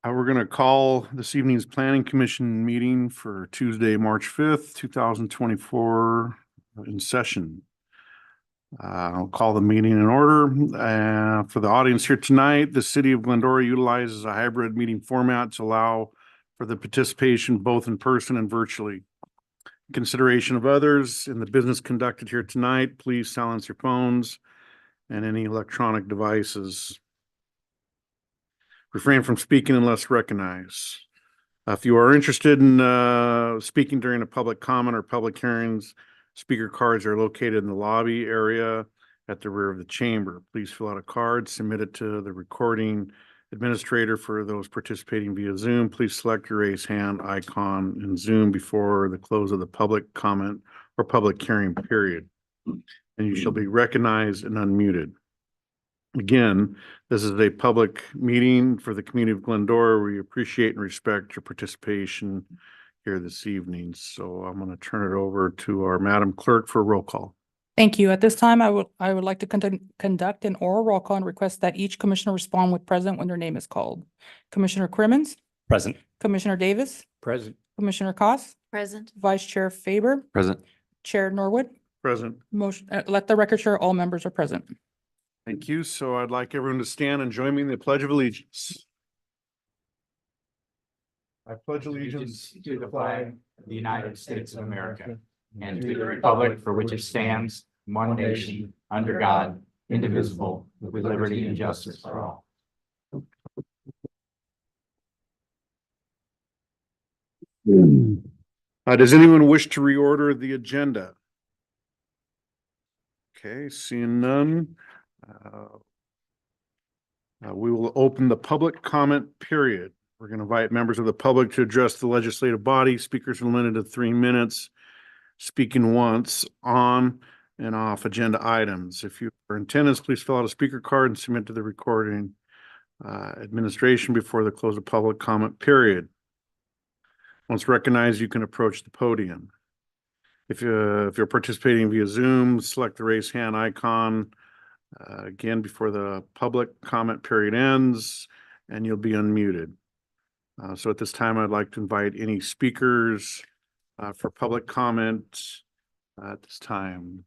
We're going to call this evening's Planning Commission meeting for Tuesday, March 5th, 2024 in session. I'll call the meeting in order. For the audience here tonight, the City of Glendora utilizes a hybrid meeting format to allow for the participation both in person and virtually. Consideration of others in the business conducted here tonight, please silence your phones and any electronic devices. Refrain from speaking unless recognized. If you are interested in speaking during a public comment or public hearings, speaker cards are located in the lobby area at the rear of the chamber. Please fill out a card, submit it to the recording administrator. For those participating via Zoom, please select your raise hand icon in Zoom before the close of the public comment or public hearing period, and you shall be recognized and unmuted. Again, this is a public meeting for the community of Glendora. We appreciate and respect your participation here this evening. So I'm going to turn it over to our Madam Clerk for a roll call. Thank you. At this time, I would like to conduct an oral roll call and request that each commissioner respond with present when their name is called. Commissioner Crimmins? Present. Commissioner Davis? Present. Commissioner Koss? Present. Vice Chair Faber? Present. Chair Norwood? Present. Motion, let the record show all members are present. Thank you. So I'd like everyone to stand and join me in the Pledge of Allegiance. I pledge allegiance to the flag of the United States of America and to the republic for which it stands, one nation, under God, indivisible, with liberty and justice for all. Does anyone wish to reorder the agenda? Okay, seeing none. We will open the public comment period. We're going to invite members of the public to address the legislative body. Speakers are limited to 3 minutes, speaking once on and off agenda items. If you are in attendance, please fill out a speaker card and submit to the recording administration before the close of public comment period. Once recognized, you can approach the podium. If you're participating via Zoom, select the raise hand icon again before the public comment period ends, and you'll be unmuted. So at this time, I'd like to invite any speakers for public comment at this time.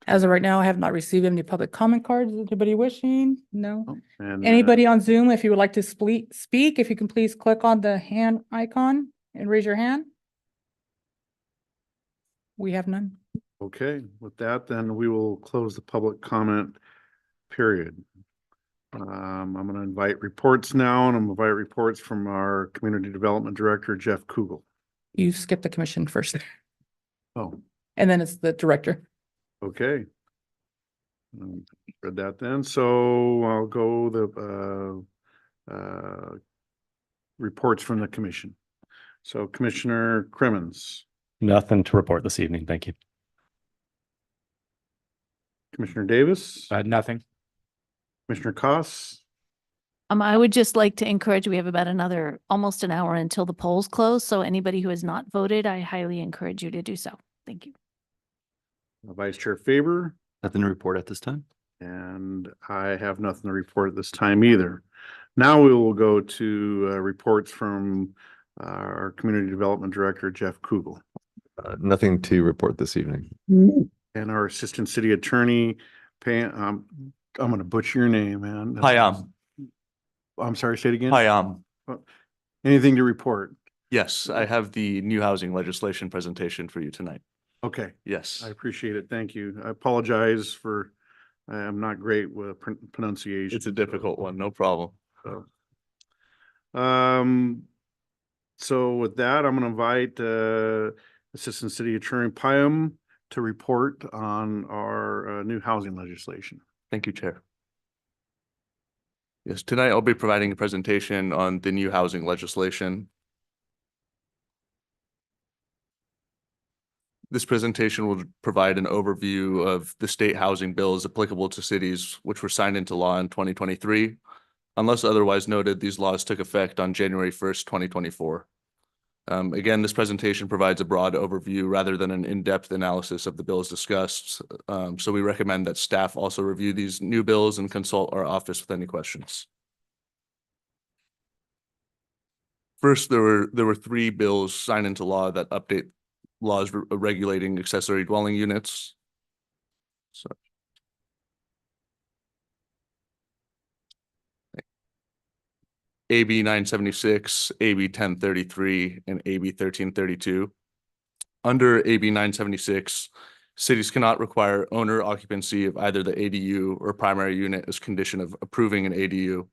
As of right now, I have not received any public comment cards. Is anybody wishing? No. And Anybody on Zoom, if you would like to speak, if you can please click on the hand icon and raise your hand. We have none. okay, with that, then we will close the public comment period. I'm going to invite reports now, and I'm going to invite reports from our Community Development Director, Jeff Kugel. You skipped the commission first, Oh, and then it's the director. okay. Read that then. So I'll go the reports from the commission. So Commissioner Crimmins. Nothing to report this evening. Thank you. Commissioner Davis. Nothing. Commissioner Koss. I would just like to encourage, we have about almost an hour until the polls close. So anybody who has not voted, I highly encourage you to do so. Thank you. Vice Chair Faber. Nothing to report at this time. And I have nothing to report at this time either. Now we will go to reports from our Community Development Director, Jeff Kugel. Nothing to report this evening. And our Assistant City Attorney, I'm going to butcher your name, man. Hi, I'm sorry, say it again. hi, Anything to report? yes, I have the new housing legislation presentation for you tonight. Okay, Yes. I appreciate it. Thank you. I apologize for, I'm not great with pronunciation. It's a difficult one, no problem. So with that, I'm going to invite Assistant City Attorney Pyam to report on our new housing legislation. Thank you, Chair. Yes, tonight I'll be providing a presentation on the new housing legislation. This presentation will provide an overview of the state housing bills applicable to cities which were signed into law in 2023. Unless otherwise noted, these laws took effect on January 1st, 2024. Again, this presentation provides a broad overview rather than an in-depth analysis of the bills discussed. So we recommend that staff also review these new bills and consult our office with any questions. First, there were three bills signed into law that update laws regulating accessory dwelling units. So AB 976, AB 1033, and AB 1332. Under AB 976, cities cannot require owner occupancy of either the ADU or primary unit as condition of approving an ADU.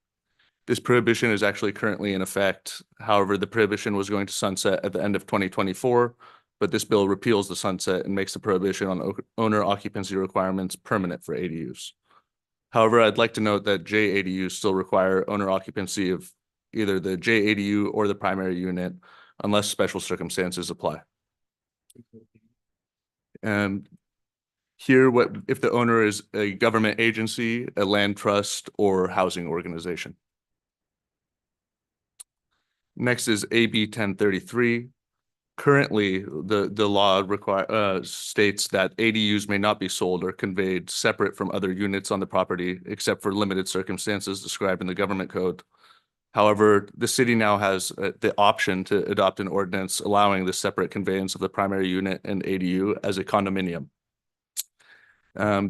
This prohibition is actually currently in effect. However, the prohibition was going to sunset at the end of 2024, but this bill repeals the sunset and makes the prohibition on owner occupancy requirements permanent for ADUs. However, I'd like to note that JADUs still require owner occupancy of either the JADU or the primary unit unless special circumstances apply. And here, what if the owner is a government agency, a land trust, or housing organization? Next is AB 1033. Currently, the law states that ADUs may not be sold or conveyed separate from other units on the property, except for limited circumstances described in the government code. However, the city now has the option to adopt an ordinance allowing the separate conveyance of the primary unit and ADU as a condominium.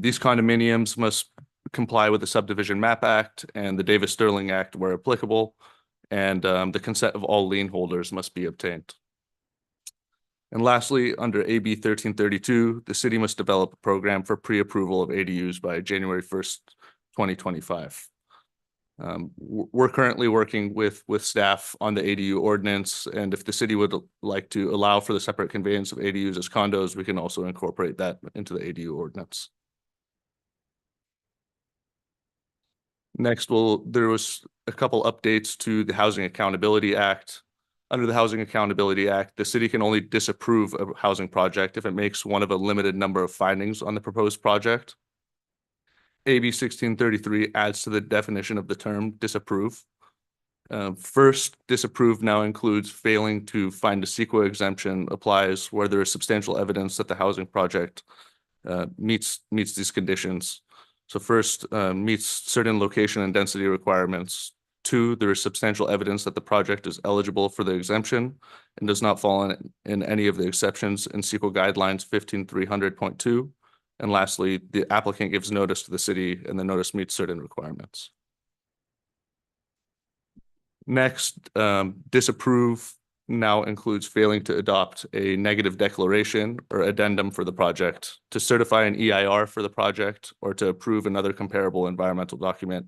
These condominiums must comply with the Subdivision Map Act and the Davis-Sterling Act where applicable, and the consent of all lien holders must be obtained. And lastly, under AB 1332, the city must develop a program for pre-approval of ADUs by January 1st, 2025. We're currently working with staff on the ADU ordinance, and if the city would like to allow for the separate conveyance of ADUs as condos, we can also incorporate that into the ADU ordinance. Next, there was a couple updates to the Housing Accountability Act. Under the Housing Accountability Act, the city can only disapprove a housing project if it makes one of a limited number of findings on the proposed project. AB 1633 adds to the definition of the term disapprove. First, disapprove now includes failing to find a CEQA exemption applies where there is substantial evidence that the housing project meets these conditions. So first, meets certain location and density requirements. Two, there is substantial evidence that the project is eligible for the exemption and does not fall in any of the exceptions in CEQA guidelines 15300.2. And lastly, the applicant gives notice to the city and the notice meets certain requirements. Next, disapprove now includes failing to adopt a negative declaration or addendum for the project, to certify an EIR for the project, or to approve another comparable environmental document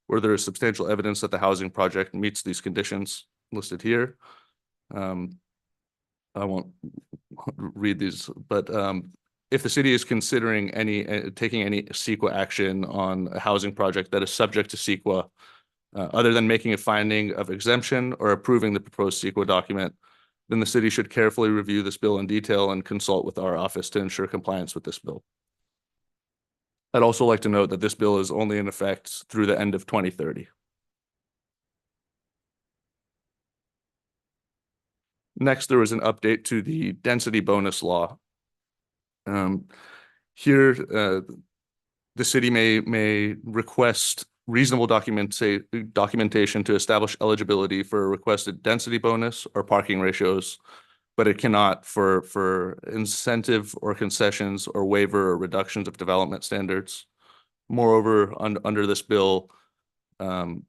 where there is substantial evidence that the housing project meets these conditions listed here. I won't read these, but if the city is considering taking any CEQA action on a housing project that is subject to CEQA, other than making a finding of exemption or approving the proposed CEQA document, then the city should carefully review this bill in detail and consult with our office to ensure compliance with this bill. I'd also like to note that this bill is only in effect through the end of 2030. Next, there was an update to the density bonus law. Here, the city may request reasonable documentation to establish eligibility for a requested density bonus or parking ratios, but it cannot for incentive or concessions or waiver or reductions of development standards. Moreover, under this bill, the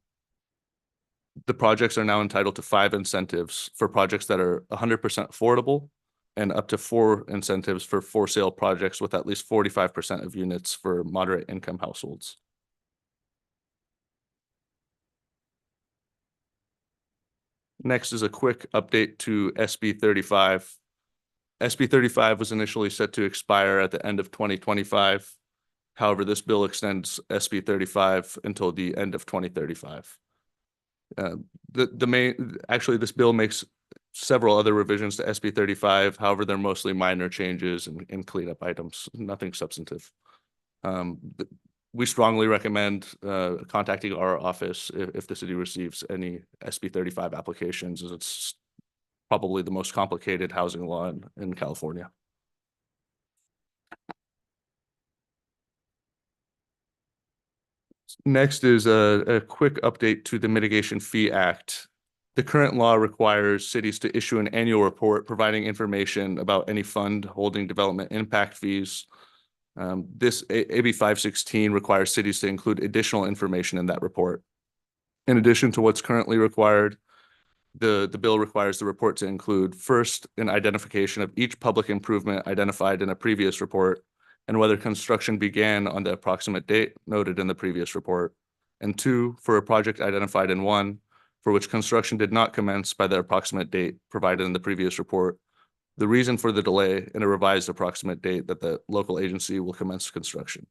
projects are now entitled to 5 incentives for projects that are 100% affordable and up to 4 incentives for for-sale projects with at least 45% of units for moderate income households. Next is a quick update to SB 35. SB 35 was initially set to expire at the end of 2025. However, this bill extends SB 35 until the end of 2035. This bill makes several other revisions to SB 35. However, they're mostly minor changes and cleanup items, nothing substantive. We strongly recommend contacting our office if the city receives any SB 35 applications, as it's probably the most complicated housing law in California. Next is a quick update to the Mitigation Fee Act. The current law requires cities to issue an annual report providing information about any fund holding development impact fees. AB 516 requires cities to include additional information in that report. In addition to what's currently required, the bill requires the report to include first, an identification of each public improvement identified in a previous report and whether construction began on the approximate date noted in the previous report. And two, for a project identified in one, for which construction did not commence by the approximate date provided in the previous report, the reason for the delay and a revised approximate date that the local agency will commence construction.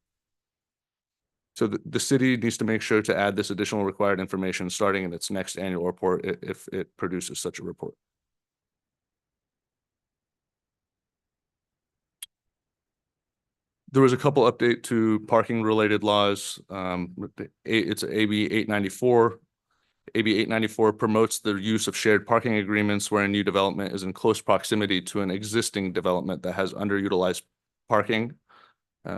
So the city needs to make sure to add this additional required information starting in its next annual report if it produces such a report. There was a couple update to parking related laws. It's AB 894. AB 894 promotes the use of shared parking agreements where a new development is in close proximity to an existing development that has underutilized parking.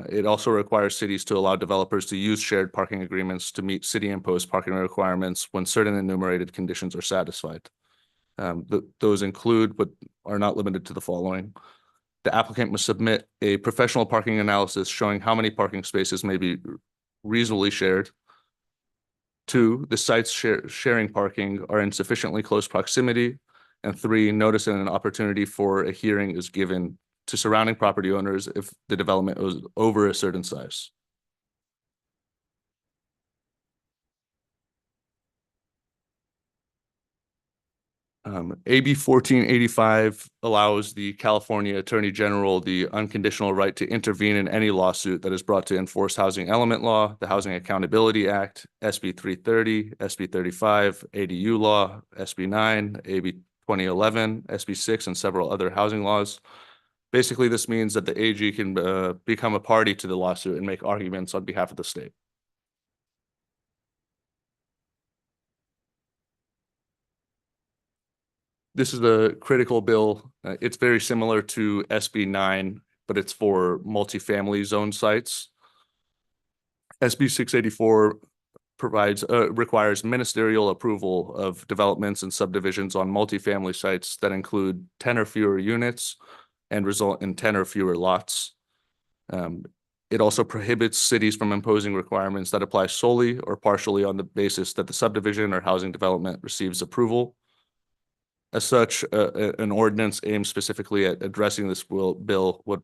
It also requires cities to allow developers to use shared parking agreements to meet city-imposed parking requirements when certain enumerated conditions are satisfied. Those include, but are not limited to, the following. The applicant must submit a professional parking analysis showing how many parking spaces may be reasonably shared. Two, the sites sharing parking are in sufficiently close proximity. And three, notice and an opportunity for a hearing is given to surrounding property owners if the development was over a certain size. AB 1485 allows the California Attorney General the unconditional right to intervene in any lawsuit that is brought to enforce housing element law, the Housing Accountability Act, SB 330, SB 35, ADU law, SB 9, AB 2011, SB 6, and several other housing laws. Basically, this means that the AG can become a party to the lawsuit and make arguments on behalf of the state. This is the critical bill. It's very similar to SB 9, but it's for multifamily zone sites. SB 684 requires ministerial approval of developments and subdivisions on multifamily sites that include 10 or fewer units and result in 10 or fewer lots. It also prohibits cities from imposing requirements that apply solely or partially on the basis that the subdivision or housing development receives approval. As such, an ordinance aimed specifically at addressing this bill would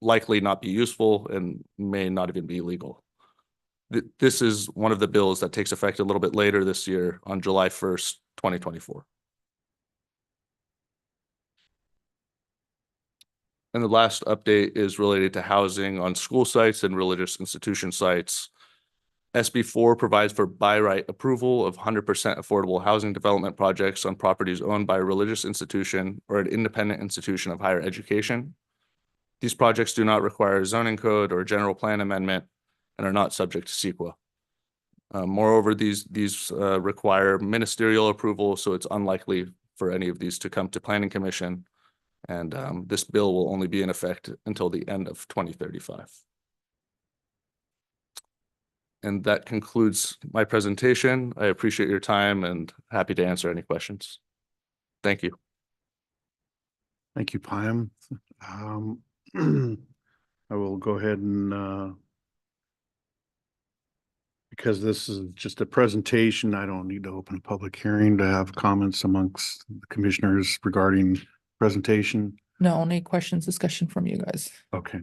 likely not be useful and may not even be legal. This is one of the bills that takes effect a little bit later this year on July 1st, 2024. And the last update is related to housing on school sites and religious institution sites. SB 4 provides for by right approval of 100% affordable housing development projects on properties owned by a religious institution or an independent institution of higher education. These projects do not require a zoning code or general plan amendment and are not subject to CEQA. Moreover, these require ministerial approval, so it's unlikely for any of these to come to Planning Commission. And this bill will only be in effect until the end of 2035. And that concludes my presentation. I appreciate your time and happy to answer any questions. Thank you. Thank you, Payam. I will go ahead and because this is just a presentation, I don't need to open a public hearing to have comments amongst the commissioners regarding presentation. No, only questions, discussion from you guys. Okay,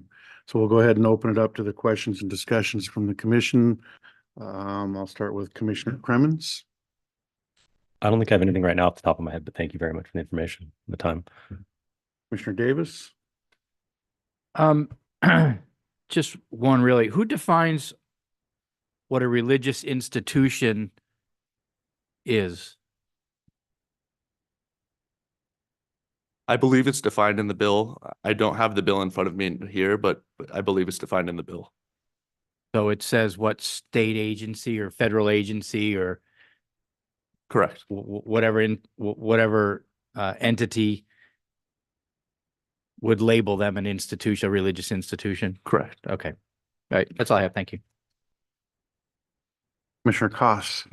so we'll go ahead and open it up to the questions and discussions from the commission. I'll start with Commissioner Cremens. I don't think I have anything right now off the top of my head, but thank you very much for the information and the time. Commissioner Davis. Just one really. Who defines what a religious institution is? I believe it's defined in the bill. I don't have the bill in front of me here, but I believe it's defined in the bill. So it says what state agency or federal agency or Correct. whatever entity would label them an institution, a religious institution. Correct. Okay. All right. That's all I have. Thank you. Commissioner Koss.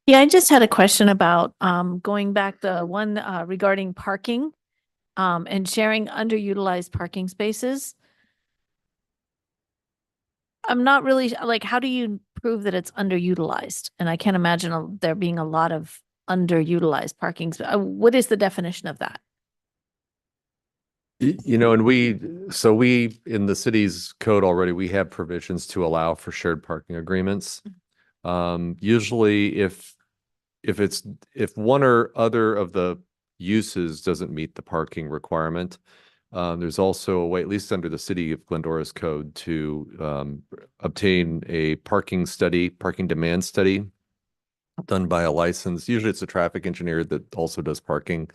Yeah, I just had a question about going back the one regarding parking and sharing underutilized parking spaces. I'm not really like, how do you prove that it's underutilized? And I can't imagine there being a lot of underutilized parking. What is the definition of that? You know, and we, in the city's code already, we have provisions to allow for shared parking agreements. Usually if one or other of the uses doesn't meet the parking requirement, there's also a way, at least under the city of Glendora's code, to obtain a parking demand study done by a licensed, usually it's a traffic engineer that also does parking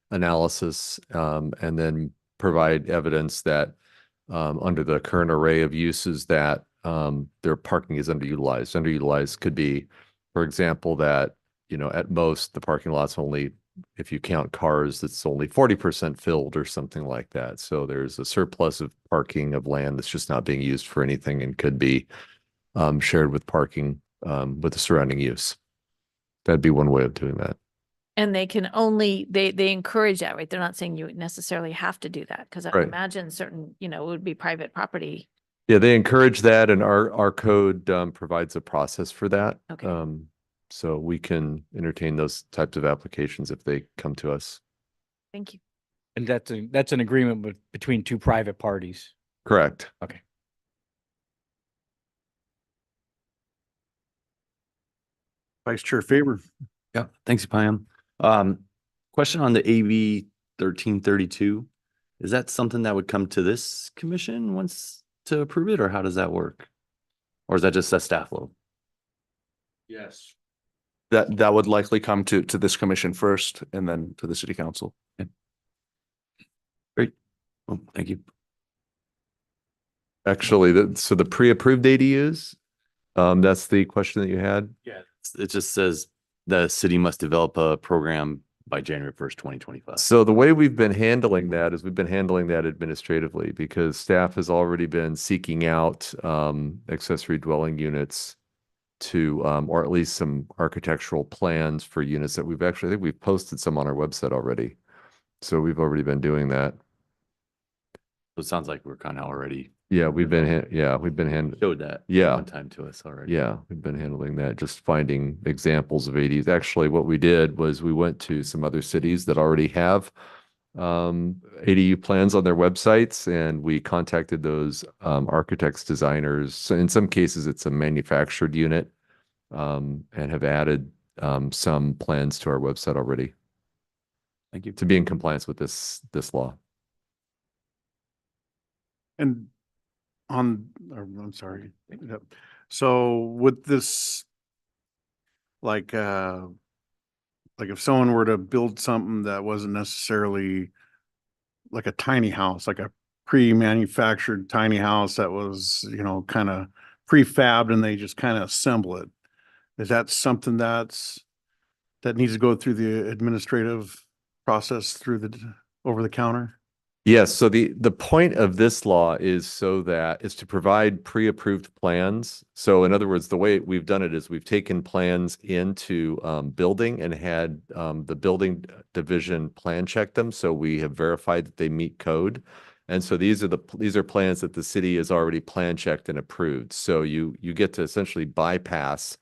analysis, and then provide evidence that under the current array of uses that their parking is underutilized. Underutilized could be, for example, that, you know, at most the parking lot's only, if you count cars, it's only 40% filled or something like that. So there's a surplus of parking of land that's just not being used for anything and could be shared with parking with the surrounding use. That'd be one way of doing that. And they can only, they encourage that, right? They're not saying you necessarily have to do that, because I Right. imagine certain, it would be private property. Yeah, they encourage that, and our code provides a process for that. Okay. So we can entertain those types of applications if they come to us. Thank you. And that's an agreement between two private parties. Correct. Vice Chair Faber. Yeah, thanks, Pam. Question on the AB 1332. Is that something that would come to this commission once to approve it, or how does that work? Or is that just a staff load? Yes. That would likely come to this commission first and then to the city council. Great. Well, thank you. Actually, so the pre-approved ADUs, that's the question that you had? Yeah. It just says the city must develop a program by January 1st, 2025. So the way we've been handling that is we've been handling that administratively, because staff has already been seeking out accessory dwelling units to, or at least some architectural plans for units that I think we've posted some on our website already. So we've already been doing that. So it sounds like we're kind of already Yeah, we've been handling. showed that Yeah. one time to us already. Yeah, we've been handling that, just finding examples of ADUs. Actually, what we did was we went to some other cities that already have ADU plans on their websites, and we contacted those architects, designers. So in some cases, it's a manufactured unit, and have added some plans to our website already Thank you. to be in compliance with this law. And I'm sorry. Yep. So with this, like if someone were to build something that wasn't necessarily like a tiny house, like a pre-manufactured tiny house that was, kind of prefabbed, and they just kind of assemble it. Is that something that needs to go through the administrative process through the over the counter? Yes, so the point of this law is to provide pre-approved plans. So in other words, the way we've done it is we've taken plans into building and had the building division plan check them. So we have verified that they meet code. And so these are plans that the city has already plan checked and approved. So you get to essentially bypass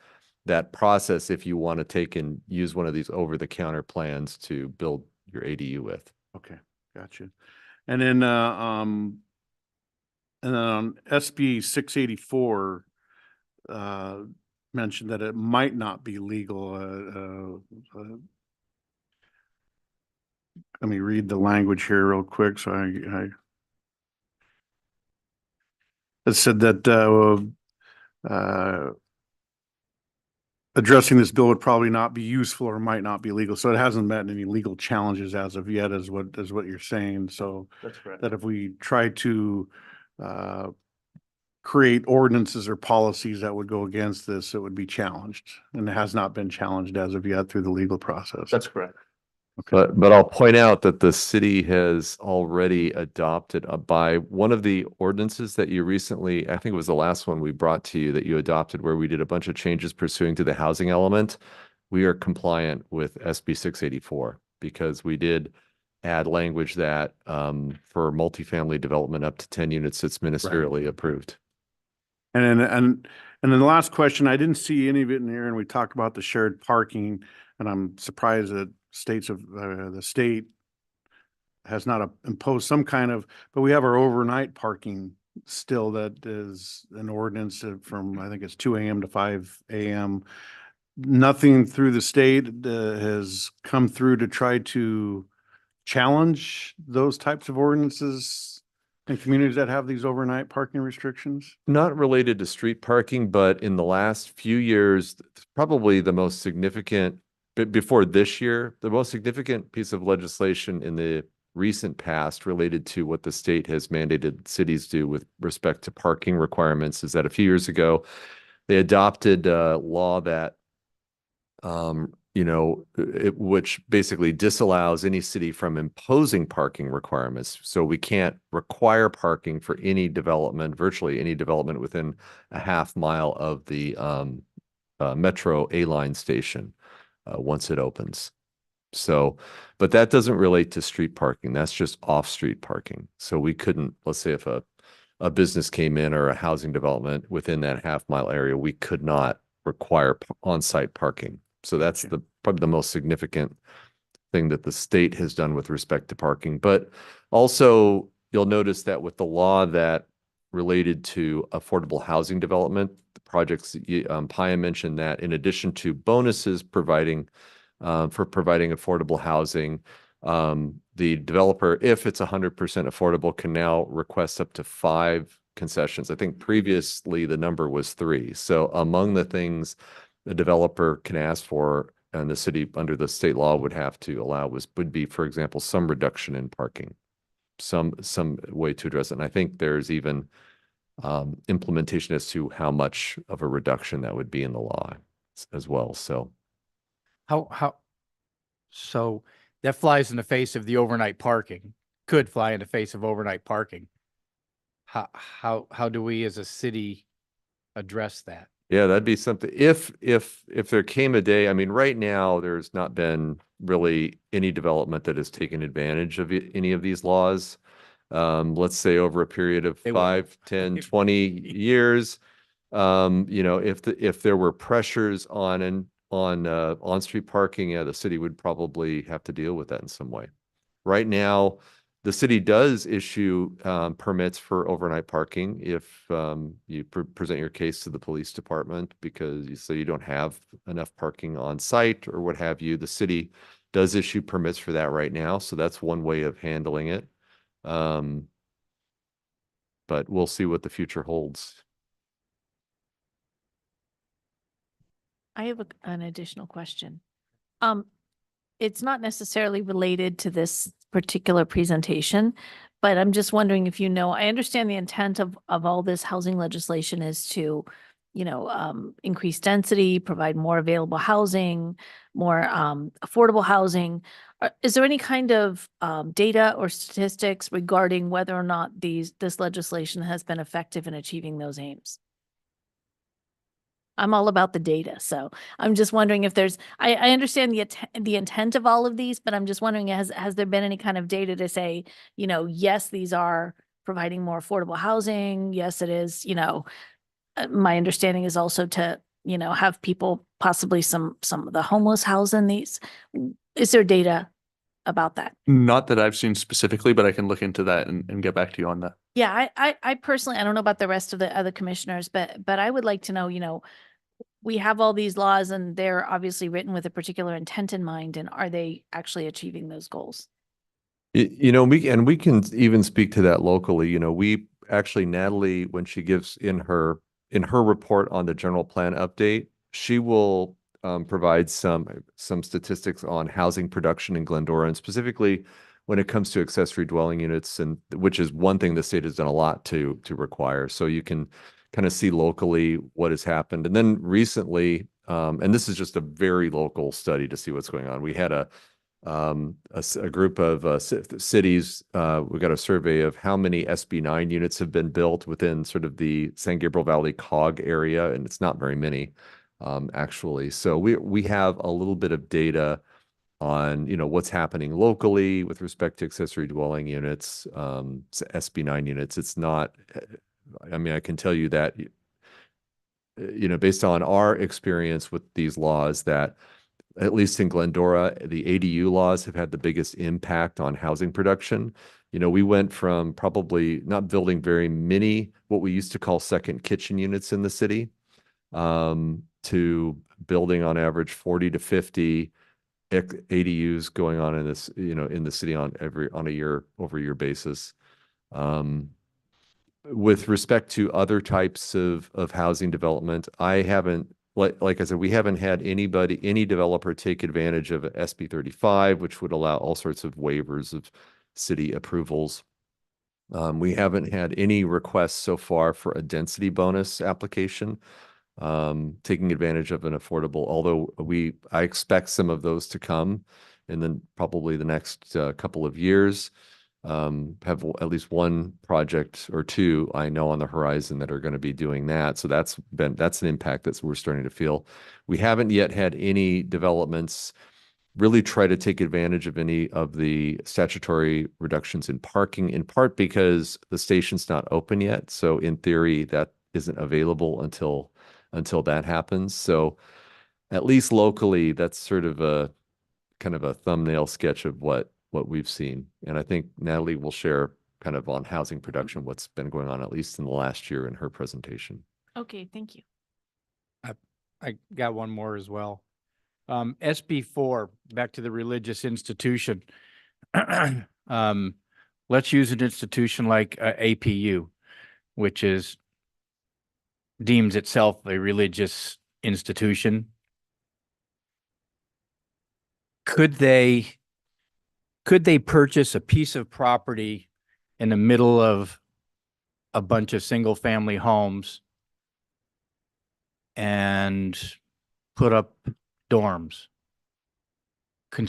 that process if you want to take and use one of these over-the-counter plans to build your ADU with. Okay, gotcha. And then on SB 684, mentioned that it might not be legal. Let me read the language here real quick. So it said that addressing this bill would probably not be useful or might not be legal. So it hasn't met any legal challenges as of yet, is what you're saying. So That's correct. that if we try to create ordinances or policies that would go against this, it would be challenged, and it has not been challenged as of yet through the legal process. That's correct. But I'll point out that the city has already adopted by one of the ordinances that you recently, I think it was the last one we brought to you that you adopted, where we did a bunch of changes pursuing to the housing element. we are compliant with SB 684 because we did add language that for multifamily development up to 10 units, it's ministerially approved. And then the last question, I didn't see any of it in here, and we talked about the shared parking, and I'm surprised that the state has not imposed some kind of, but we have our overnight parking still that is an ordinance from, I think it's 2 a.m. to 5 a.m. Nothing through the state has come through to try to challenge those types of ordinances in communities that have these overnight parking restrictions? Not related to street parking, but in the last few years, probably the most significant, before this year, the most significant piece of legislation in the recent past related to what the state has mandated cities do with respect to parking requirements is that a few years ago, they adopted a law that which basically disallows any city from imposing parking requirements. So we can't require parking for any development, virtually any development within a half mile of the Metro A-line station once it opens. So, but that doesn't relate to street parking. That's just off-street parking. So we couldn't, let's say if a business came in or a housing development within that half mile area, we could not require on-site parking. So that's probably the most significant thing that the state has done with respect to parking. But also, you'll notice that with the law that related to affordable housing development, the projects, Paya mentioned that in addition to bonuses providing for providing affordable housing, the developer, if it's 100% affordable, can now request up to 5 concessions. I think previously the number was 3. So among the things the developer can ask for and the city under the state law would have to allow would be, for example, some reduction in parking, some way to address it. And I think there's even implementation as to how much of a reduction that would be in the law as well. So So that flies in the face of the overnight parking, could fly in the face of overnight parking. How do we as a city address that? yeah, that'd be something. If there came a day, I mean, right now, there's not been really any development that has taken advantage of any of these laws. Let's say over a period of They will. 5, 10, 20 years. If there were pressures on street parking, yeah, the city would probably have to deal with that in some way. Right now, the city does issue permits for overnight parking if you present your case to the police department because you say you don't have enough parking on site or what have you. The city does issue permits for that right now. So that's one way of handling it. But we'll see what the future holds. I have an additional question. It's not necessarily related to this particular presentation, but I'm just wondering if I understand the intent of all this housing legislation is to, increase density, provide more available housing, more affordable housing. Is there any kind of data or statistics regarding whether or not this legislation has been effective in achieving those aims? I'm all about the data, so I'm just wondering if I understand the intent of all of these, but I'm just wondering, has there been any kind of data to say, yes, these are providing more affordable housing. Yes, it is, my understanding is also to, have people possibly some of the homeless housed in these. Is there data about that? Not that I've seen specifically, but I can look into that and get back to you on that. Yeah, I personally, I don't know about the rest of the other commissioners, but I would like to know, we have all these laws and they're obviously written with a particular intent in mind, and are they actually achieving those goals? We can even speak to that locally. We actually, Natalie, when she gives in her report on the general plan update, she will provide some statistics on housing production in Glendora, and specifically when it comes to accessory dwelling units, and which is one thing the state has done a lot to require. So you can kind of see locally what has happened. And then recently, and this is just a very local study to see what's going on. We had a group of cities. We got a survey of how many SB 9 units have been built within sort of the San Gabriel Valley COG area, and it's not very many. actually. So we have a little bit of data on, what's happening locally with respect to accessory dwelling units, SB9 units. It's not, I mean, I can tell you that, based on our experience with these laws, that at least in Glendora, the ADU laws have had the biggest impact on housing production. We went from probably not building very many, what we used to call second kitchen units in the city, to building on average 40 to 50 ADUs going on in this, in the city on a year-over-year basis. With respect to other types of housing development, I haven't, like I said, we haven't had any developer take advantage of SB 35, which would allow all sorts of waivers of city approvals. We haven't had any requests so far for a density bonus application, taking advantage of an affordable, although I expect some of those to come in then probably the next couple of years. Have at least one project or two I know on the horizon that are going to be doing that. So that's an impact that we're starting to feel. We haven't yet had any developments really try to take advantage of any of the statutory reductions in parking, in part because the station's not open yet. So in theory, that isn't available until that happens. So at least locally, that's sort of a kind of a thumbnail sketch of what we've seen. And I think Natalie will share kind of on housing production, what's been going on, at least in the last year in her presentation. Okay, thank you. I got one more as well. SB 4, back to the religious institution. Let's use an institution like APU, which deems itself a religious institution. Could they purchase a piece of property in the middle of a bunch of single family homes and put up dorms,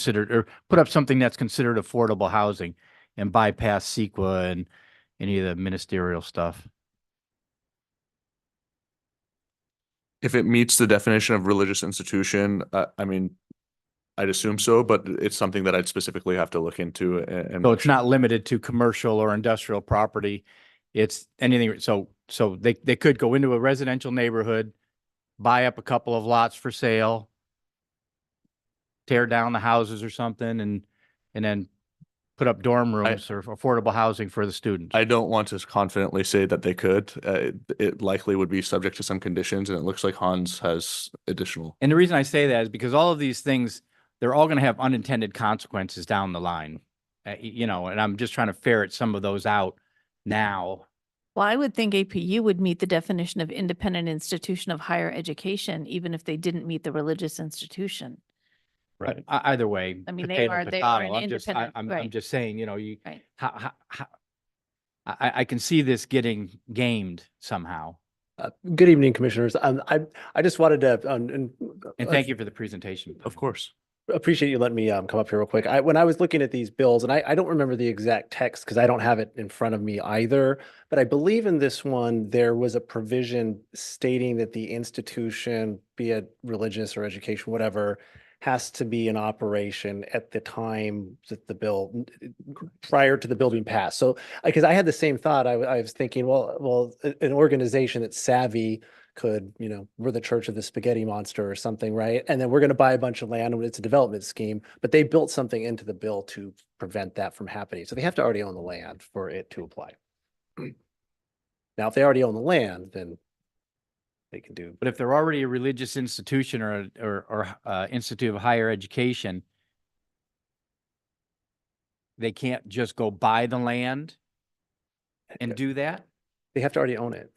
or put up something that's considered affordable housing and bypass CEQA and any of the ministerial stuff? If it meets the definition of religious institution, I mean, I'd assume so, but it's something that I'd specifically have to look into. And So it's not limited to commercial or industrial property. It's anything. So they could go into a residential neighborhood, buy up a couple of lots for sale, tear down the houses or something, and then put up dorm rooms or affordable housing for the students. I don't want to confidently say that they could. It likely would be subject to some conditions, and it looks like Hans has additional. And the reason I say that is because all of these things, they're all going to have unintended consequences down the line, and I'm just trying to ferret some of those out now. Well, I would think APU would meet the definition of independent institution of higher education, even if they didn't meet the religious institution. Right. Either way. I mean, potato, they are potato. an I'm independent, I'm right. just saying, Right. I can see this getting gamed somehow. Good evening, commissioners. I just wanted to, And thank you for the presentation. Of course. appreciate you letting me come up here real quick. When I was looking at these bills, and I don't remember the exact text because I don't have it in front of me either, but I believe in this one, there was a provision stating that the institution, be it religious or education, whatever, has to be in operation at the time that the bill, prior to the bill being passed. So, because I had the same thought, I was thinking, well, an organization that's savvy could, we're the Church of the Spaghetti Monster or something, right? And then we're going to buy a bunch of land when it's a development scheme, but they built something into the bill to prevent that from happening. So they have to already own the land for it to apply. Now, if they already own the land, then they can do. But if they're already a religious institution or institute of higher education, they can't just go buy the land and do that. They have to already own it.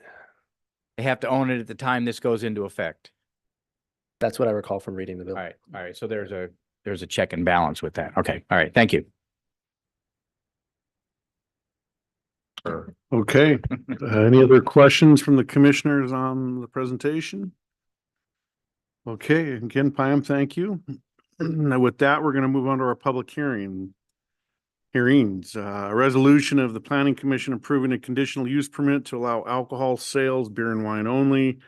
They have to own it at the time this goes into effect. That's what I recall from reading the bill. All right. So there's a check and balance with that. Okay. All right. Thank you. Okay, any other questions from the commissioners on the presentation? Okay, again, Pam, thank you. Now with that, we're going to move on to our public hearings. A resolution of the Planning Commission approving a conditional use permit to allow alcohol sales, beer and wine only,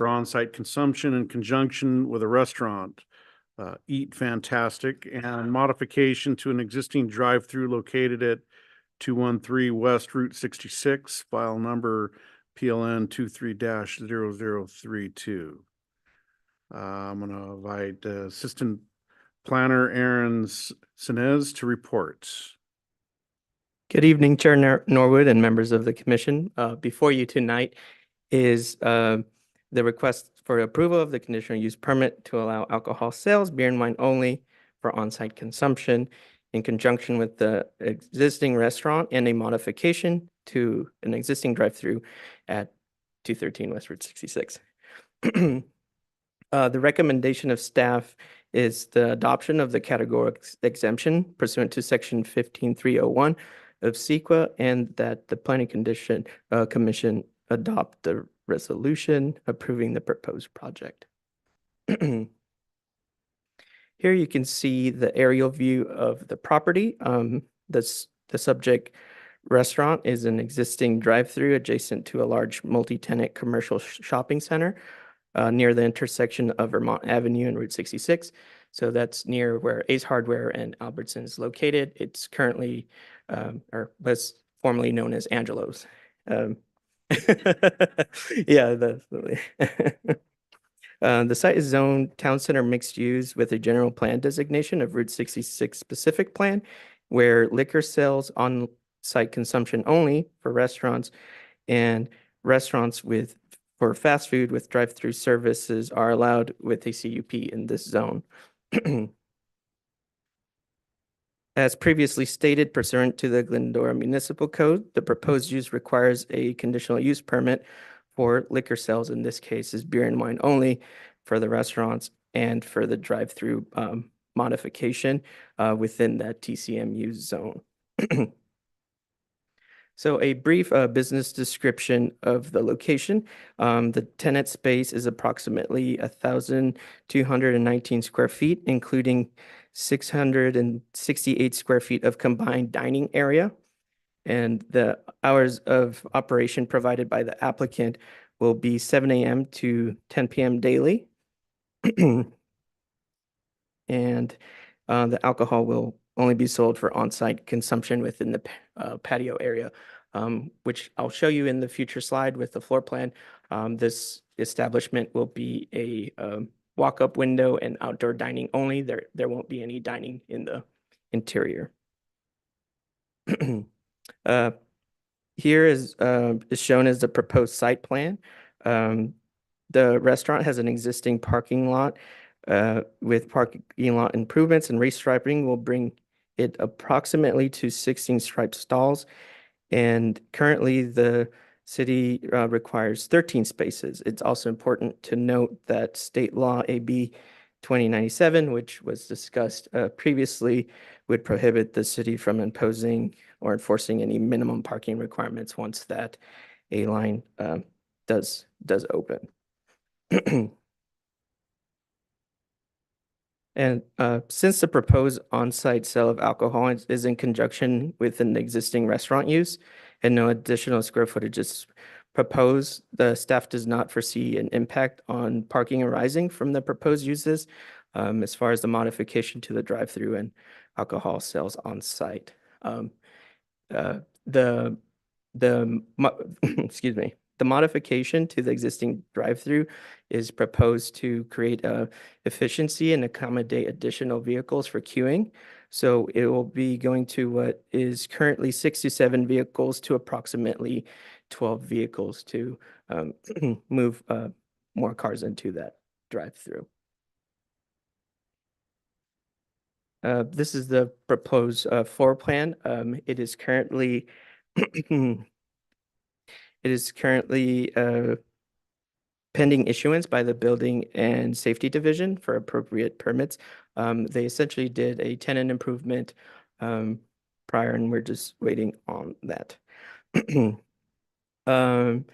for on-site consumption in conjunction with a restaurant. Eat Fantastic, and modification to an existing drive-through located at 213 West Route 66, file number PLN 23-0032. I'm going to invite Assistant Planner Aaron Sinez to report. Good evening, Chair Norwood and members of the commission. Before you tonight is the request for approval of the conditional use permit to allow alcohol sales, beer and wine only for on-site consumption in conjunction with the existing restaurant and a modification to an existing drive-through at 213 West Route 66. The recommendation of staff is the adoption of the categorical exemption pursuant to section 15301 of CEQA, and that the planning commission adopt the resolution approving the proposed project. Here you can see the aerial view of the property. The subject restaurant is an existing drive-through adjacent to a large multi-tenant commercial shopping center near the intersection of Vermont Avenue and Route 66. So that's near where Ace Hardware and Albertson is located. It's currently, or was formerly known as Angelo's. Yeah, definitely. The site is zoned town center mixed use with a general plan designation of Route 66 specific plan, where liquor sales on site consumption only for restaurants and restaurants for fast food with drive-through services are allowed with a CUP in this zone. As previously stated, pursuant to the Glendora Municipal Code, the proposed use requires a conditional use permit for liquor sales. In this case is beer and wine only for the restaurants and for the drive-through modification within that TCMU zone. So a brief business description of the location. The tenant space is approximately 1,219 square feet, including 668 square feet of combined dining area. And the hours of operation provided by the applicant will be 7 a.m. to 10 p.m. daily. And the alcohol will only be sold for on-site consumption within the patio area, which I'll show you in the future slide with the floor plan. This establishment will be a walk-up window and outdoor dining only. There won't be any dining in the interior. Here is shown as the proposed site plan. The restaurant has an existing parking lot with parking lot improvements, and restriping will bring it approximately to 16 striped stalls. And currently the city requires 13 spaces. It's also important to note that state law AB 2097, which was discussed previously, would prohibit the city from imposing or enforcing any minimum parking requirements once that A line does open. And since the proposed on-site sale of alcohol is in conjunction with an existing restaurant use and no additional square footage is proposed, the staff does not foresee an impact on parking arising from the proposed uses as far as the modification to the drive-through and alcohol sales on site. Excuse me. The modification to the existing drive-through is proposed to create efficiency and accommodate additional vehicles for queuing. So it will be going to what is currently 6 to 7 vehicles to approximately 12 vehicles to move more cars into that drive-through. This is the proposed floor plan. It is currently pending issuance by the Building and Safety Division for appropriate permits. They essentially did a tenant improvement prior, and we're just waiting on that. To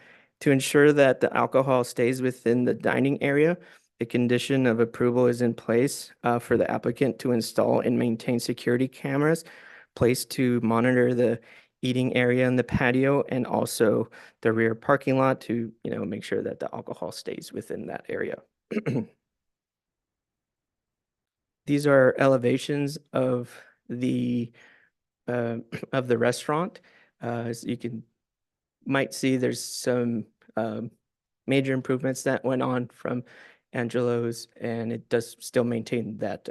ensure that the alcohol stays within the dining area, a condition of approval is in place for the applicant to install and maintain security cameras placed to monitor the eating area in the patio and also the rear parking lot to, make sure that the alcohol stays within that area. These are elevations of the of the restaurant. As you might see, there's some major improvements that went on from Angelo's, and it does still maintain that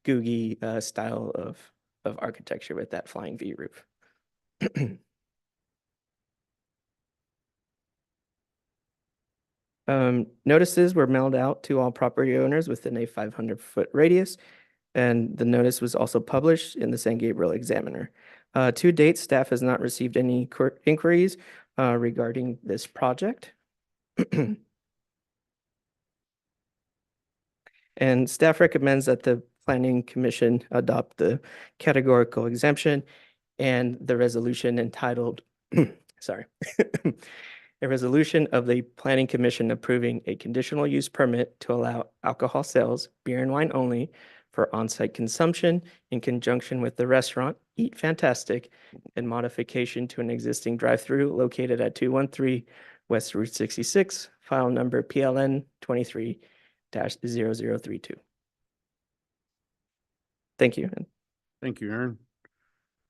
Googie style of architecture with that flying V roof. Notices were mailed out to all property owners within a 500-foot radius, and the notice was also published in the San Gabriel Examiner. To date, staff has not received any inquiries regarding this project. And staff recommends that the Planning Commission adopt the categorical exemption and the resolution entitled, sorry, a resolution of the Planning Commission approving a conditional use permit to allow alcohol sales, beer and wine only, for on-site consumption in conjunction with the restaurant Eat Fantastic and modification to an existing drive-through located at 213 West Route 66, file number PLN 23-0032. Thank you. Thank you, Aaron.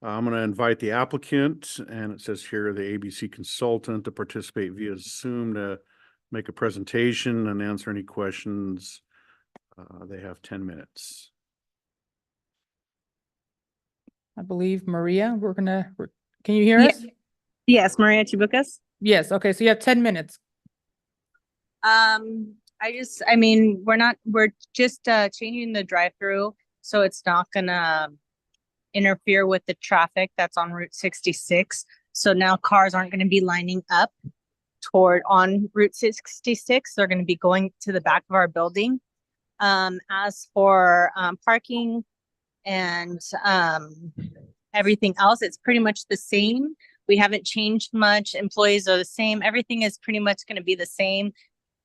I'm going to invite the applicant, and it says here the ABC consultant to participate via Zoom to make a presentation and answer any questions. They have 10 minutes. I believe Maria, can you hear Yeah. us? Yes, Maria Chibukas. Yes, okay, so you have 10 minutes. We're just changing the drive-through, so it's not gonna interfere with the traffic that's on Route 66. So now cars aren't gonna be lining up on Route 66. They're gonna be going to the back of our building. As for parking and everything else, it's pretty much the same. We haven't changed much. Employees are the same. Everything is pretty much going to be the same.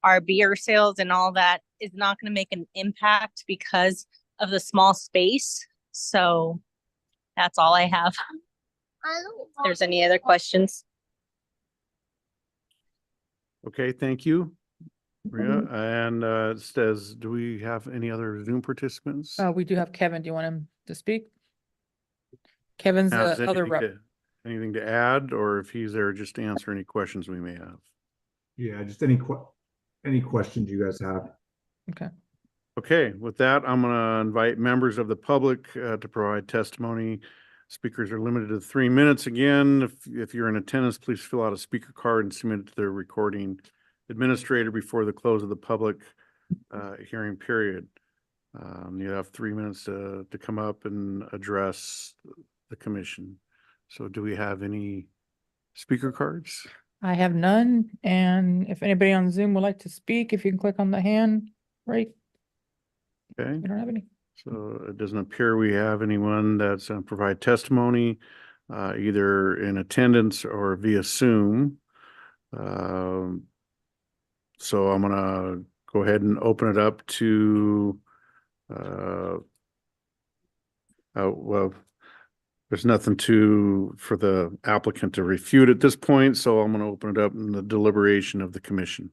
Our beer sales and all that is not going to make an impact because of the small space. So that's all I have. If there's any other questions. Okay, thank you, Maria. And it says, do we have any other Zoom participants? We do have Kevin. Do you want him to speak? Kevin's Has the other rep. anything to add, or if he's there just to answer any questions we may have? Yeah, just any questions you guys have. Okay. Okay, with that, I'm going to invite members of the public to provide testimony. Speakers are limited to 3 minutes. Again, if you're in attendance, please fill out a speaker card and submit it to the recording administrator before the close of the public hearing period. You have 3 minutes to come up and address the commission. So do we have any speaker cards? I have none, and if anybody on Zoom would like to speak, if you can click on the hand, right? Okay. We don't have any. So it doesn't appear we have anyone that's provide testimony, either in attendance or via Zoom. So I'm gonna go ahead and open it up to, well, there's nothing for the applicant to refute at this point, so I'm gonna open it up in the deliberation of the commission.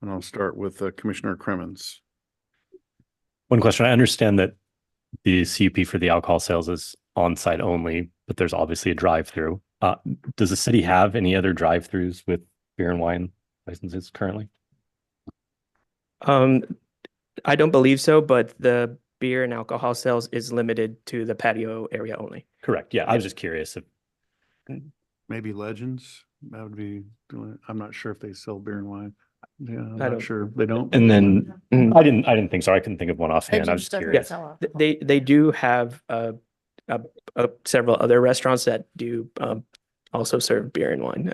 And I'll start with Commissioner Crimmins. One question. I understand that the CUP for the alcohol sales is on-site only, but there's obviously a drive-through. Does the city have any other drive-throughs with beer and wine licenses currently? I don't believe so, but the beer and alcohol sales is limited to the patio area only. Correct. Yeah, I was just curious if Maybe Legends, that would be, I'm not sure if they sell beer and wine. Yeah, I'm I not don't- sure. They don't. And then Mhm. I didn't think so. I couldn't think of one offhand. I was just curious. They do have several other restaurants that do also serve beer and wine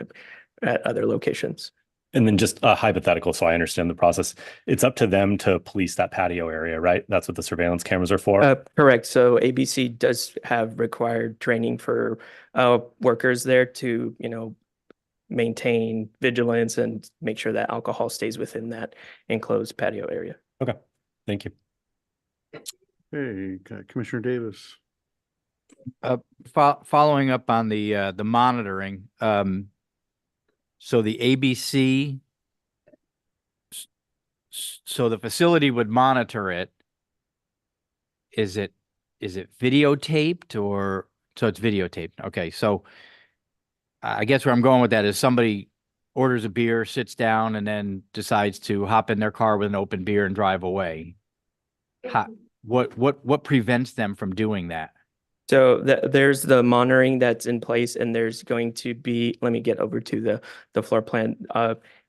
at other locations. And then just a hypothetical, so I understand the process. It's up to them to police that patio area, right? That's what the surveillance cameras are for. Correct. So ABC does have required training for workers there to, maintain vigilance and make sure that alcohol stays within that enclosed patio area. Okay, thank you. Hey, Commissioner Davis. Following up on the monitoring, so the ABC, so the facility would monitor it. Is it videotaped or, so it's videotaped? Okay, so I guess where I'm going with that is somebody orders a beer, sits down, and then decides to hop in their car with an open beer and drive away. What prevents them from doing that? So there's the monitoring that's in place, and there's going to be, let me get over to the floor plan.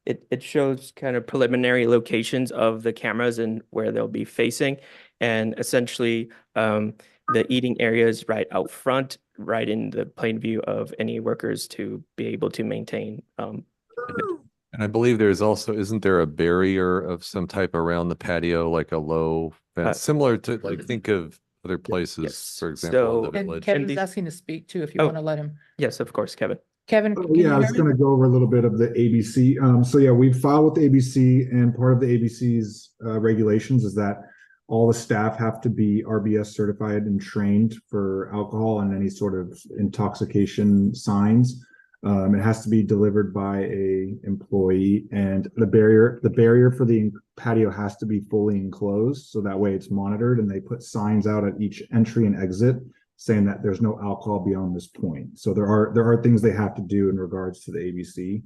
It shows kind of preliminary locations of the cameras and where they'll be facing. And essentially, the eating area is right out front, right in the plain view of any workers to be able to maintain. And I believe there's also, isn't there a barrier of some type around the patio, like a low fence, similar to, like, think of other places, yes. for example, in So- the And village. Kevin's these- asking to speak too, if you Oh. want to let him. Yes, of course, Kevin. Kevin, Oh, can you yeah, I was hear me? gonna go over a little bit of the ABC. So yeah, we've filed with the ABC, and part of the ABC's regulations is that all the staff have to be RBS certified and trained for alcohol and any sort of intoxication signs. It has to be delivered by a employee, and the barrier for the patio has to be fully enclosed, so that way it's monitored, and they put signs out at each entry and exit saying that there's no alcohol beyond this point. So there are things they have to do in regards to the ABC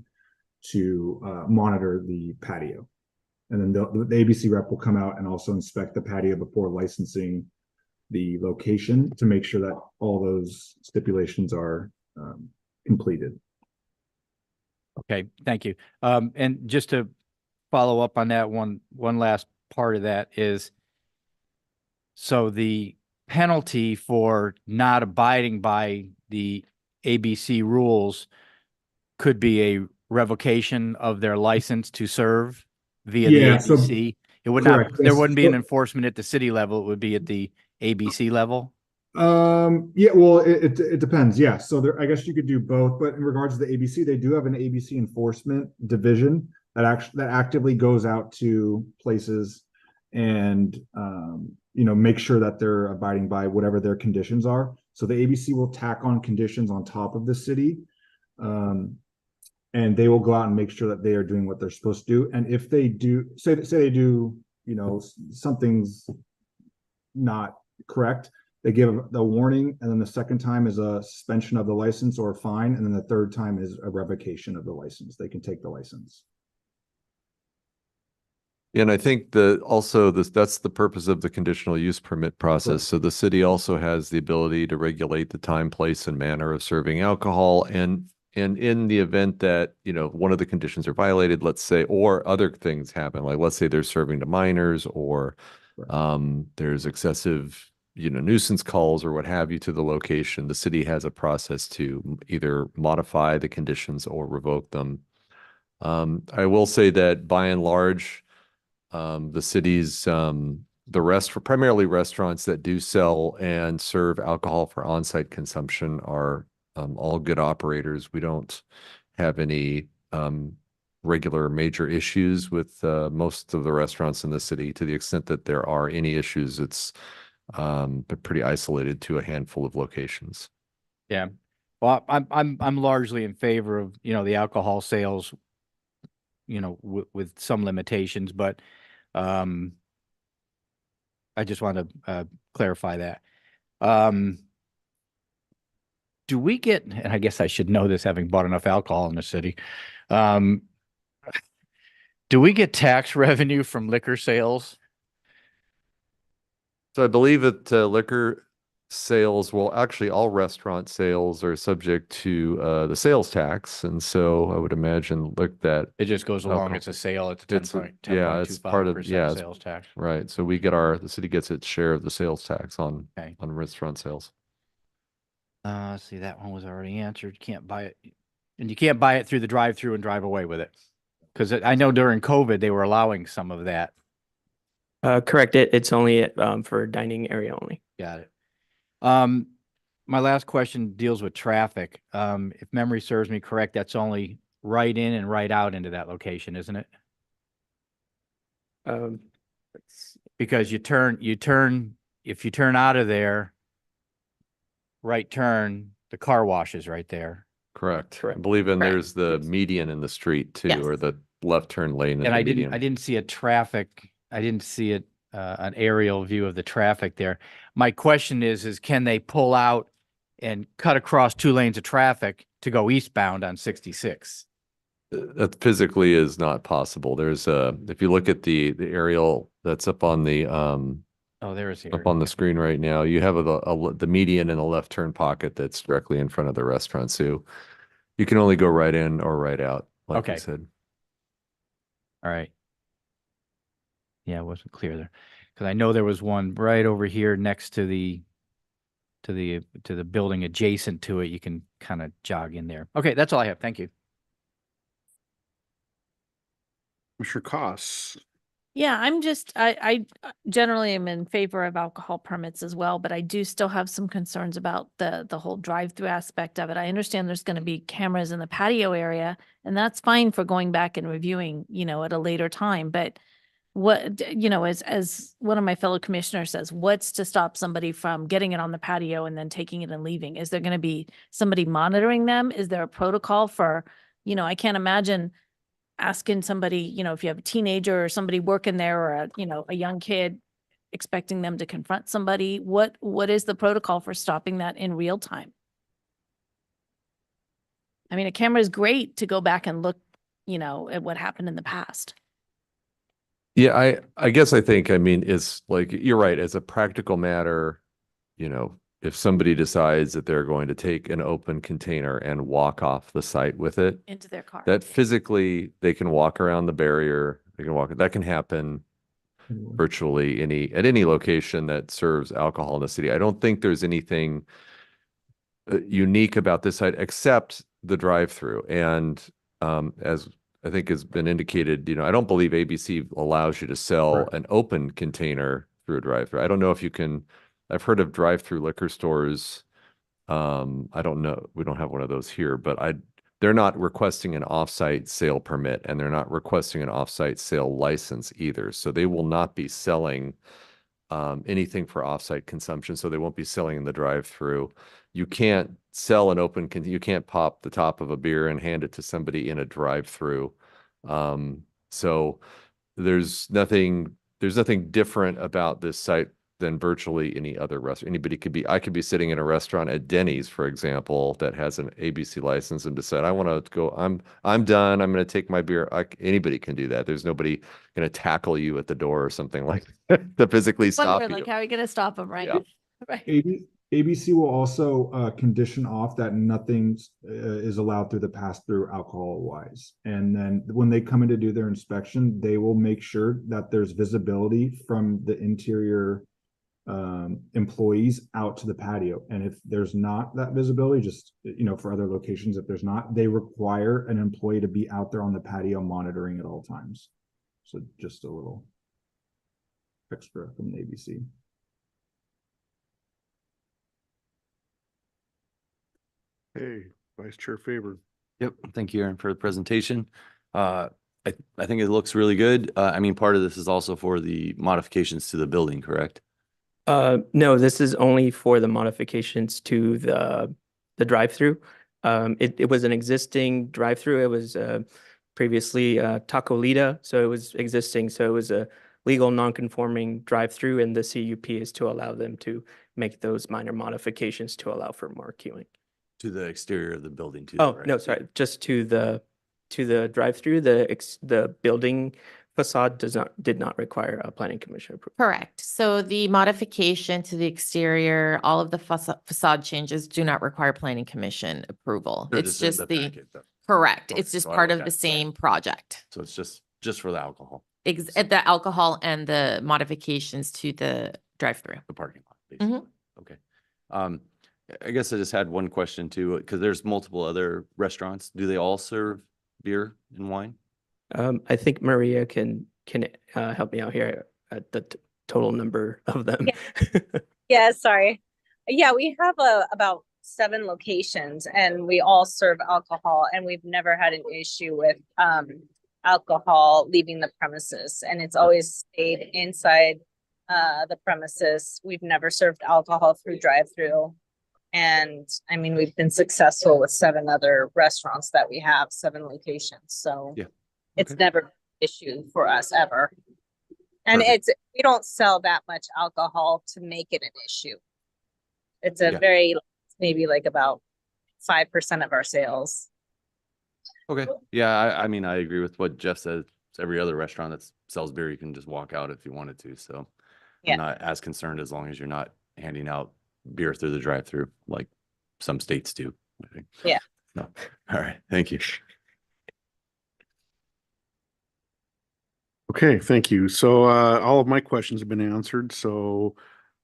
to monitor the patio. And then the ABC rep will come out and also inspect the patio before licensing the location to make sure that all those stipulations are completed. Okay, thank you. And just to follow up on that, one last part of that is, so the penalty for not abiding by the ABC rules could be a revocation of their license to serve via the Yeah, so- ABC. It would not, correct, there yes. wouldn't be an So- enforcement at the city level, it would be at the ABC level? Yeah, well, it depends. Yeah. So there, I guess you could do both, but in regards to the ABC, they do have an ABC enforcement division that actively goes out to places and make sure that they're abiding by whatever their conditions are. So the ABC will tack on conditions on top of the city. And they will go out and make sure that they are doing what they're supposed to do. And if they do, say they do, something's not correct, they give the warning, and then the second time is a suspension of the license or a fine, and then the third time is a revocation of the license. They can take the license. And I think that's the purpose of the conditional use permit process. Correct. So the city also has the ability to regulate the time, place, and manner of serving alcohol. And in the event that, one of the conditions are violated, let's say, or other things happen, like let's say they're serving to minors, or there's excessive, nuisance calls or what have you to the location, the city has a process to either modify the conditions or revoke them. I will say that by and large, the city's primarily restaurants that do sell and serve alcohol for on-site consumption are all good operators. We don't have any regular major issues with most of the restaurants in the city. To the extent that there are any issues, it's pretty isolated to a handful of locations. Yeah. Well, I'm largely in favor of, the alcohol sales, with some limitations, but I just want to clarify that. Do we get, and I guess I should know this having bought enough alcohol in the city, do we get tax revenue from liquor sales? So I believe that liquor sales, well, actually all restaurant sales are subject to the sales tax. And so I would imagine that It just goes along, Alcohol. it's a sale, it's It's a- 10.25% yeah, it's part of- yeah, it's- sales tax. right. So the city gets its share of the sales tax on Okay. restaurant sales. See, that one was already answered. Can't buy it. And you can't buy it through the drive-through and drive away with it. Because I know during COVID, they were allowing some of that. Correct. It's only for dining area only. Got it. My last question deals with traffic. If memory serves me correct, that's only right in and right out into that location, isn't it? Let's see. Because if you turn out of there, right turn, the car wash is right there. Correct. I Correct. believe in Correct. there's the median in the street too, Yes. or the left turn lane in And the I median. didn't see I didn't see it, an aerial view of the traffic there. My question is can they pull out and cut across 2 lanes of traffic to go eastbound on 66? That physically is not possible. There's if you look at the aerial that's up on the Oh, there is up on the screen right now, you have the median in the left turn pocket that's directly in front of the restaurant. So you can only go right in or right out, like Okay. you said. All right. Yeah, it wasn't clear there. Because I know there was one right over here next to the building adjacent to it. You can kind of jog in there. Okay, that's all I have. Thank you. Commissioner Costs. Yeah, I generally am in favor of alcohol permits as well, but I do still have some concerns about the whole drive-through aspect of it. I understand there's going to be cameras in the patio area, and that's fine for going back and reviewing, at a later time. But as one of my fellow commissioners says, what's to stop somebody from getting it on the patio and then taking it and leaving? Is there going to be somebody monitoring them? Is there a protocol for, I can't imagine asking somebody, if you have a teenager or somebody working there or a young kid, expecting them to confront somebody. What is the protocol for stopping that in real time? I mean, a camera is great to go back and look, at what happened in the past. Yeah, I guess I mean, it's like, you're right. As a practical matter, if somebody decides that they're going to take an open container and walk off the site with it, Into their car. that physically they can walk around the barrier. That can happen virtually at any location that serves alcohol in the city. I don't think there's anything unique about this site except the drive-through. And as I think has been indicated, I don't believe ABC allows you to sell an open container through a drive-through. I don't know if you can. I've heard of drive-through liquor stores. I don't know. We don't have one of those here, but they're not requesting an off-site sale permit, and they're not requesting an off-site sale license either. So they will not be selling anything for off-site consumption. So they won't be selling in the drive-through. You can't sell an open you can't pop the top of a beer and hand it to somebody in a drive-through. So there's nothing different about this site than virtually any other restaurant. I could be sitting in a restaurant at Denny's, for example, that has an ABC license and decide I want to go, I'm done. I'm going to take my beer. Anybody can do that. There's nobody going to tackle you at the door or something like that to physically stop you. Like, how are you going to stop them? Right. Yeah. Right. ABC will also condition off that nothing is allowed through the pass-through alcohol-wise. And then when they come in to do their inspection, they will make sure that there's visibility from the interior employees out to the patio. And if there's not that visibility, just, for other locations, if there's not, they require an employee to be out there on the patio monitoring at all times. So just a little extra from the ABC. Hey, Vice Chair Faber. Yep, thank you, Aaron, for the presentation. I think it looks really good. I mean, part of this is also for the modifications to the building, correct? No, this is only for the modifications to the drive-through. It was an existing drive-through. It was previously Tacolita, so it was existing. So it was a legal non-conforming drive-through, and the CUP is to allow them to make those minor modifications to allow for more queuing. To the exterior of the building too. Oh, right? no, sorry, just to the drive-through. The building facade did not require a planning commission approval. Correct. So the modification to the exterior, all of the facade changes do not require planning commission approval. They're It's in just the, packet, though. correct. Okay, It's just so I part look of at the it, same right. project. So it's just for the alcohol, The alcohol and the modifications to the drive-through. the parking lot, basically. Okay. I guess I just had one question too, because there's multiple other restaurants. Do they all serve beer and wine? I think Maria can help me out here at the total number of them. Yeah, sorry. Yeah, we have about 7 locations and we all serve alcohol, and we've never had an issue with alcohol leaving the premises, and it's always stayed inside the premises. We've never served alcohol through drive-through. And I mean, we've been successful with 7 other restaurants that we have, 7 locations, so. Yeah. It's Okay. never an issue for us ever. And Perfect. we don't sell that much alcohol to make it an issue. It's a Yeah. very, maybe like about 5% of our sales. Okay, yeah, I mean, I agree with what Jeff said. It's every other restaurant that sells beer, you can just walk out if you wanted to, so. Yeah. I'm not as concerned as long as you're not handing out beer through the drive-through like some states do, I think. Yeah. No, all right, thank you. Okay, thank you. So all of my questions have been answered, so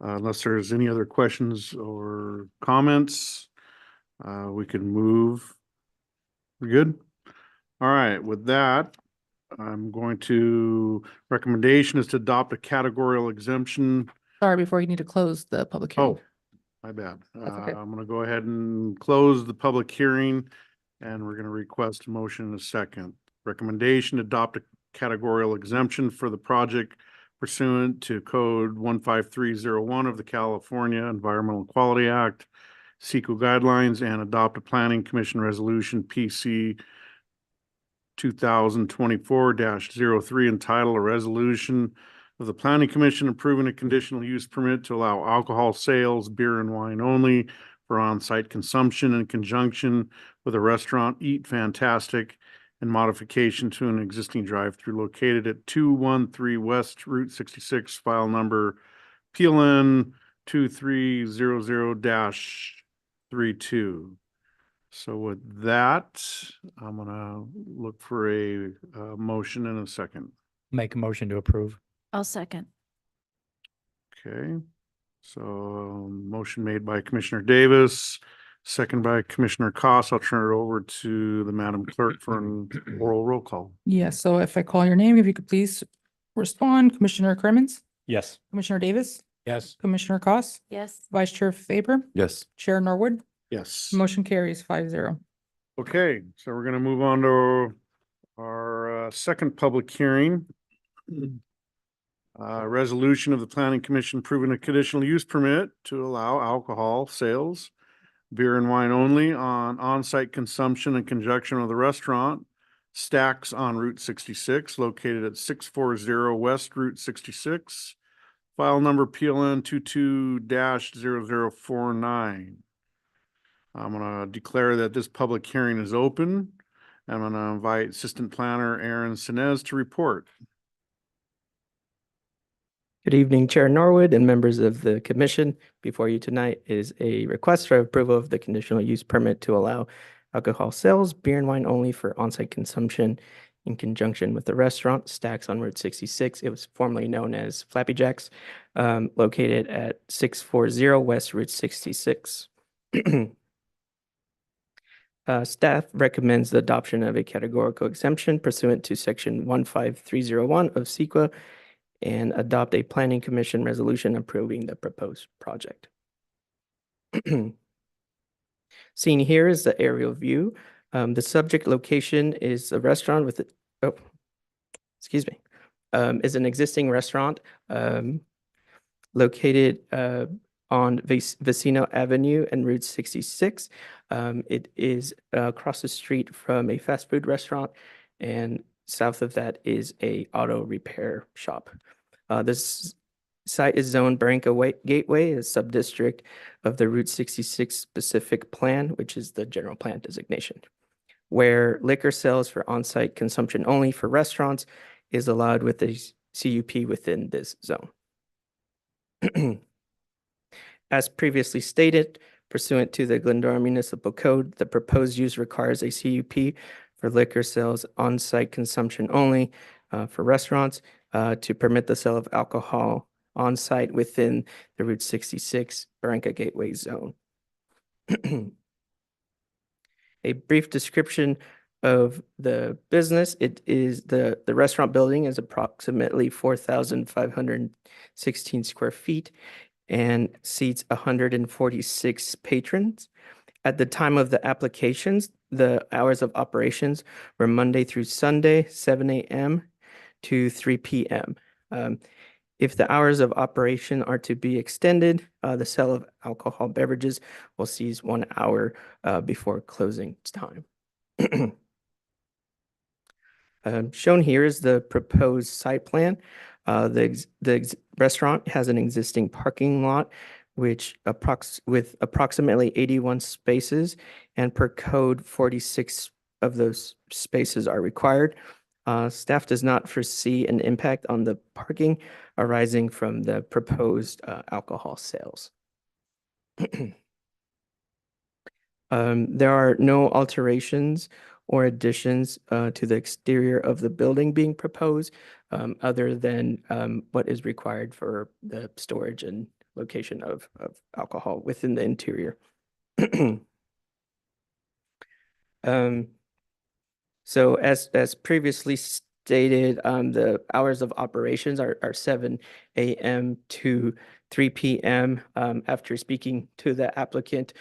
unless there's any other questions or comments, we can move. We good? All right, with that, I'm going to, recommendation is to adopt a categorical exemption. Sorry, before you need to close the public hearing. Oh, my bad. That's okay. I'm gonna go ahead and close the public hearing, and we're gonna request a motion in a second. Recommendation, to adopt a categorical exemption for the project pursuant to code 15301 of the California Environmental Quality Act, CEQA guidelines, and adopt a planning commission resolution PC 2024-03 entitled a resolution of the planning commission approving a conditional use permit to allow alcohol sales, beer and wine only for on-site consumption in conjunction with a restaurant Eat Fantastic and modification to an existing drive-through located at 213 West Route 66, file number PLN 2300-32. So with that, I'm gonna look for a motion in a second. Make a motion to approve. I'll second. Okay, so motion made by Commissioner Davis, second by Commissioner Cost. I'll turn it over to the Madam Clerk for an oral roll call. Yes, so if I call your name, if you could please respond. Commissioner Crimmins, Yes. Commissioner Davis, Yes. Commissioner Cost, Yes. Vice Chair Faber, Yes. Chair Norwood, Yes. motion carries 5-0. Okay, so we're gonna move on to our second public hearing. Resolution of the Planning Commission approving a conditional use permit to allow alcohol sales, beer and wine only on-site consumption in conjunction with the restaurant Stacks on Route 66, located at 640 West Route 66, file number PLN 22-0049. I'm gonna declare that this public hearing is open. I'm gonna invite Assistant Planner Aaron Sinez to report. Good evening, Chair Norwood and members of the commission. Before you tonight is a request for approval of the conditional use permit to allow alcohol sales, beer and wine only for on-site consumption in conjunction with the restaurant Stacks on Route 66. It was formerly known as Flappy Jack's, located at 640 West Route 66. Staff recommends the adoption of a categorical exemption pursuant to section 15301 of CEQA and adopt a planning commission resolution approving the proposed project. Seen here is the aerial view. The subject location is a restaurant with, is an existing restaurant located on Vecino Avenue and Route 66. It is across the street from a fast food restaurant, and south of that is a auto repair shop. This site is zoned Barranca Gateway, a sub-district of the Route 66 specific plan, which is the general plan designation, where liquor sales for on-site consumption only for restaurants is allowed with a CUP within this zone. As previously stated, pursuant to the Glendora Municipal Code, the proposed use requires a CUP for liquor sales on-site consumption only for restaurants to permit the sale of alcohol on-site within the Route 66 Barranca Gateway zone. A brief description of the business. It is the restaurant building is approximately 4,516 square feet and seats 146 patrons. At the time of the applications, the hours of operations were Monday through Sunday, 7 a.m. to 3 p.m. If the hours of operation are to be extended, the sale of alcohol beverages will cease 1 hour before closing time. Shown here is the proposed site plan. The restaurant has an existing parking lot with approximately 81 spaces, and per code, 46 of those spaces are required. Staff does not foresee an impact on the parking arising from the proposed alcohol sales. There are no alterations or additions to the exterior of the building being proposed, other than what is required for the storage and location of alcohol within the interior. So as previously stated, the hours of operations are 7 a.m. to 3 p.m. After speaking to the applicant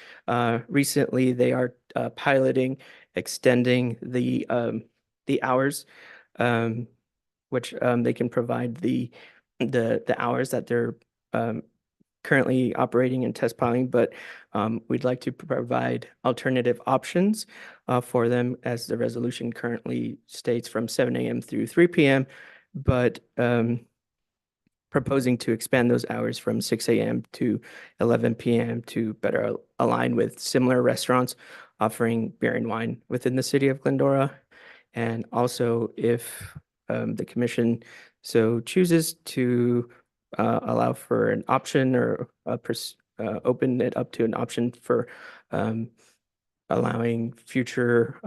recently, they are piloting extending the hours, which they can provide the hours that they're currently operating and test piloting, but we'd like to provide alternative options for them, as the resolution currently states from 7 a.m. through 3 p.m., but proposing to expand those hours from 6 a.m. to 11 p.m. to better align with similar restaurants offering beer and wine within the city of Glendora. And also, if the commission so chooses to allow for an option or open it up to an option for allowing future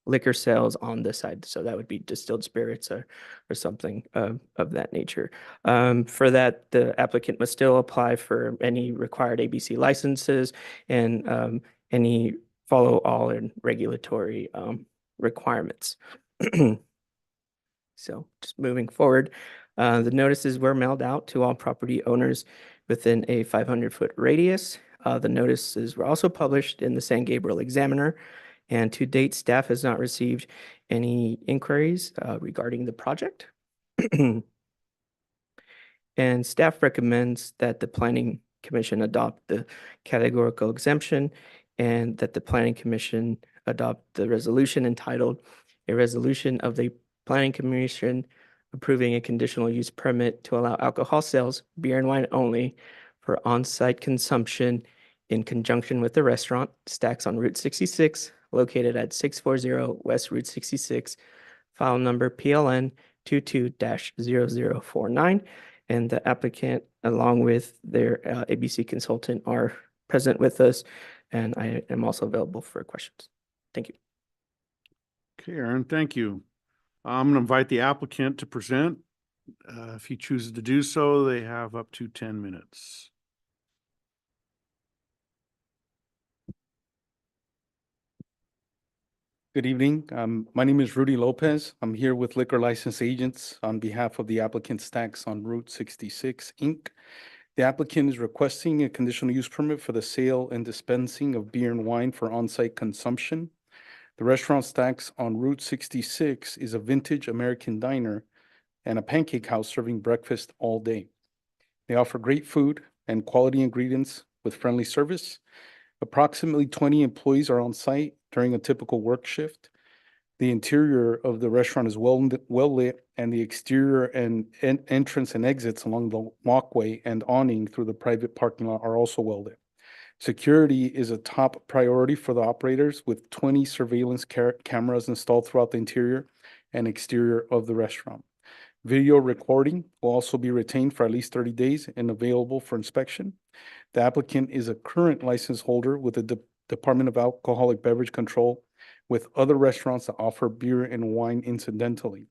liquor sales on the side. So that would be distilled spirits or something of that nature. For that, the applicant must still apply for any required ABC licenses and any follow all and regulatory requirements. So just moving forward, the notices were mailed out to all property owners within a 500-foot radius. The notices were also published in the San Gabriel Examiner, and to date, staff has not received any inquiries regarding the project. And staff recommends that the Planning Commission adopt the categorical exemption and that the Planning Commission adopt the resolution entitled "A Resolution of the Planning Commission approving a conditional use permit to allow alcohol sales, beer and wine only, for on-site consumption in conjunction with the restaurant Stacks on Route 66, located at 640 West Route 66, file number PLN 22-0049. And the applicant, along with their ABC consultant, are present with us, and I am also available for questions. Thank you. Okay, Aaron, thank you. I'm going to invite the applicant to present. If he chooses to do so, they have up to 10 minutes. Good evening. My name is Rudy Lopez. I'm here with Liquor License Agents on behalf of the applicant Stacks on Route 66, Inc. The applicant is requesting a conditional use permit for the sale and dispensing of beer and wine for on-site consumption. The restaurant Stacks on Route 66 is a vintage American diner and a pancake house serving breakfast all day. They offer great food and quality ingredients with friendly service. Approximately 20 employees are on site during a typical work shift. The interior of the restaurant is well lit, and the exterior and entrance and exits along the walkway and awning through the private parking lot are also well lit. Security is a top priority for the operators, with 20 surveillance cameras installed throughout the interior and exterior of the restaurant. Video recording will also be retained for at least 30 days and available for inspection. The applicant is a current license holder with the Department of Alcoholic Beverage Control, with other restaurants that offer beer and wine incidentally.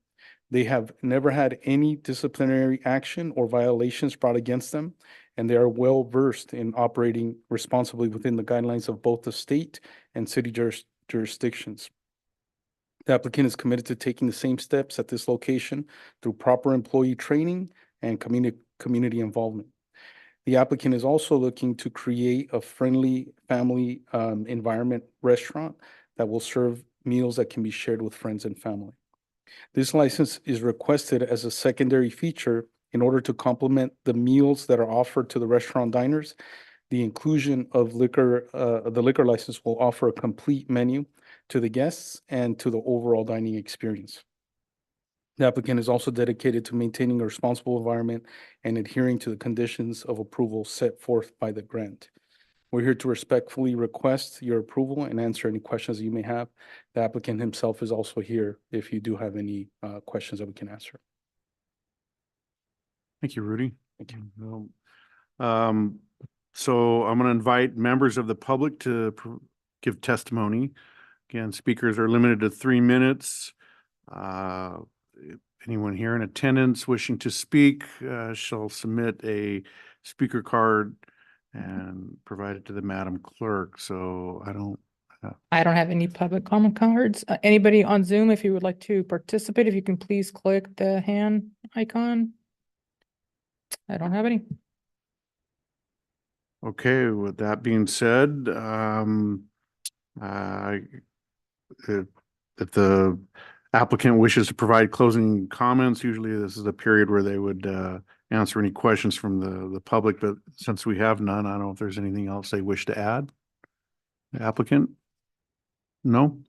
They have never had any disciplinary action or violations brought against them, and they are well versed in operating responsibly within the guidelines of both the state and city jurisdictions. The applicant is committed to taking the same steps at this location through proper employee training and community involvement. The applicant is also looking to create a friendly family environment restaurant that will serve meals that can be shared with friends and family. This license is requested as a secondary feature In order to complement the meals that are offered to the restaurant diners, the inclusion of the liquor license will offer a complete menu to the guests and to the overall dining experience. The applicant is also dedicated to maintaining a responsible environment and adhering to the conditions of approval set forth by the grant. We're here to respectfully request your approval and answer any questions you may have. The applicant himself is also here if you do have any questions that we can answer. Thank you, Rudy. Thank you. So I'm going to invite members of the public to give testimony. Again, speakers are limited to 3 minutes. Anyone here in attendance wishing to speak shall submit a speaker card and provide it to the Madam Clerk. So I don't have any public comment cards. Anybody on Zoom, if you would like to participate, if you can please click the hand icon. I don't have any. Okay, with that being said, if the applicant wishes to provide closing comments, usually this is a period where they would answer any questions from the public, but since we have none, I don't know if there's anything else they wish to add. The applicant? No?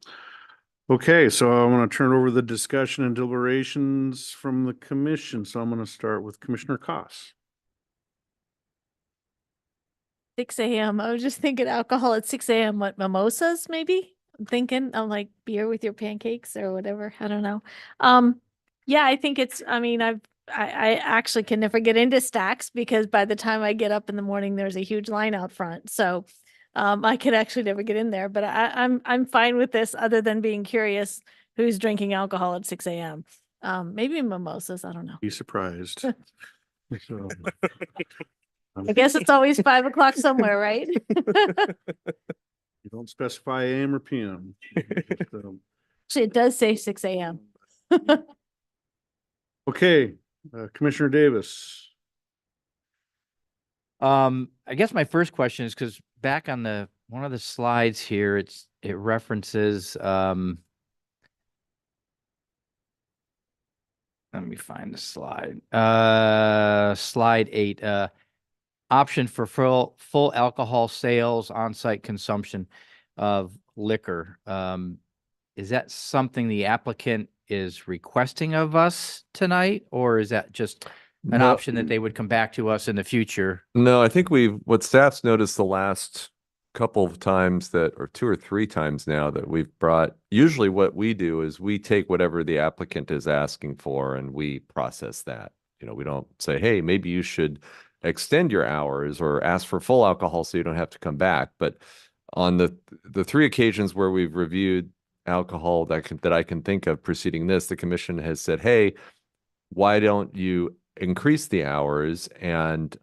Okay, so I want to turn over the discussion and deliberations from the commission. So I'm going to start with Commissioner Koss. 6 a.m. I was just thinking alcohol at 6 a.m. What, mimosas maybe? I'm like beer with your pancakes or whatever. I don't know. Yeah, I think I actually can never get into Stacks because by the time I get up in the morning, there's a huge line out front. So I could actually never get in there, but I'm fine with this other than being curious who's drinking alcohol at 6 a.m. Maybe mimosas. I don't know. Be surprised. So, I guess it's always 5 o'clock somewhere, right? you don't specify AM or PM. So, Actually, it does say 6 a.m. okay, Commissioner Davis. I guess my first question is because back on one of the slides here, it references, let me find the slide. Slide 8, option for full alcohol sales, on-site consumption of liquor. Is that something the applicant is requesting of us tonight, or is that just an option that they would come back to us in the future? No, I think what staff's noticed the last couple of times or 2 or 3 times now that we've brought, usually what we do is we take whatever the applicant is asking for and we process that. We don't say, hey, maybe you should extend your hours or ask for full alcohol so you don't have to come back. But on the 3 occasions where we've reviewed alcohol that I can think of preceding this, the commission has said, hey, why don't you increase the hours and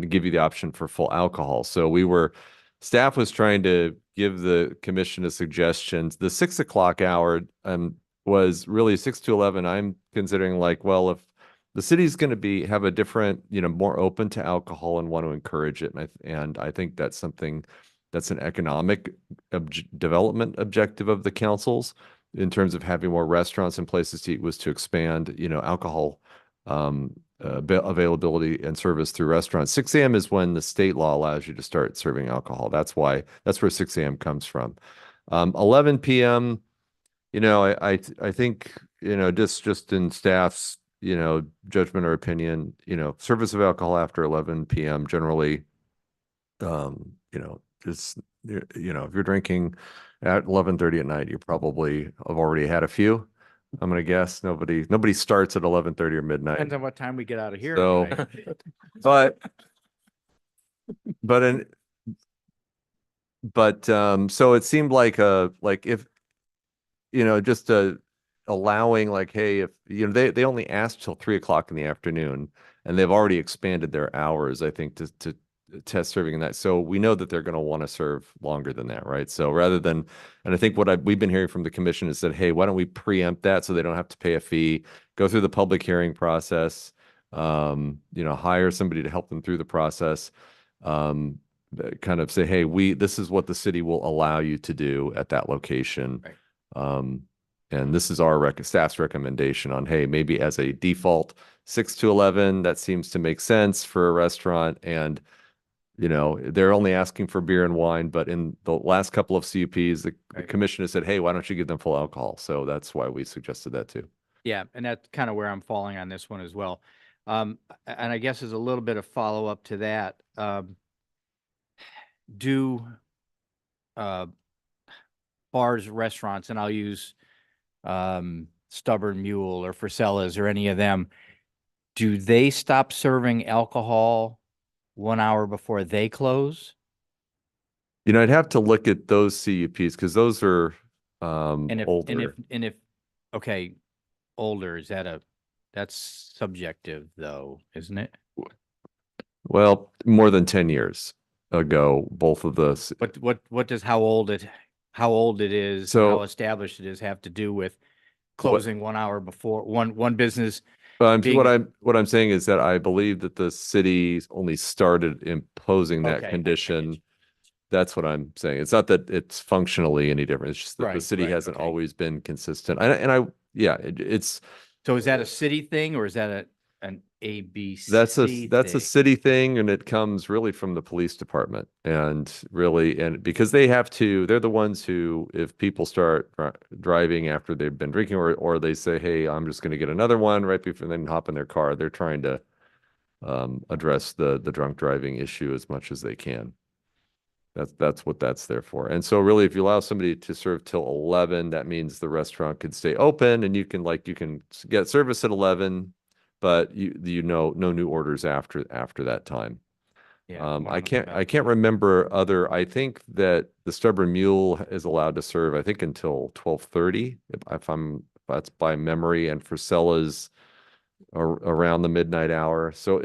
give you the option for full alcohol? So staff was trying to give the commission a suggestion. The 6 o'clock hour was really 6 to 11. I'm considering well, if the city's going to have a different, more open to alcohol and want to encourage it. And I think that's something that's an economic development objective of the councils in terms of having more restaurants and places to eat, was to expand, alcohol availability and service through restaurants. 6 a.m. is when the state law allows you to start serving alcohol. That's where 6 a.m. comes from. 11 p.m., I think, just in staff's, judgment or opinion, service of alcohol after 11 p.m. generally, if you're drinking at 11:30 at night, you probably have already had a few. I'm gonna guess nobody starts at 11:30 or midnight. Depends on what time we get out of here. So, so it seemed like if just allowing hey, if they only asked till 3 o'clock in the afternoon and they've already expanded their hours, I think, to test serving in that. So we know that they're going to want to serve longer than that, right? So rather than, and I think we've been hearing from the commission is that, hey, why don't we preempt that so they don't have to pay a fee, go through the public hearing process, hire somebody to help them through the process, kind of say, hey, this is what the city will allow you to do at that location. Right. And this is our staff's recommendation on, hey, maybe as a default, 6 to 11, that seems to make sense for a restaurant. And, you know, they're only asking for beer and wine, but in the last couple of CUPs, the Right. commission has said, hey, why don't you give them full alcohol? So that's why we suggested that too. Yeah, and that's kind of where I'm falling on this one as well. And I guess as a little bit of follow-up to that, do bars, restaurants, and I'll use Stubborn Mule or Frisella's or any of them, do they stop serving alcohol 1 hour before they close? You know, I'd have to look at those CUPs because those are older. And if, okay, older, that's subjective though, isn't it? Well, more than 10 years ago, both of those. What does how old it is, So- how established it is have to do with closing 1 hour before one business? being- What I'm saying is that I believe that the city only started imposing that Okay, I get condition. you. That's what I'm saying. It's not that it's functionally any different. It's just that the Right, city right, hasn't okay. always been consistent. It's So is that a city thing or is that an ABC? that's a thing? city thing, and it comes really from the police department, and because they're the ones who, if people start driving after they've been drinking, or they say, hey, I'm just going to get another one right before, and then hop in their car, they're trying to address the drunk driving issue as much as they can. That's what that's there for. And so really, if you allow somebody to serve till 11, that means the restaurant could stay open and you can get service at 11, but no new orders after that time. Yeah, I wanna can't come back to it. remember I think that the Stubborn Mule is allowed to serve, I think, until 12:30, if that's by memory, and Frisella's around the midnight hour. So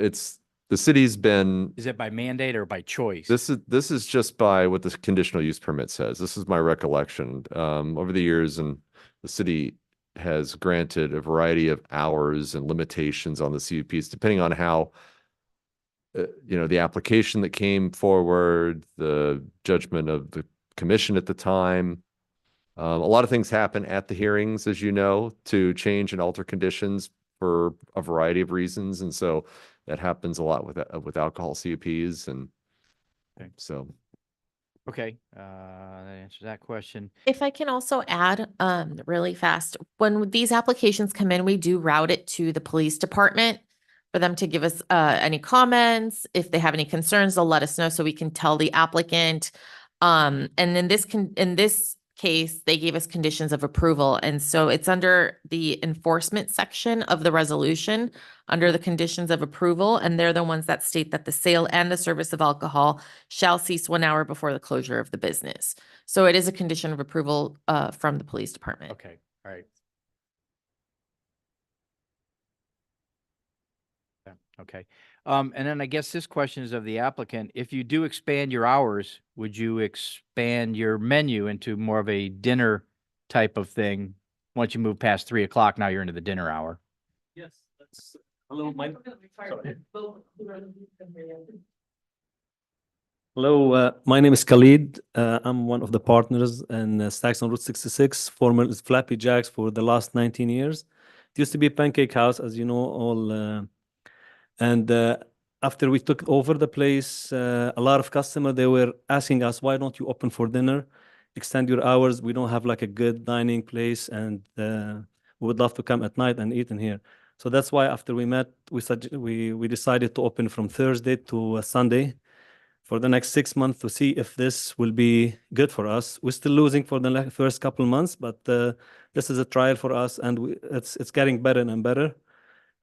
the city's been, Is it by mandate or by choice? this is just by what the conditional use permit says. This is my recollection. Over the years, and the city has granted a variety of hours and limitations on the CUPs, depending on how, the application that came forward, the judgment of the commission at the time. A lot of things happen at the hearings, as you know, to change and alter conditions for a variety of reasons. And so that happens a lot with alcohol CUPs. And Okay. so. Okay, that answers that question. If I can also add, really fast, when these applications come in, we do route it to the police department for them to give us, any comments. If they have any concerns, they'll let us know so we can tell the applicant. And in this case, they gave us conditions of approval. And so it's under the enforcement section of the resolution, under the conditions of approval. And they're the ones that state that the sale and the service of alcohol shall cease 1 hour before the closure of the business. So it is a condition of approval, from the police department. Okay, all right. Yeah, okay. And then I guess this question is of the applicant. If you do expand your hours, would you expand your menu into more of a dinner type of thing? Once you move past 3 o'clock, now you're into the dinner hour. Yes, that's a little Hello, my name is Khalid. I'm one of the partners in Stacks on Route 66, formerly Flappy Jacks for the last 19 years. It used to be Pancake House, as you know, and after we took over the place, a lot of customers, they were asking us, why don't you open for dinner? Extend your hours. We don't have like a good dining place, and we would love to come at night and eat in here. So that's why after we met, we decided to open from Thursday to Sunday for the next 6 months to see if this will be good for us. We're still losing for the first couple months, but this is a trial for us, and it's getting better and better.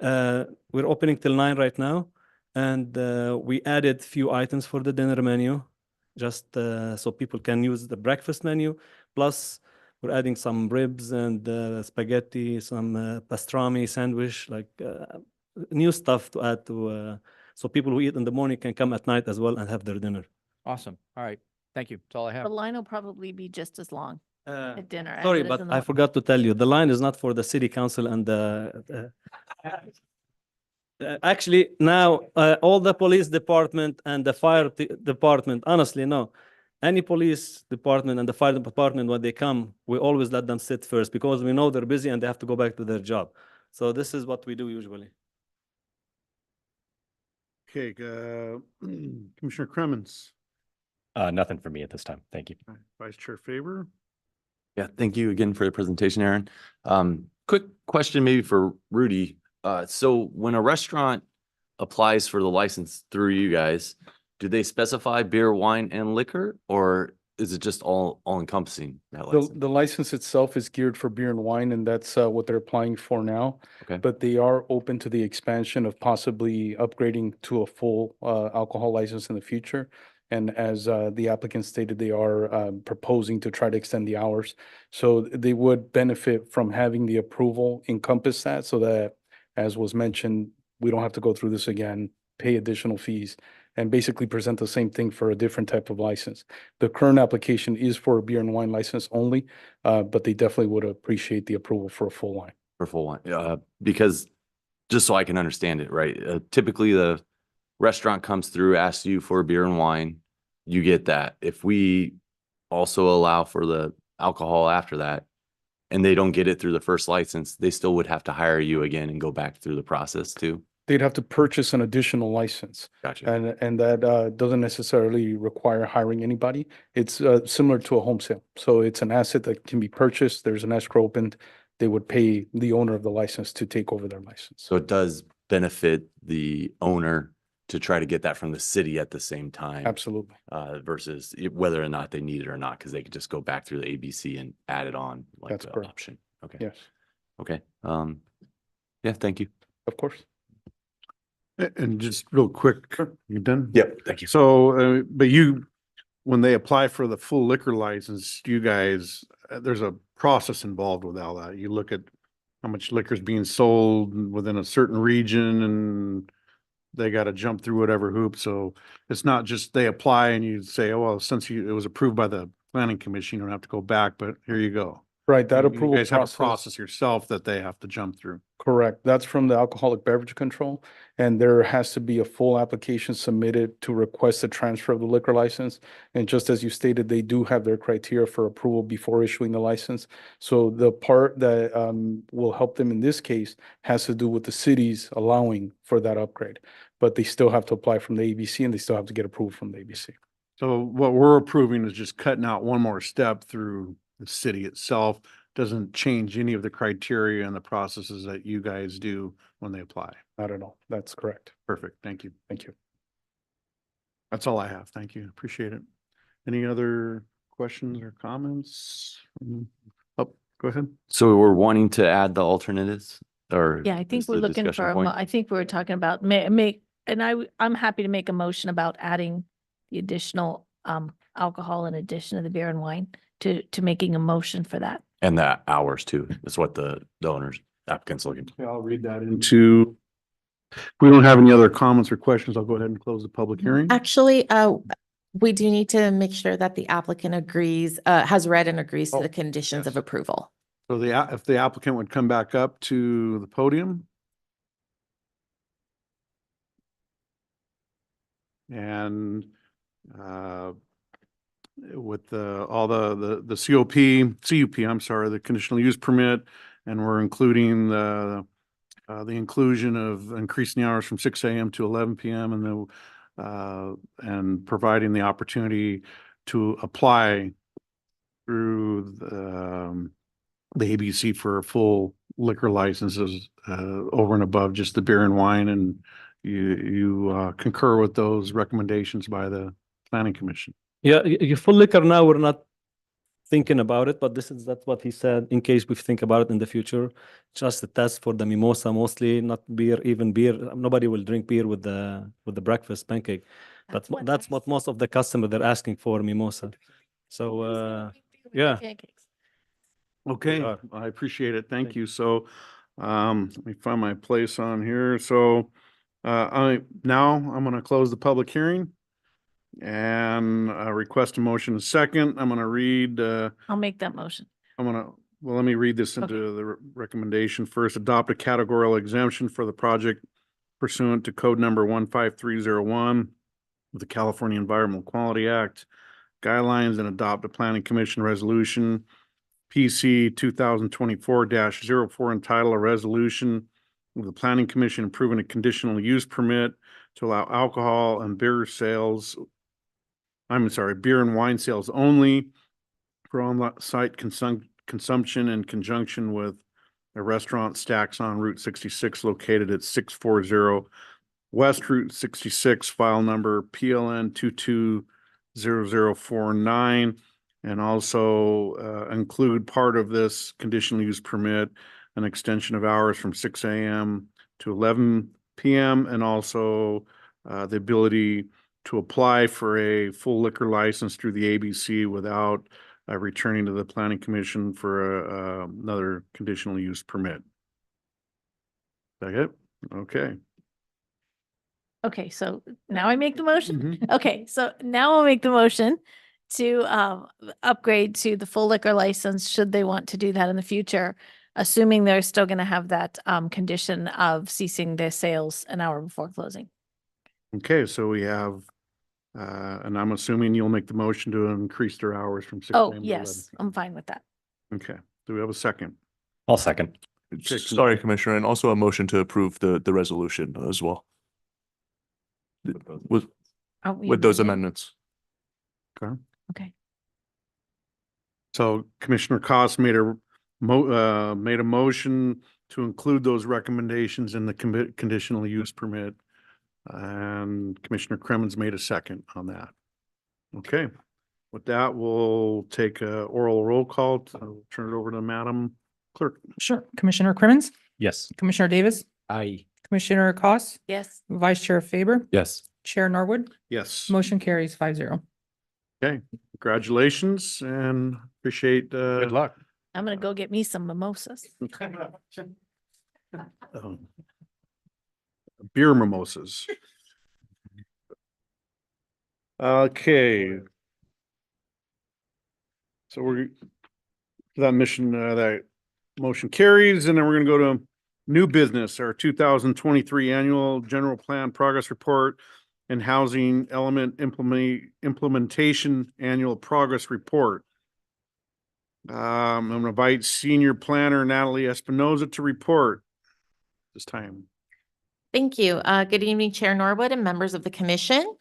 We're opening till 9 right now, and we added few items for the dinner menu, just so people can use the breakfast menu. Plus, we're adding some ribs and spaghetti, some pastrami sandwich, like new stuff to add to, so people who eat in the morning can come at night as well and have their dinner. Awesome. All right. Thank you. That's all I The have. line will probably be just as long at dinner. as Sorry, it is but in the I morning. forgot to tell you, the line is not for the city council and actually now all the police department and the fire department, honestly, no. any police department and the fire department, when they come, we always let them sit first because we know they're busy and they have to go back to their job. So this is what we do usually. Okay, Commissioner Cremens, Nothing for me at this time. Thank you. Vice Chair Faber. Yeah, thank you again for the presentation, Aaron. Quick question maybe for Rudy. So when a restaurant applies for the license through you guys, do they specify beer, wine, and liquor, or is it just all encompassing that license? The license itself is geared for beer and wine, and that's what they're applying for now. Okay. But they are open to the expansion of possibly upgrading to a full alcohol license in the future. And as the applicant stated, they are proposing to try to extend the hours. So they would benefit from having the approval encompass that, so that, as was mentioned, we don't have to go through this again, pay additional fees, and basically present the same thing for a different type of license. The current application is for a beer and wine license only, but they definitely would appreciate the approval for a full wine. For full wine, because just so I can understand it, right? Typically the restaurant comes through, asks you for beer and wine, you get that. If we also allow for the alcohol after that, and they don't get it through the first license, they still would have to hire you again and go back through the process too. They'd have to purchase an additional license. Gotcha. And that doesn't necessarily require hiring anybody. It's similar to a home sale. So it's an asset that can be purchased. There's an escrow opened. They would pay the owner of the license to take over their license. So it does benefit the owner to try to get that from the city at the same time. Absolutely. Versus whether or not they need it or not, because they could just go back through the ABC and add it on like That's the correct. option. Okay. Yes, Okay. Yeah, thank you. of course. And just real quick, you done? Yep, thank you. So, but when they apply for the full liquor license, you guys, there's a process involved with all that. You look at how much liquor is being sold within a certain region, and they got to jump through whatever hoop. So it's not just they apply and you say, oh, well, since it was approved by the planning commission, you don't have to go back, but here you go. Right, that You approval guys have a process. process yourself that they have to jump through. Correct. That's from the Alcoholic Beverage Control. And there has to be a full application submitted to request the transfer of the liquor license. And just as you stated, they do have their criteria for approval before issuing the license. So the part that will help them in this case has to do with the cities allowing for that upgrade. But they still have to apply from the ABC and they still have to get approval from the ABC. So what we're approving is just cutting out one more step through the city itself. Doesn't change any of the criteria and the processes that you guys do when they apply. Not at all. That's correct. Perfect. Thank you. Thank you. That's all I have. Thank you. Appreciate it. Any other questions or comments? Oh, go ahead. So we're wanting to add the alternatives or? Yeah, I think is we're the looking discussion for, point? I think we were talking about I'm happy to make a motion about adding the additional alcohol in addition to the beer and wine to making a motion for that. And the hours too, is what the owners applicants looking. Okay, I'll read that into. If we don't have any other comments or questions, I'll go ahead and close the public hearing. Actually, we do need to make sure that the applicant agrees, has read and agrees to the conditions of approval. So if the applicant would come back up to the podium. And with all the CUP, I'm sorry, the conditional use permit, and we're including the inclusion of increasing the hours from 6 a.m. to 11 p.m. and providing the opportunity to apply through the ABC for full liquor licenses over and above just the beer and wine, and you concur with those recommendations by the planning commission. Yeah, your full liquor now, we're not thinking about it, but that's what he said, in case we think about it in the future. Just a test for the mimosa, mostly, not beer, even beer. Nobody will drink beer with the breakfast pancake. But that's what most of the customer, they're asking for, mimosa. So, yeah. Okay, I appreciate it. Thank you. So, let me find my place on here. So, I'm going to close the public hearing and request a motion second. I'm going to read, I'll make that motion. let me read this into the recommendation first. Adopt a categorical exemption for the project pursuant to code number 15301 of the California Environmental Quality Act. guidelines and adopt a planning commission resolution PC 2024-04 entitled a resolution of the planning commission approving a conditional use permit to allow alcohol and beer sales. I'm sorry, beer and wine sales only for on-site consumption in conjunction with a restaurant Stacks on Route 66 located at 640 West Route 66, file number PLN 220049, and also include part of this conditional use permit an extension of hours from 6 a.m. to 11 p.m. and also the ability to apply for a full liquor license through the ABC without returning to the planning commission for another conditional use permit. Is that it? Okay. Okay, so now I make the motion? Mhm. Okay, so now I'll make the motion to upgrade to the full liquor license, should they want to do that in the future, assuming they're still gonna have that condition of ceasing their sales an hour before closing. Okay, so we have, and I'm assuming you'll make the motion to increase their hours from 6 Oh, a.m. to yes, I'm fine with that. 11. Okay, do we have a second? I'll second. Sorry, Commissioner, and also a motion to approve the resolution as well. With Are we with those amending? amendments. Okay. Okay. So Commissioner Cost made a motion to include those recommendations in the conditional use permit. And Commissioner Cremens made a second on that. Okay, with that, we'll take a oral roll call. I'll turn it over to Madam Clerk. Sure. Commissioner Crimmins, Yes. Commissioner Davis, Aye. Commissioner Cost, Yes. Vice Chair Faber, Yes. Chair Norwood, Yes. motion carries 5-0. Okay, congratulations and appreciate, Good luck. I'm gonna go get me some mimosas. beer mimosas. Okay. So that motion carries, and then we're gonna go to new business, our 2023 annual general plan progress report and housing element implementation annual progress report. I'm gonna invite senior planner Natalie Espinoza to report this time. Thank you. Good evening, Chair Norwood and members of the commission.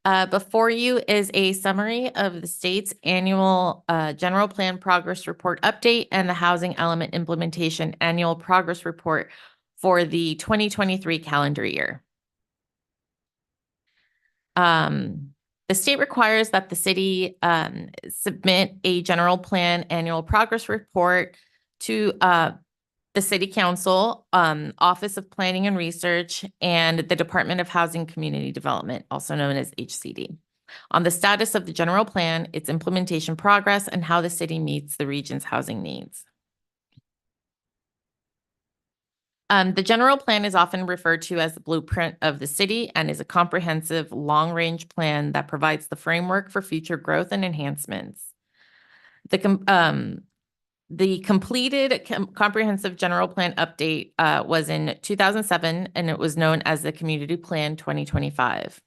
Before you is a summary of the state's annual general plan progress report update and the housing element implementation annual progress report for the 2023 calendar year. The state requires that the city submit a general plan annual progress report to the City Council, Office of Planning and Research, and the Department of Housing Community Development, also known as HCD, on the status of the general plan, its implementation progress, and how the city meets the region's housing needs. The general plan is often referred to as the blueprint of the city and is a comprehensive, long-range plan that provides the framework for future growth and enhancements. The completed comprehensive general plan update was in 2007, and it was known as the Community Plan 2025.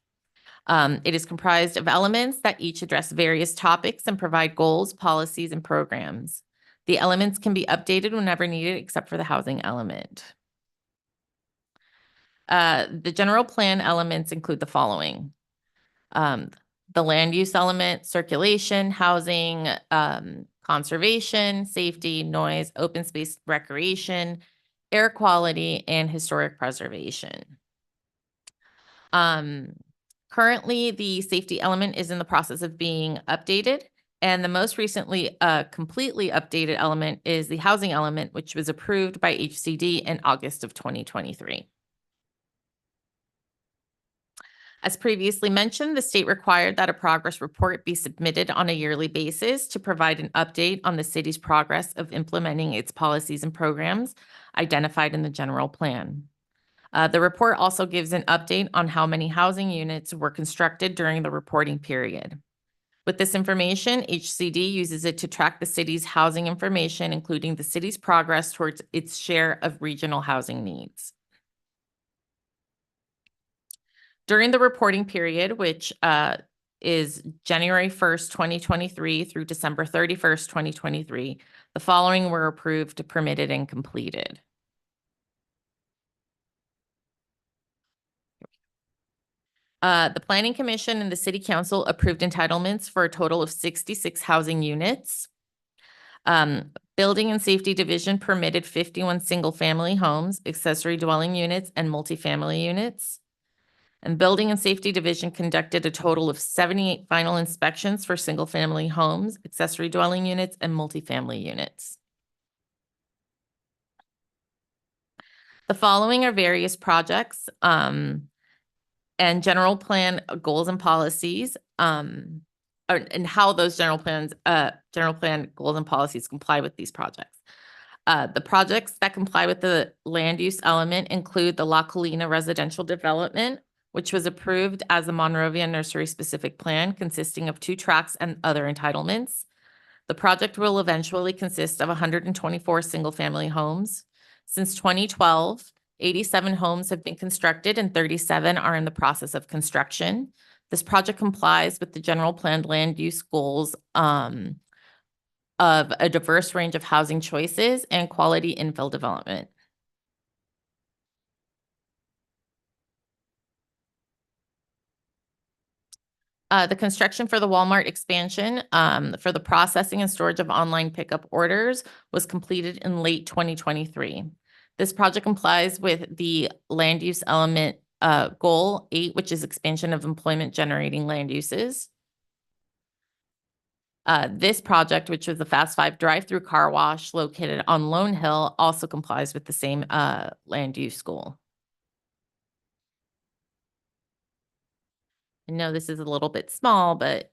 It is comprised of elements that each address various topics and provide goals, policies, and programs. The elements can be updated whenever needed, except for the housing element. The general plan elements include the following. The land use element, circulation, housing, conservation, safety, noise, open space recreation, air quality, and historic preservation. Currently, the safety element is in the process of being updated, and the most recently completely updated element is the housing element, which was approved by HCD in August of 2023. As previously mentioned, the state required that a progress report be submitted on a yearly basis to provide an update on the city's progress of implementing its policies and programs identified in the general plan. The report also gives an update on how many housing units were constructed during the reporting period. With this information, HCD uses it to track the city's housing information, including the city's progress towards its share of regional housing needs. During the reporting period, which is January 1st, 2023 through December 31st, 2023. The following were approved, permitted, and completed. The Planning Commission and the City Council approved entitlements for a total of 66 housing units. Building and Safety Division permitted 51 single-family homes, accessory dwelling units, and multifamily units. And Building and Safety Division conducted a total of 78 final inspections for single-family homes, accessory dwelling units, and multifamily units. The following are various projects and general plan goals and policies, and how those general plan goals and policies comply with these projects. The projects that comply with the land use element include the La Colina residential development, which was approved as a Monrovia Nursery specific plan consisting of 2 tracks and other entitlements. The project will eventually consist of 124 single-family homes. Since 2012, 87 homes have been constructed and 37 are in the process of construction. This project complies with the general planned land use goals of a diverse range of housing choices and quality infill development. The construction for the Walmart expansion for the processing and storage of online pickup orders was completed in late 2023. This project complies with the land use element goal 8, which is expansion of employment generating land uses. This project, which was the Fast 5 drive-through car wash located on Lone Hill, also complies with the same land use goal. I know this is a little bit small, but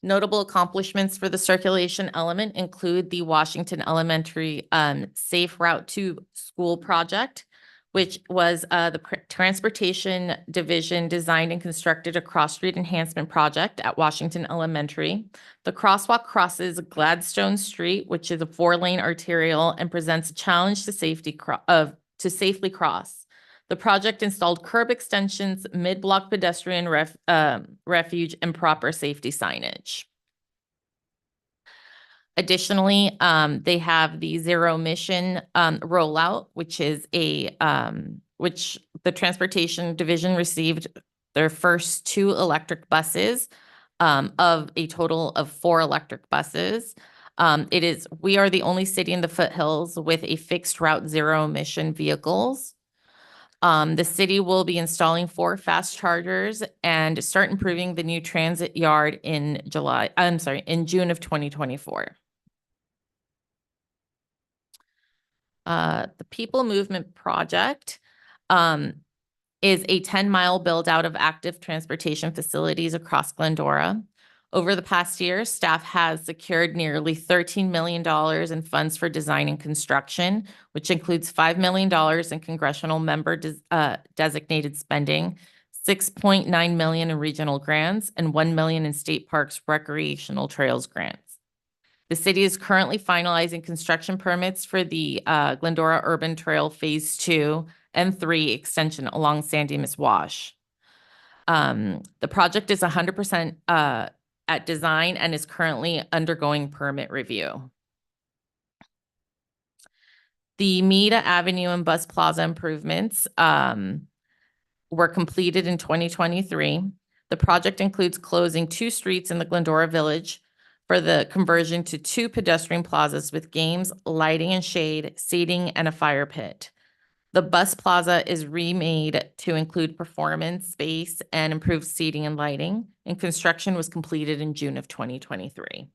notable accomplishments for the circulation element include the Washington Elementary Safe Route to School project, which was the Transportation Division designed and constructed a cross-street enhancement project at Washington Elementary. The crosswalk crosses Gladstone Street, which is a 4-lane arterial and presents a challenge to safely cross. The project installed curb extensions, mid-block pedestrian refuge, and proper safety signage. Additionally, they have the zero emission rollout, which is which the Transportation Division received their first 2 electric buses of a total of 4 electric buses. We are the only city in the foothills with a fixed route zero emission vehicles. The city will be installing 4 fast chargers and start improving the new transit yard in June of 2024. The People Movement Project is a 10-mile build out of active transportation facilities across Glendora. Over the past year, staff has secured nearly $13 million in funds for design and construction, which includes $5 million in congressional member designated spending, $6.9 million in regional grants, and $1 million in state parks recreational trails grants. The city is currently finalizing construction permits for the Glendora Urban Trail Phase 2 and 3 extension along San Dimas Wash. The project is 100% at design and is currently undergoing permit review. The Mita Avenue and Bus Plaza improvements were completed in 2023. The project includes closing 2 streets in the Glendora Village for the conversion to 2 pedestrian plazas with games, lighting and shade, seating, and a fire pit. The Bus Plaza is remade to include performance space and improved seating and lighting, and construction was completed in June of 2023.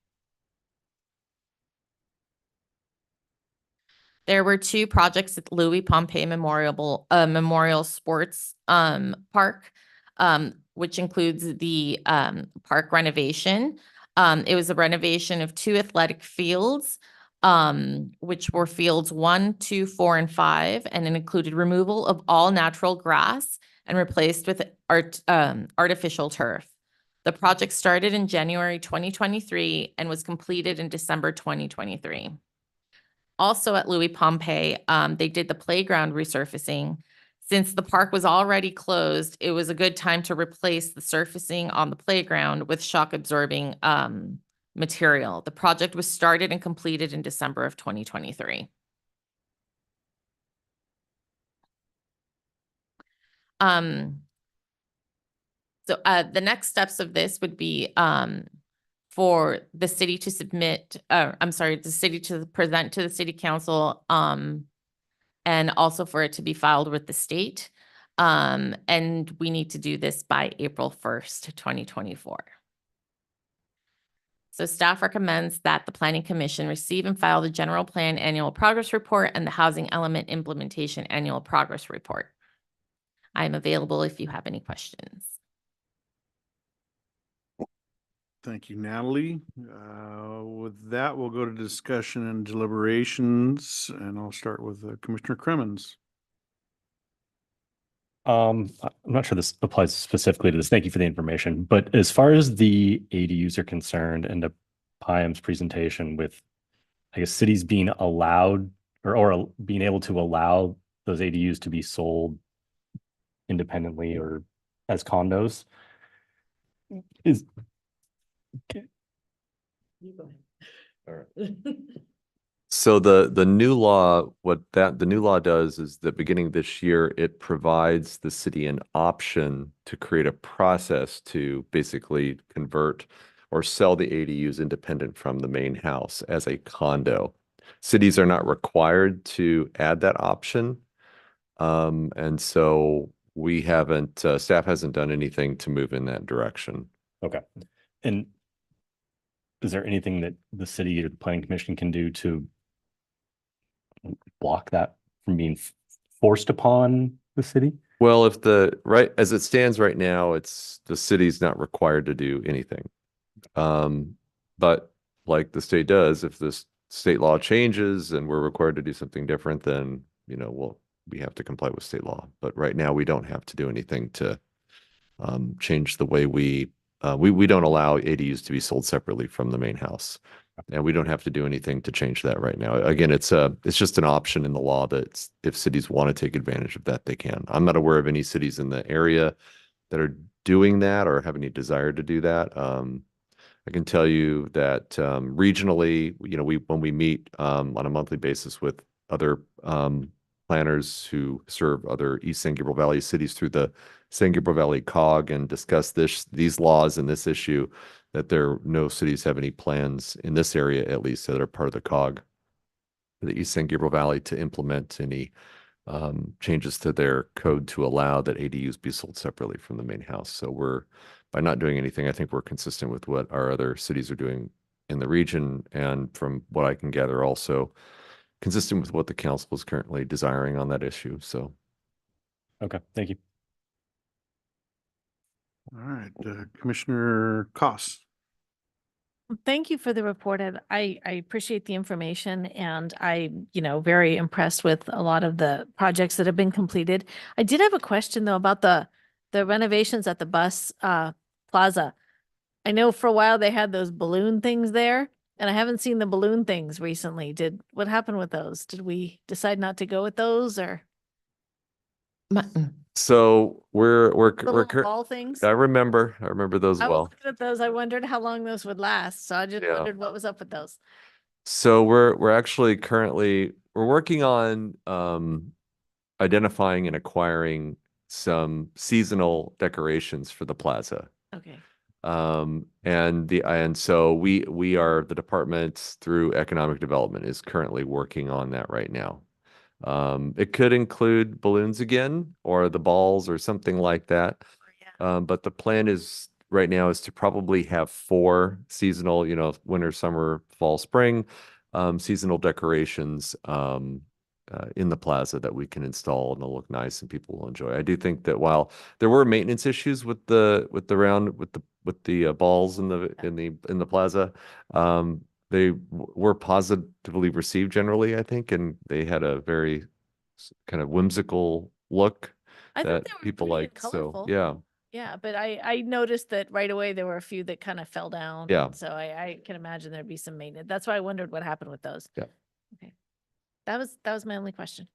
There were 2 projects at Louis Pompey Memorial Sports Park, which includes the park renovation. It was a renovation of 2 athletic fields, which were fields 1, 2, 4, and 5, and it included removal of all natural grass and replaced with artificial turf. The project started in January 2023 and was completed in December 2023. Also at Louis Pompey, they did the playground resurfacing. Since the park was already closed, it was a good time to replace the surfacing on the playground with shock absorbing material. The project was started and completed in December of 2023. So the next steps of this would be for the city to submit, the city to present to the city council, and also for it to be filed with the state. And we need to do this by April 1st, 2024. So staff recommends that the Planning Commission receive and file the General Plan Annual Progress Report and the Housing Element Implementation Annual Progress Report. I am available if you have any questions. Thank you, Natalie. With that, we'll go to discussion and deliberations, and I'll start with Commissioner Crimmins. I'm not sure this applies specifically to this. Thank you for the information. But as far as the ADUs are concerned and the Piam's presentation with, I guess, cities being allowed or being able to allow those ADUs to be sold independently or as condos, is All right. So the new law, the new law does is that beginning this year, it provides the city an option to create a process to basically convert or sell the ADUs independent from the main house as a condo. Cities are not required to add that option. And so we haven't, staff hasn't done anything to move in that direction. okay. And is there anything that the city or the planning commission can do to block that from being forced upon the city? Well, as it stands right now, it's the city's not required to do anything. But like the state does, if this state law changes and we're required to do something different, then, we have to comply with state law. But right now we don't have to do anything to change the way we don't allow ADUs to be sold separately from the main house. And we don't have to do anything to change that right now. Again, it's just an option in the law that if cities want to take advantage of that, they can. I'm not aware of any cities in the area that are doing that or have any desire to do that. I can tell you that regionally, when we meet on a monthly basis with other planners who serve other East San Gabriel Valley cities through the San Gabriel Valley COG and discuss these laws and this issue, that no cities have any plans in this area, at least, that are part of the COG, the East San Gabriel Valley, to implement any changes to their code to allow that ADUs be sold separately from the main house. So by not doing anything, I think we're consistent with what our other cities are doing in the region. And from what I can gather, also consistent with what the council is currently desiring on that issue. So. Okay, thank you. All right, Commissioner Koss. Thank you for the report. And I appreciate the information, and I'm, very impressed with a lot of the projects that have been completed. I did have a question though about the renovations at the bus plaza. I know for a while they had those balloon things there, and I haven't seen the balloon things recently. What happened with those? Did we decide not to go with those, or? So we're ball things? I remember those I was well. looking at those. I wondered how long those would last. So I just wondered what was up with those. So we're actually we're working on identifying and acquiring some seasonal decorations for the plaza. Okay. And so we are, the department through economic development is currently working on that right now. It could include balloons again, or the balls or something like that. But the plan right now is to probably have 4 seasonal, winter, summer, fall, spring, seasonal decorations, in the plaza that we can install, and they'll look nice and people will enjoy. I do think that while there were maintenance issues with the balls in the plaza, they were positively received generally, I think, and they had a very kind of whimsical look that people liked. So yeah. Yeah, but I noticed that right away there were a few that kind of fell down. Yeah. So I can imagine there'd be some maintenance. That's why I wondered what happened with those. Yeah. Okay. That was my only question.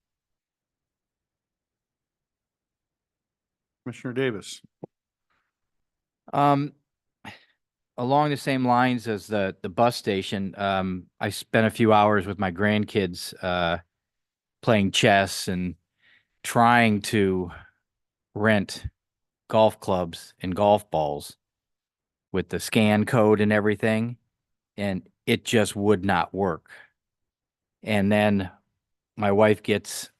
Commissioner Davis. Um, along the same lines as the bus station, I spent a few hours with my grandkids, playing chess and trying to rent golf clubs and golf balls with the scan code and everything, and it just would not work. And then my wife gets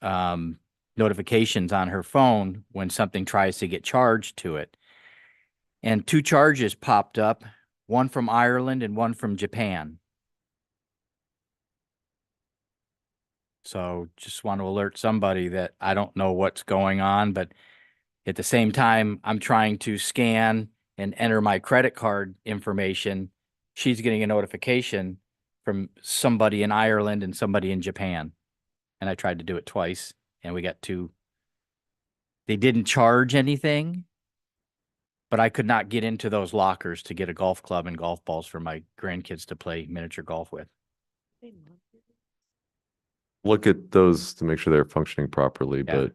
notifications on her phone when something tries to get charged to it. And 2 charges popped up, one from Ireland and one from Japan. So just want to alert somebody that I don't know what's going on, but at the same time, I'm trying to scan and enter my credit card information. She's getting a notification from somebody in Ireland and somebody in Japan. And I tried to do it twice, and we got 2. They didn't charge anything, but I could not get into those lockers to get a golf club and golf balls for my grandkids to play miniature golf with. Look at those to make sure they're functioning properly, Yeah.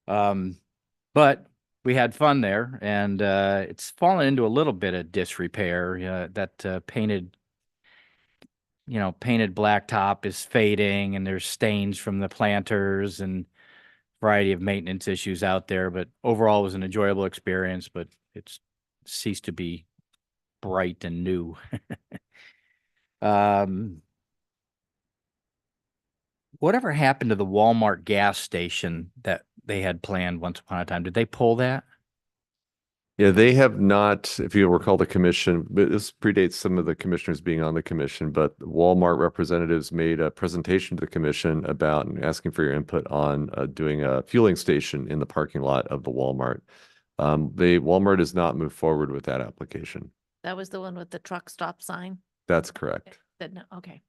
but But we had fun there, and it's fallen into a little bit of disrepair. That painted blacktop is fading, and there's stains from the planters and variety of maintenance issues out there. But overall, it was an enjoyable experience, but it's ceased to be bright and new. Whatever happened to the Walmart gas station that they had planned once upon a time? Did they pull that? yeah, they have not, if you recall the commission, but this predates some of the commissioners being on the commission, but Walmart representatives made a presentation to the commission about asking for your input on doing a fueling station in the parking lot of the Walmart. Walmart has not moved forward with that application. That was the one with the truck stop sign? That's correct. Okay.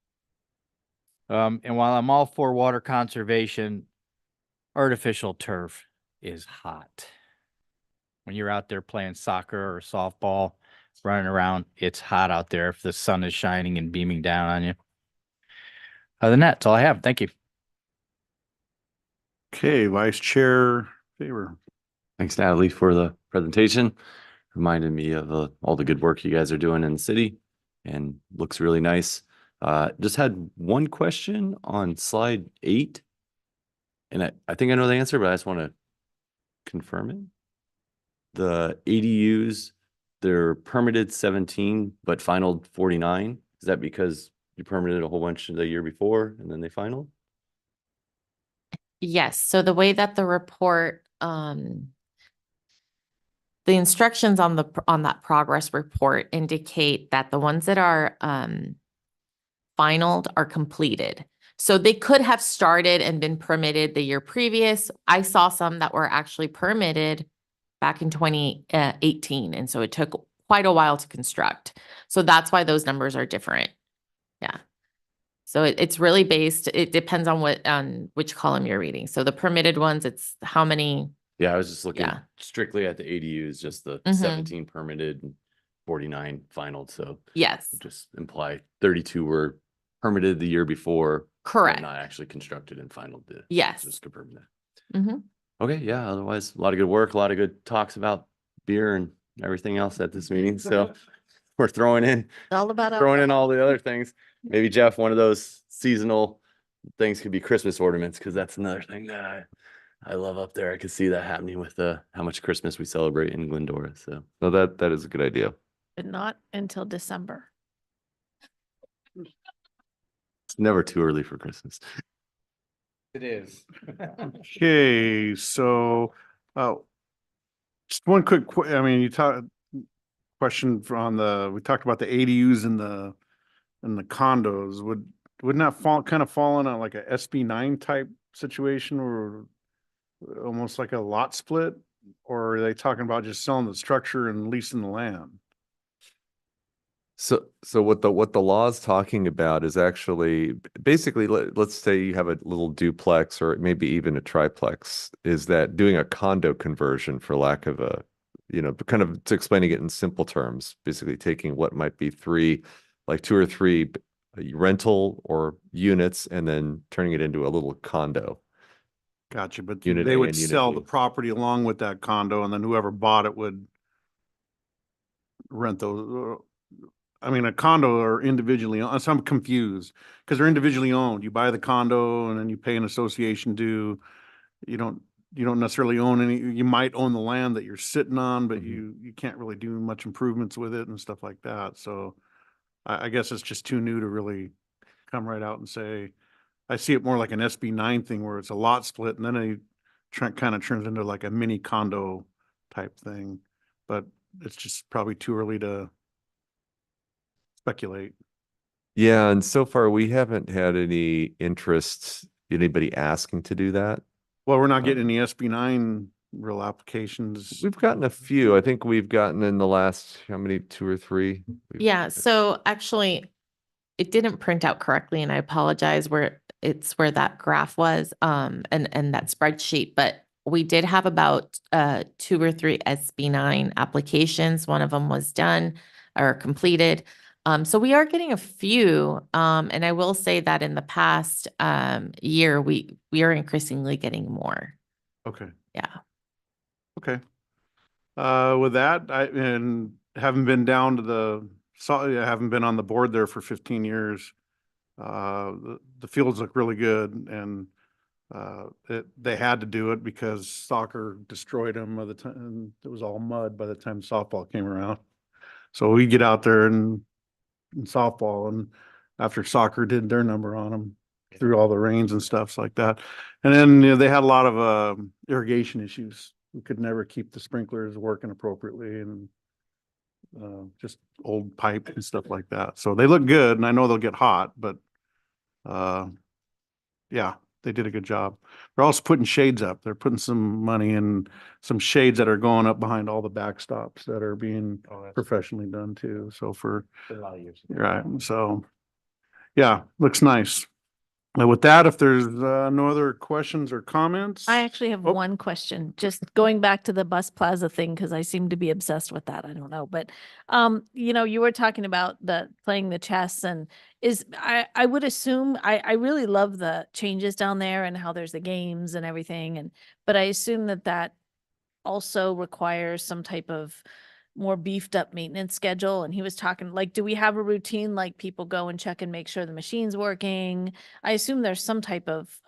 And while I'm all for water conservation, artificial turf is hot. When you're out there playing soccer or softball, running around, it's hot out there if the sun is shining and beaming down on you. Other than that, that's all I have. Thank you. Okay, Vice Chair Faber. Thanks, Natalie, for the presentation. Reminded me of all the good work you guys are doing in the city and looks really nice. Just had one question on slide 8. And I think I know the answer, but I just want to confirm it. The ADUs, they're permitted 17, but finaled 49. Is that because you permitted a whole bunch the year before and then they finaled? Yes, so the way that the report, the instructions on that progress report indicate that the ones that are finaled are completed. So they could have started and been permitted the year previous. I saw some that were actually permitted back in 2018, and so it took quite a while to construct. So that's why those numbers are different. Yeah. So it's really based, it depends on which column you're reading. So the permitted ones, it's how many. Yeah, I was just looking Yeah. strictly at the ADUs, just the Mhm. 17 permitted and 49 finaled. So Yes, just imply 32 were permitted the year before. but correct. Not actually constructed and finaled. Yes. Just confirm that. Mm-hmm. Okay, yeah, otherwise, a lot of good work, a lot of good talks about beer and everything else at this meeting. So we're throwing in All about. all the other things. Maybe Jeff, one of those seasonal things could be Christmas ornaments, because that's another thing that I love up there. I could see that happening with how much Christmas we celebrate in Glendora. So No, that is a good idea. But not until December. it's never too early for Christmas. It is. Okay, so, just one quick, you question we talked about the ADUs and the condos. Wouldn't that kind of fall in like a SB9 type situation, or almost like a lot split? Or are they talking about just selling the structure and leasing the land? So what the law is talking about is actually basically, let's say you have a little duplex or maybe even a triplex, is that doing a condo conversion, for lack of kind of to explaining it in simple terms, basically taking what might be 2 or 3 rental or units and then turning it into a little condo. Gotcha, but Unit they A would and Unit sell B. the property along with that condo and then whoever bought it would rent those. I mean, a condo are individually, so I'm confused because they're individually owned. You buy the condo and then you pay an association due. You don't necessarily own any, you might own the land that you're sitting on, but you can't really do much improvements with it and stuff like that. So I guess it's just too new to really come right out and say, I see it more like an SB9 thing where it's a lot split and then it kind of turns into like a mini condo type thing. But it's just probably too early to speculate. Yeah, and so far we haven't had any interest, anybody asking to do that. Well, we're not getting any SB9 real applications. We've gotten a few. I think we've gotten in the last, how many, 2 or 3? Yeah, so actually, it didn't print out correctly, and I apologize where that graph was, and that spreadsheet, but we did have about 2 or 3 SB9 applications. One of them was done or completed. So we are getting a few, and I will say that in the past year, we are increasingly getting more. Okay. Yeah. Okay. With that, and haven't been down to I haven't been on the board there for 15 years. The fields look really good and they had to do it because soccer destroyed them by the time it was all mud by the time softball came around. So we get out there and softball, and after soccer did their number on them through all the rains and stuff like that. And then they had a lot of irrigation issues. We could never keep the sprinklers working appropriately and just old pipe and stuff like that. So they look good and I know they'll get hot, but yeah, they did a good job. They're also putting shades up. They're putting some money in some shades that are going up behind all the backstops that are being professionally done too. So for A lot of years. right, so yeah, looks nice. With that, if there's no other questions or comments, I actually have Oh. one question, just going back to the bus plaza thing, because I seem to be obsessed with that. I don't know, but you were talking about playing the chess, and I would assume I really love the changes down there and how there's the games and everything, but I assume that also requires some type of more beefed up maintenance schedule. And he was talking like, do we have a routine, like people go and check and make sure the machine's working? I assume there's some type of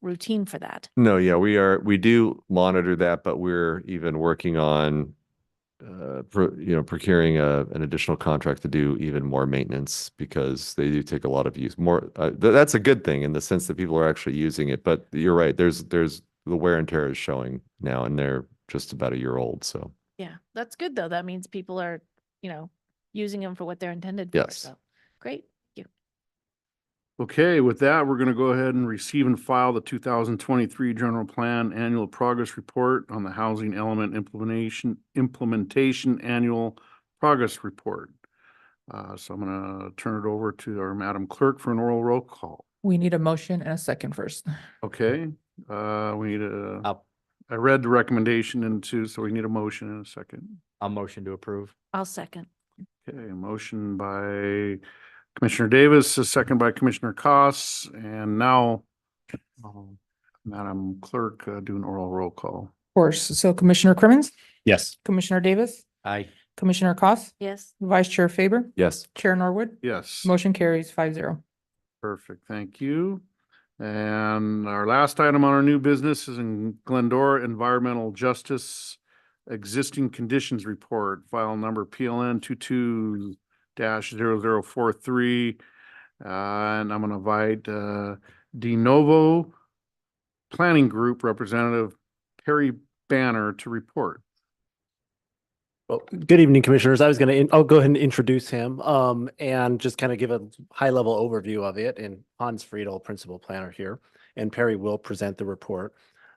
routine for that. No, yeah, we do monitor that, but we're even working on procuring an additional contract to do even more maintenance because they do take a lot of use. More that's a good thing in the sense that people are actually using it. But you're right, there's the wear and tear is showing now, and they're just about a year old. So Yeah, that's good though. That means people are, using them for what they're intended for. Yes. So great. Thank you. okay, with that, we're going to go ahead and receive and file the 2023 General Plan Annual Progress Report on the Housing Element Implementation Annual Progress Report. So I'm going to turn it over to our Madam Clerk for an oral roll call. We need a motion and a second first. Okay, we need I read the recommendation so we need a motion and a second. I'll motion to approve. I'll second. Okay, a motion by Commissioner Davis, a second by Commissioner Koss, and now Madam Clerk, do an oral roll call. Of course. So Commissioner Crimmins, Yes. Commissioner Davis, Aye. Commissioner Koss, Yes. Vice Chair Faber, yes. Chair Norwood. Yes. Motion carries 5-0. Perfect, thank you. And our last item on our new business is in Glendora Environmental Justice Existing Conditions Report, file number PLN 22-0043. And I'm going to invite De Novo Planning Group Representative Perry Banner to report. Well, good evening, Commissioners. I'll go ahead and introduce him and just kind of give a high-level overview of it. And Hans Friedel, Principal Planner here, and Perry will present the report.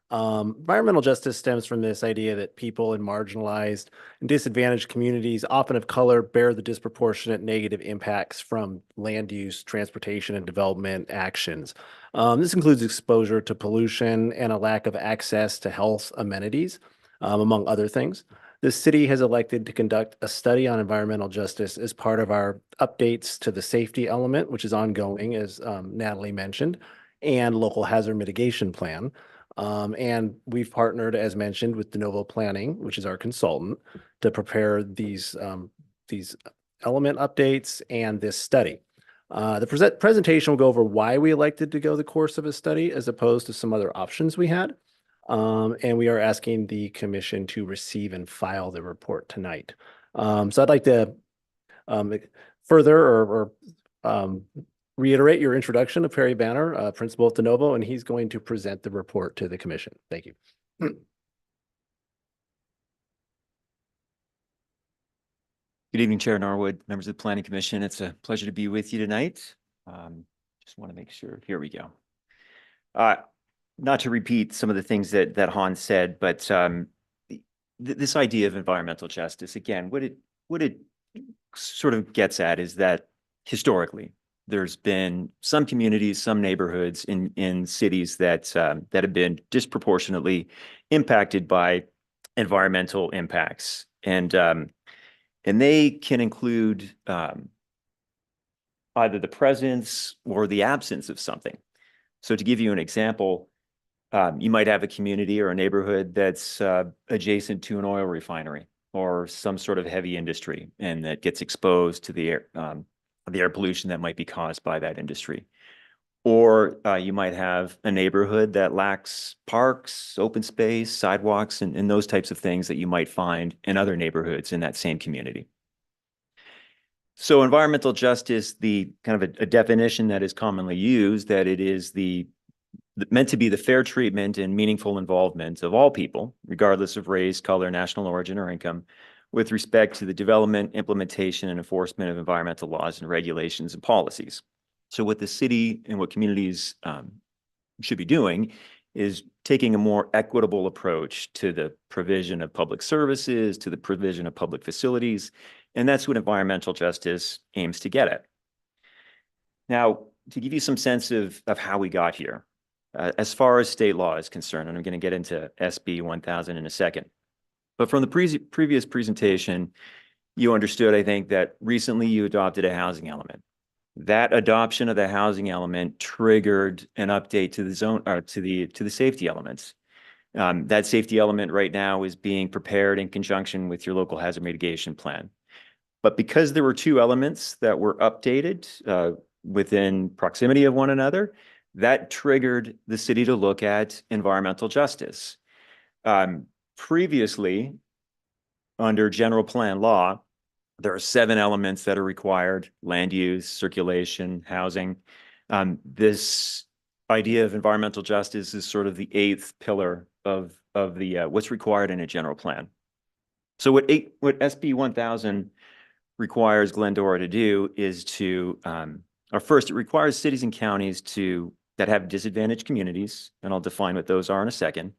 Environmental justice stems from this idea that people in marginalized and disadvantaged communities, often of color, bear the disproportionate negative impacts from land use, transportation, and development actions. This includes exposure to pollution and a lack of access to health amenities, among other things. The city has elected to conduct a study on environmental justice as part of our updates to the safety element, which is ongoing, as Natalie mentioned, and local hazard mitigation plan. And we've partnered, as mentioned, with De Novo Planning, which is our consultant, to prepare these element updates and this study. The presentation will go over why we elected to go the course of a study as opposed to some other options we had. And we are asking the commission to receive and file the report tonight. So I'd like to further or reiterate your introduction of Perry Banner, principal at De Novo, and he's going to present the report to the commission. Thank you. Good evening, Chair Norwood, members of the Planning Commission. It's a pleasure to be with you tonight. Just want to make sure, here we go. Not to repeat some of the things that Hans said, but this idea of environmental justice, again, what it sort of gets at is that historically, there's been some communities, some neighborhoods in cities that have been disproportionately impacted by environmental impacts. And they can include either the presence or the absence of something. So to give you an example, you might have a community or a neighborhood that's adjacent to an oil refinery or some sort of heavy industry, and that gets exposed to the air pollution that might be caused by that industry. Or you might have a neighborhood that lacks parks, open space, sidewalks, and those types of things that you might find in other neighborhoods in that same community. So environmental justice, the kind of a definition that is commonly used, that it is meant to be the fair treatment and meaningful involvement of all people, regardless of race, color, national origin, or income, with respect to the development, implementation, and enforcement of environmental laws and regulations and policies. So what the city and what communities should be doing is taking a more equitable approach to the provision of public services, to the provision of public facilities, and that's what environmental justice aims to get at. Now, to give you some sense of how we got here, as far as state law is concerned, and I'm going to get into SB 1000 in a second, but from the previous presentation, you understood, I think, that recently you adopted a housing element. That adoption of the housing element triggered an update to the zone or to the safety elements. That safety element right now is being prepared in conjunction with your local hazard mitigation plan. But because there were two elements that were updated within proximity of one another, that triggered the city to look at environmental justice. Previously, under general plan law, there are 7 elements that are required: land use, circulation, housing. This idea of environmental justice is sort of the 8th pillar of the what's required in a general plan. So what SB 1000 requires Glendora to do is to, or first, it requires cities and counties that have disadvantaged communities, and I'll define what those are in a second,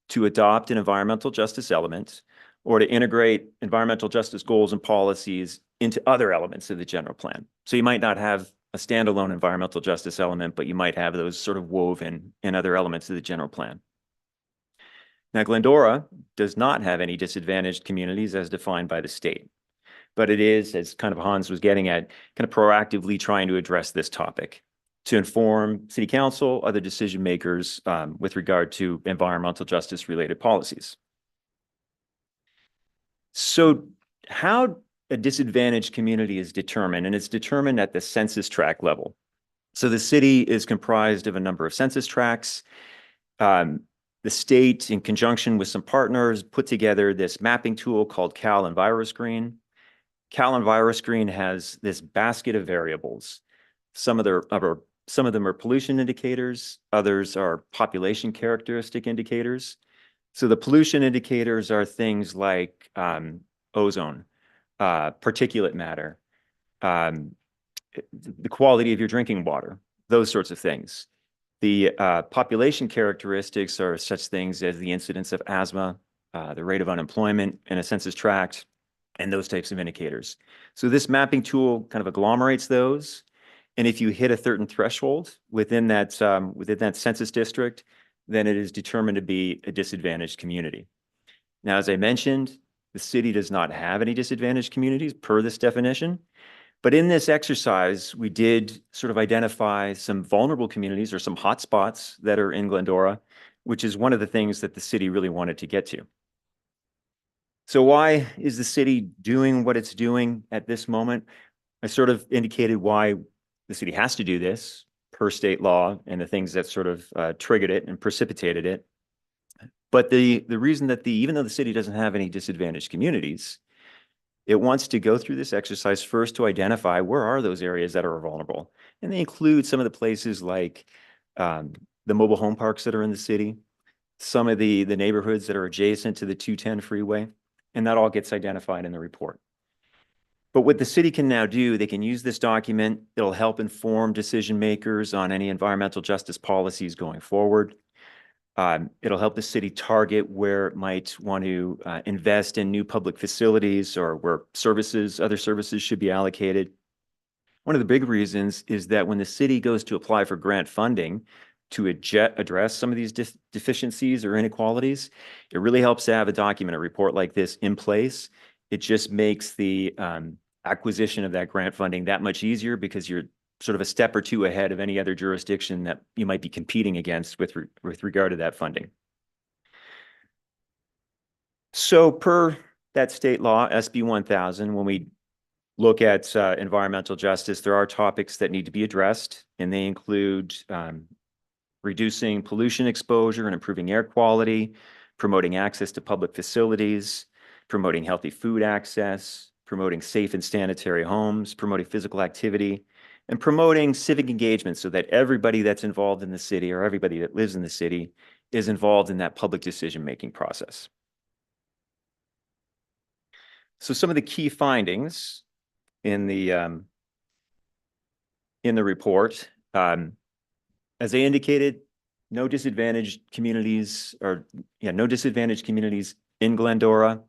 to adopt an environmental justice element, or to integrate environmental justice goals and policies into other elements of the general plan. So you might not have a standalone environmental justice element, but you might have those sort of woven in other elements of the general plan. Now, Glendora does not have any disadvantaged communities as defined by the state, but it is, as kind of Hans was getting at, kind of proactively trying to address this topic to inform city council, other decision makers with regard to environmental justice related policies. So how a disadvantaged community is determined, and it's determined at the census tract level. So the city is comprised of a number of census tracts. The state, in conjunction with some partners, put together this mapping tool called Cal EnviroScreen. Cal EnviroScreen has this basket of variables. Some of them are pollution indicators, others are population characteristic indicators. So the pollution indicators are things like ozone, particulate matter, the quality of your drinking water, those sorts of things. The population characteristics are such things as the incidence of asthma, the rate of unemployment in a census tract, and those types of indicators. So this mapping tool kind of agglomerates those. And if you hit a certain threshold within that census district, then it is determined to be a disadvantaged community. Now, as I mentioned, the city does not have any disadvantaged communities per this definition. But in this exercise, we did sort of identify some vulnerable communities or some hotspots that are in Glendora which is one of the things that the city really wanted to get to. So why is the city doing what it's doing at this moment? I sort of indicated why the city has to do this per state law and the things that sort of triggered it and precipitated it. But the reason that even though the city doesn't have any disadvantaged communities, it wants to go through this exercise first to identify where are those areas that are vulnerable. And they include some of the places like the mobile home parks that are in the city, some of the neighborhoods that are adjacent to the 210 freeway, and that all gets identified in the report. But what the city can now do, they can use this document. It'll help inform decision makers on any environmental justice policies going forward. It'll help the city target where it might want to invest in new public facilities or where other services should be allocated. One of the big reasons is that when the city goes to apply for grant funding to address some of these deficiencies or inequalities, it really helps to have a document, a report like this in place. It just makes the acquisition of that grant funding that much easier because you're sort of a step or two ahead of any other jurisdiction that you might be competing against with regard to that funding. So per that state law, SB 1000, when we look at environmental justice, there are topics that need to be addressed, and they include reducing pollution exposure and improving air quality, promoting access to public facilities, promoting healthy food access, promoting safe and sanitary homes, promoting physical activity, and promoting civic engagement so that everybody that's involved in the city or everybody that lives in the city is involved in that public decision-making process. So some of the key findings in the report, as I indicated, no disadvantaged communities in Glendora.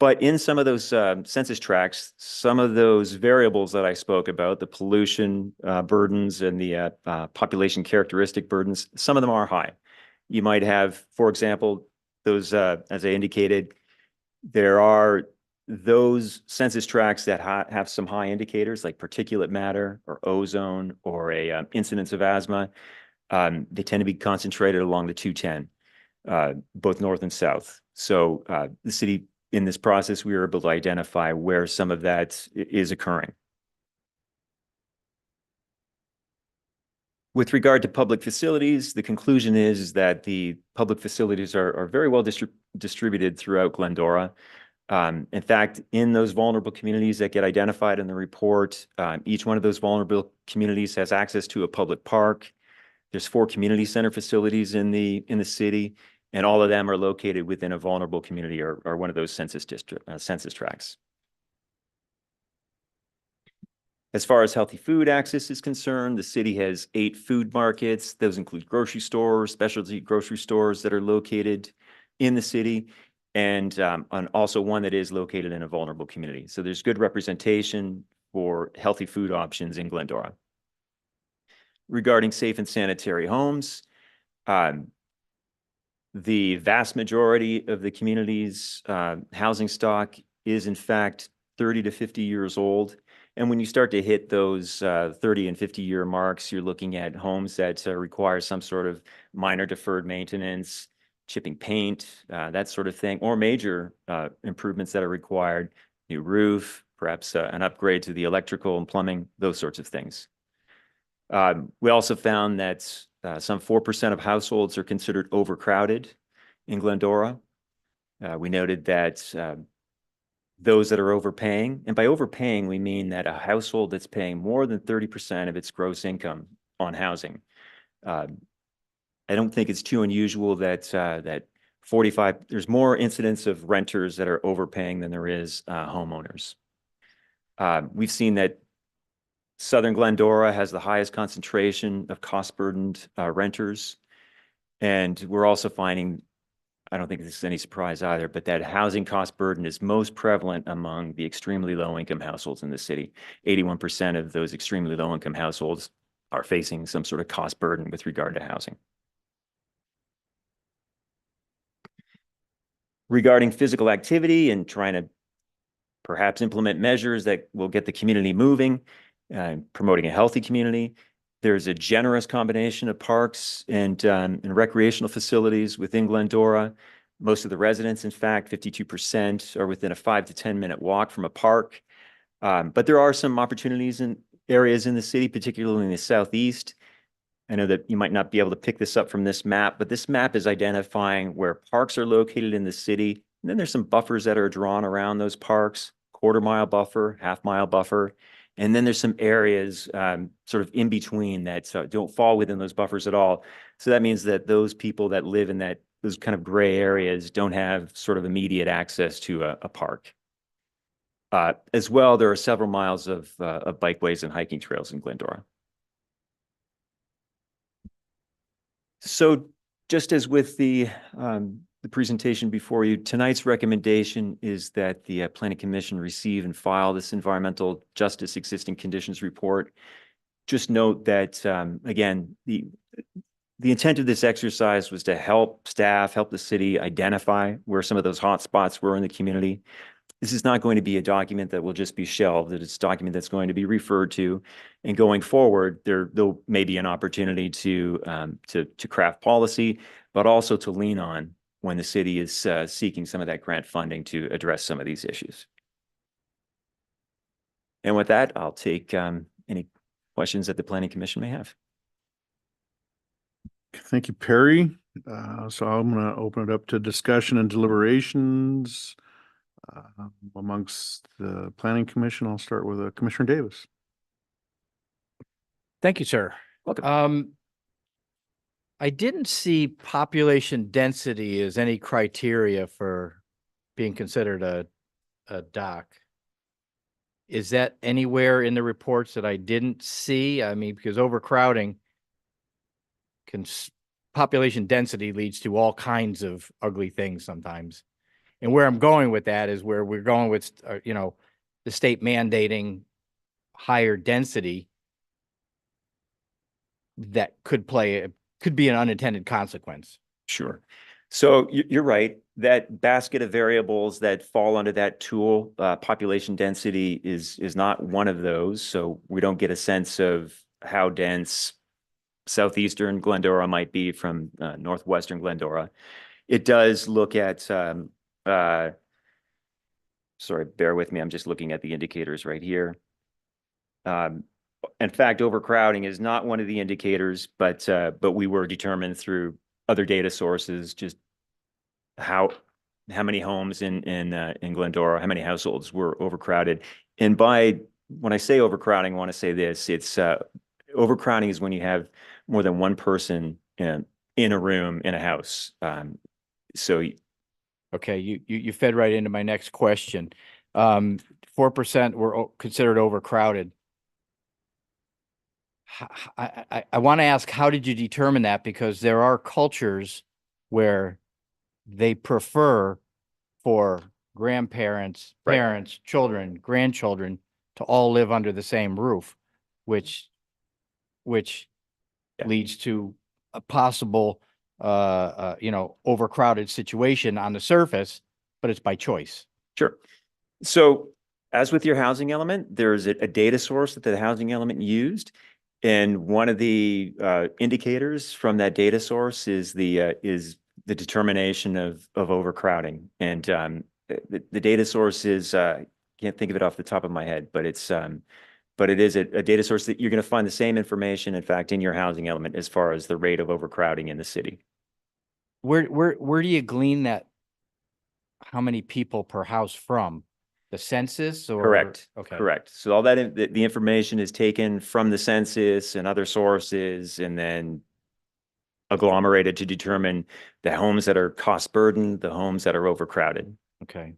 But in some of those census tracts, some of those variables that I spoke about, the pollution burdens and the population characteristic burdens, some of them are high. You might have, for example, those, as I indicated, there are those census tracts that have some high indicators like particulate matter or ozone or a incidence of asthma. They tend to be concentrated along the 210, both north and south. So the city, in this process, we were able to identify where some of that is occurring. With regard to public facilities, the conclusion is that the public facilities are very well distributed throughout Glendora. In fact, in those vulnerable communities that get identified in the report, each one of those vulnerable communities has access to a public park. There's 4 community center facilities in the city, and all of them are located within a vulnerable community or one of those census tracts. As far as healthy food access is concerned, the city has 8 food markets. Those include grocery stores, specialty grocery stores that are located in the city, and also one that is located in a vulnerable community. So there's good representation for healthy food options in Glendora. Regarding safe and sanitary homes, the vast majority of the community's housing stock is in fact 30 to 50 years old. And when you start to hit those 30 and 50-year marks, you're looking at homes that require some sort of minor deferred maintenance, chipping paint, that sort of thing, or major improvements that are required, new roof, perhaps an upgrade to the electrical and plumbing, those sorts of things. We also found that some 4% of households are considered overcrowded in Glendora. We noted that those that are overpaying, and by overpaying, we mean that a household that's paying more than 30% of its gross income on housing. I don't think it's too unusual that there's more incidents of renters that are overpaying than there is homeowners. We've seen that Southern Glendora has the highest concentration of cost-burdened renters. And we're also finding, I don't think this is any surprise either, but that housing cost burden is most prevalent among the extremely low-income households in the city. 81% of those extremely low-income households are facing some sort of cost burden with regard to housing. Regarding physical activity and trying to perhaps implement measures that will get the community moving, promoting a healthy community, There's a generous combination of parks and recreational facilities within Glendora. Most of the residents, in fact, 52% are within a 5 to 10-minute walk from a park. But there are some opportunities in areas in the city, particularly in the southeast. I know that you might not be able to pick this up from this map, but this map is identifying where parks are located in the city. And then there's some buffers that are drawn around those parks, quarter-mile buffer, half-mile buffer. And then there's some areas sort of in between that don't fall within those buffers at all. So that means that those people that live in those kind of gray areas don't have sort of immediate access to a park. As well, there are several miles of bikeways and hiking trails in Glendora. So just as with the presentation before you, tonight's recommendation is that the Planning Commission receive and file this Environmental Justice Existing Conditions Report. Just note that, again, the intent of this exercise was to help staff, help the city identify where some of those hot spots were in the community. This is not going to be a document that will just be shelved. It's a document that's going to be referred to, and going forward, there may be an opportunity to craft policy, but also to lean on when the city is seeking some of that grant funding to address some of these issues. And with that, I'll take any questions that the Planning Commission may have. Thank you, Perry. So I'm going to open it up to discussion and deliberations amongst the Planning Commission. I'll start with Commissioner Davis. Thank you, sir. I didn't see population density as any criteria for being considered a dock. Is that anywhere in the reports that I didn't see? I mean, because overcrowding population density leads to all kinds of ugly things sometimes. And where I'm going with that is where we're going with, the state mandating higher density that could be an unintended consequence. Sure. So you're right. That basket of variables that fall under that tool, population density is not one of those. So we don't get a sense of how dense southeastern Glendora might be from northwestern Glendora. It does look at, sorry, bear with me. I'm just looking at the indicators right here. In fact, overcrowding is not one of the indicators, but we were determined through other data sources just how many homes in Glendora, how many households were overcrowded. And when I say overcrowding, I want to say this: it's overcrowding is when you have more than one person in a room in a house. Okay, you fed right into my next question. 4% were considered overcrowded. I want to ask, how did you determine that? Because there are cultures where they prefer for grandparents, parents, children, grandchildren to all live under the same roof, which leads to a possible, overcrowded situation on the surface, but it's by choice. Sure. So as with your housing element, there's a data source that the housing element used. And one of the indicators from that data source is the determination of overcrowding. And the data source is, can't think of it off the top of my head, but it is a data source that you're going to find the same information, in fact, in your housing element as far as the rate of overcrowding in the city. Where do you glean that? How many people per house from? The census or? Correct. Okay. Correct. So all that, the information is taken from the census and other sources and then agglomerated to determine the homes that are cost burdened, the homes that are overcrowded. Okay.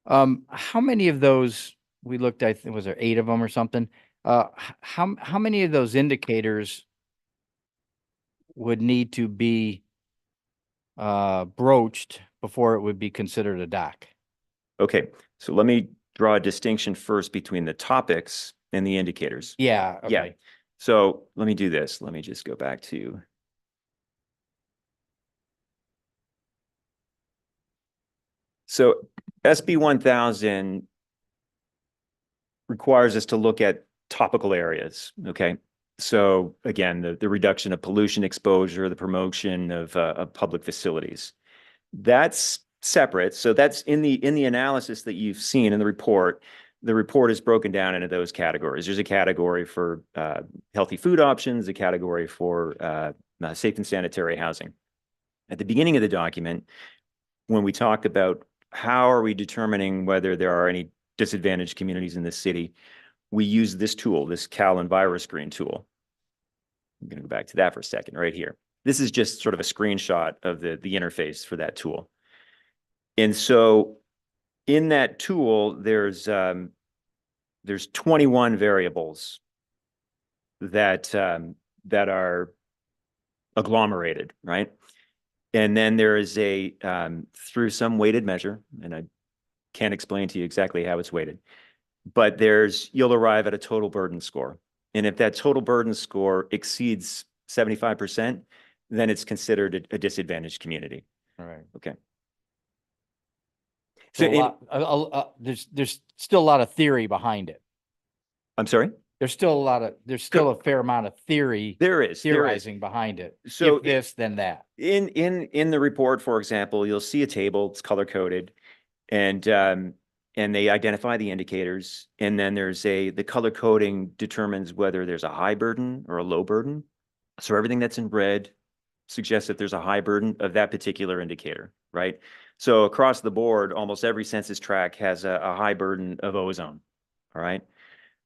How many of those we looked at, was there 8 of them or something? How many of those indicators would need to be broached before it would be considered a dock? Okay, so let me draw a distinction first between the topics and the indicators. Yeah, okay. Yeah. So let me do this. Let me just go back to. So SB 1000 requires us to look at topical areas, okay? So again, the reduction of pollution exposure, the promotion of public facilities. That's separate. So that's in the analysis that you've seen in the report. The report is broken down into those categories. There's a category for healthy food options, a category for safe and sanitary housing. At the beginning of the document, when we talk about how are we determining whether there are any disadvantaged communities in this city, we use this tool, this CalEnviroscreen tool. I'm going to go back to that for a second right here. This is just sort of a screenshot of the interface for that tool. And so in that tool, there's 21 variables that are agglomerated, right? And then there is through some weighted measure, and I can't explain to you exactly how it's weighted, but you'll arrive at a total burden score. And if that total burden score exceeds 75%, then it's considered a disadvantaged community. All right. Okay. So there's still a lot of theory behind it. I'm sorry? There's still a fair amount of theory. There is theorizing behind it. So if this, then that. In the report, for example, you'll see a table, it's color coded, and they identify the indicators. And then the color coding determines whether there's a high burden or a low burden. So everything that's in red suggests that there's a high burden of that particular indicator, right? So across the board, almost every census tract has a high burden of ozone, all right?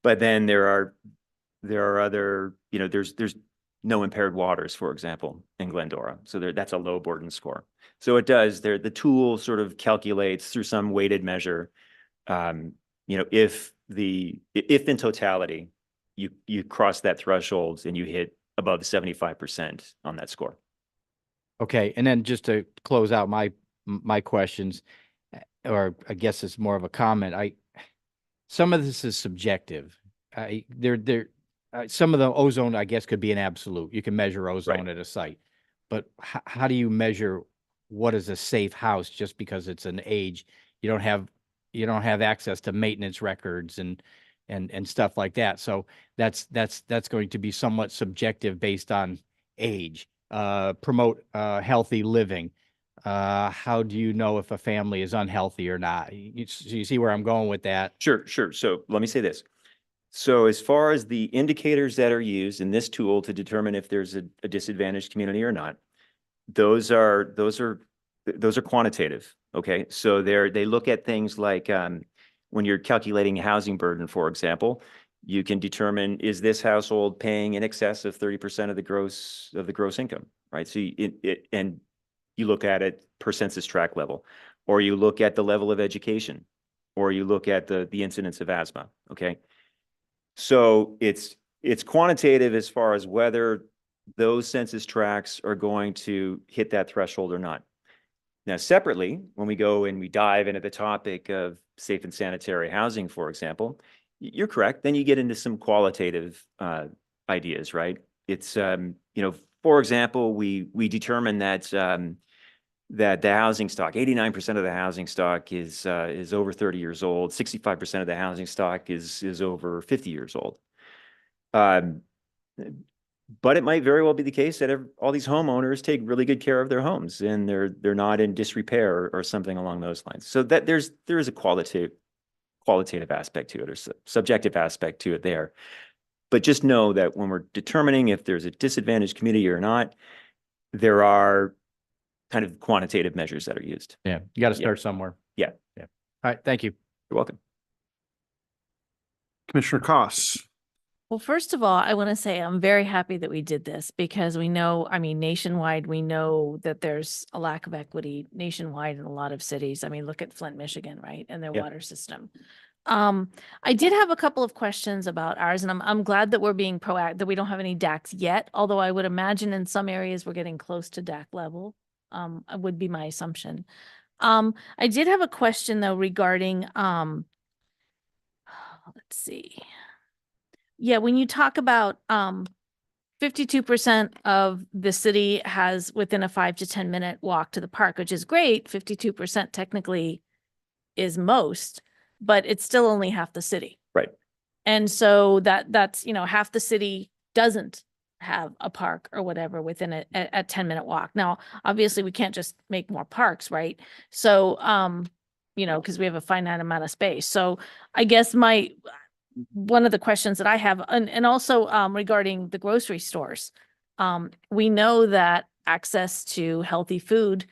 But then there are other, there's no impaired waters, for example, in Glendora. So that's a low burden score. So it does, the tool sort of calculates through some weighted measure, if in totality, you cross that threshold and you hit above 75% on that score. Okay, and then just to close out my questions, or I guess it's more of a comment. Some of this is subjective. Some of the ozone, I guess, could be an absolute. You can measure ozone at a site, but how do you measure what is a safe house just because it's an age? You don't have access to maintenance records and stuff like that. So that's going to be somewhat subjective based on age. Promote healthy living. How do you know if a family is unhealthy or not? You see where I'm going with that? Sure. So let me say this. So as far as the indicators that are used in this tool to determine if there's a disadvantaged community or not, those are quantitative. Okay. So they look at things like when you're calculating housing burden, for example, you can determine, is this household paying in excess of 30% of the gross income, right? So you look at it per census tract level, or you look at the level of education, or you look at the incidence of asthma. Okay. So it's quantitative as far as whether those census tracts are going to hit that threshold or not. Now, separately, when we go and we dive into the topic of safe and sanitary housing, for example, you're correct. Then you get into some qualitative ideas, right? It's, for example, we determine that that the housing stock, 89% of the housing stock is over 30 years old. 65% of the housing stock is over 50 years old. But it might very well be the case that all these homeowners take really good care of their homes and they're not in disrepair or something along those lines. So that there is a qualitative aspect to it, or subjective aspect to it there. But just know that when we're determining if there's a disadvantaged community or not, there are kind of quantitative measures that are used. Yeah, you got to start somewhere. Yeah. All right, thank you. You're welcome. Commissioner Koss. Well, first of all, I want to say I'm very happy that we did this because we know, nationwide, we know that there's a lack of equity nationwide in a lot of cities. Look at Flint, Michigan, right? And their water system. I did have a couple of questions about ours, and I'm glad that we're being proactive, that we don't have any DACs yet, although I would imagine in some areas we're getting close to DAC level, would be my assumption. I did have a question though regarding, let's see. Yeah, when you talk about 52% of the city has within a 5 to 10 minute walk to the park, which is great. 52% technically is most, but it's still only half the city. Right. And so that's, half the city doesn't have a park or whatever within a 10-minute walk. Now, obviously, we can't just make more parks, right? So, you know, because we have a finite amount of space. So I guess one of the questions that I have, and also regarding the grocery stores, we know that access to healthy food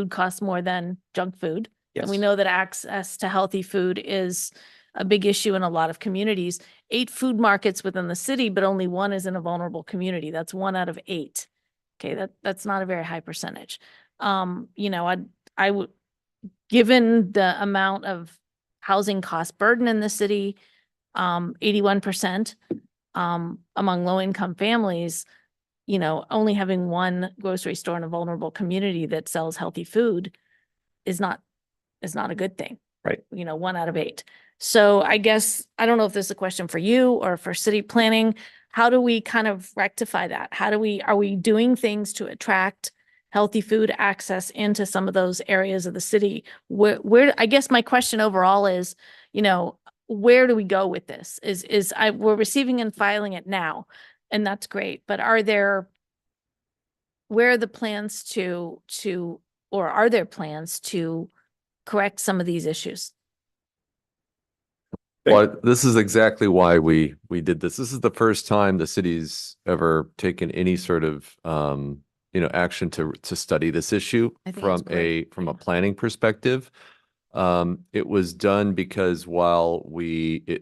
costs more than junk food. And we Yes. know that access to healthy food is a big issue in a lot of communities. 8 food markets within the city, but only 1 is in a vulnerable community. That's 1 out of 8. Okay, that's not a very high percentage. You know, I would, given the amount of housing cost burden in the city, 81% among low-income families, you know, only having 1 grocery store in a vulnerable community that sells healthy food is not a good thing. Right. You know, 1 out of 8. So I guess, I don't know if this is a question for you or for city planning. How do we kind of rectify that? Are we doing things to attract healthy food access into some of those areas of the city? Where I guess my question overall is, you know, where do we go with this? We're receiving and filing it now, and that's great. But where are the plans or are there plans to correct some of these issues? Well, this is exactly why we did this. This is the first time the city's ever taken any sort of action to study this issue I think from it's great. a planning perspective. It was done because the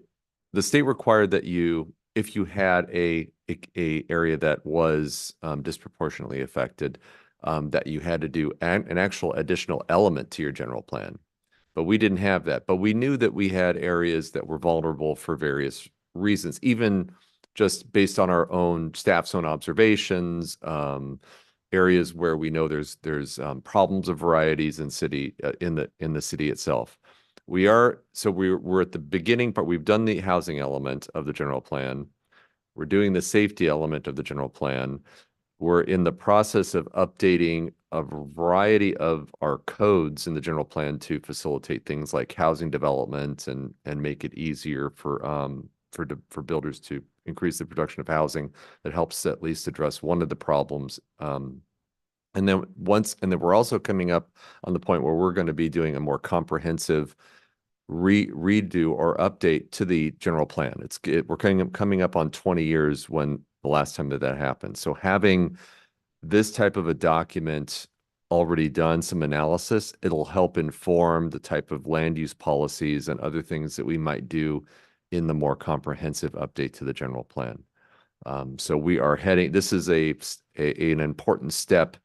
state required that if you had a area that was disproportionately affected, that you had to do an actual additional element to your general plan. But we didn't have that. But we knew that we had areas that were vulnerable for various reasons, even just based on our own staff's own observations, areas where we know there's problems of varieties in the city itself. We're at the beginning part. We've done the housing element of the general plan. We're doing the safety element of the general plan. We're in the process of updating a variety of our codes in the general plan to facilitate things like housing development and make it easier for builders to increase the production of housing that helps at least address one of the problems. And then we're also coming up on the point where we're going to be doing a more comprehensive redo or update to the general plan. We're coming up on 20 years when the last time that happened. So having this type of a document already done, some analysis, it'll help inform the type of land use policies and other things that we might do in the more comprehensive update to the general plan. So we are this is an important step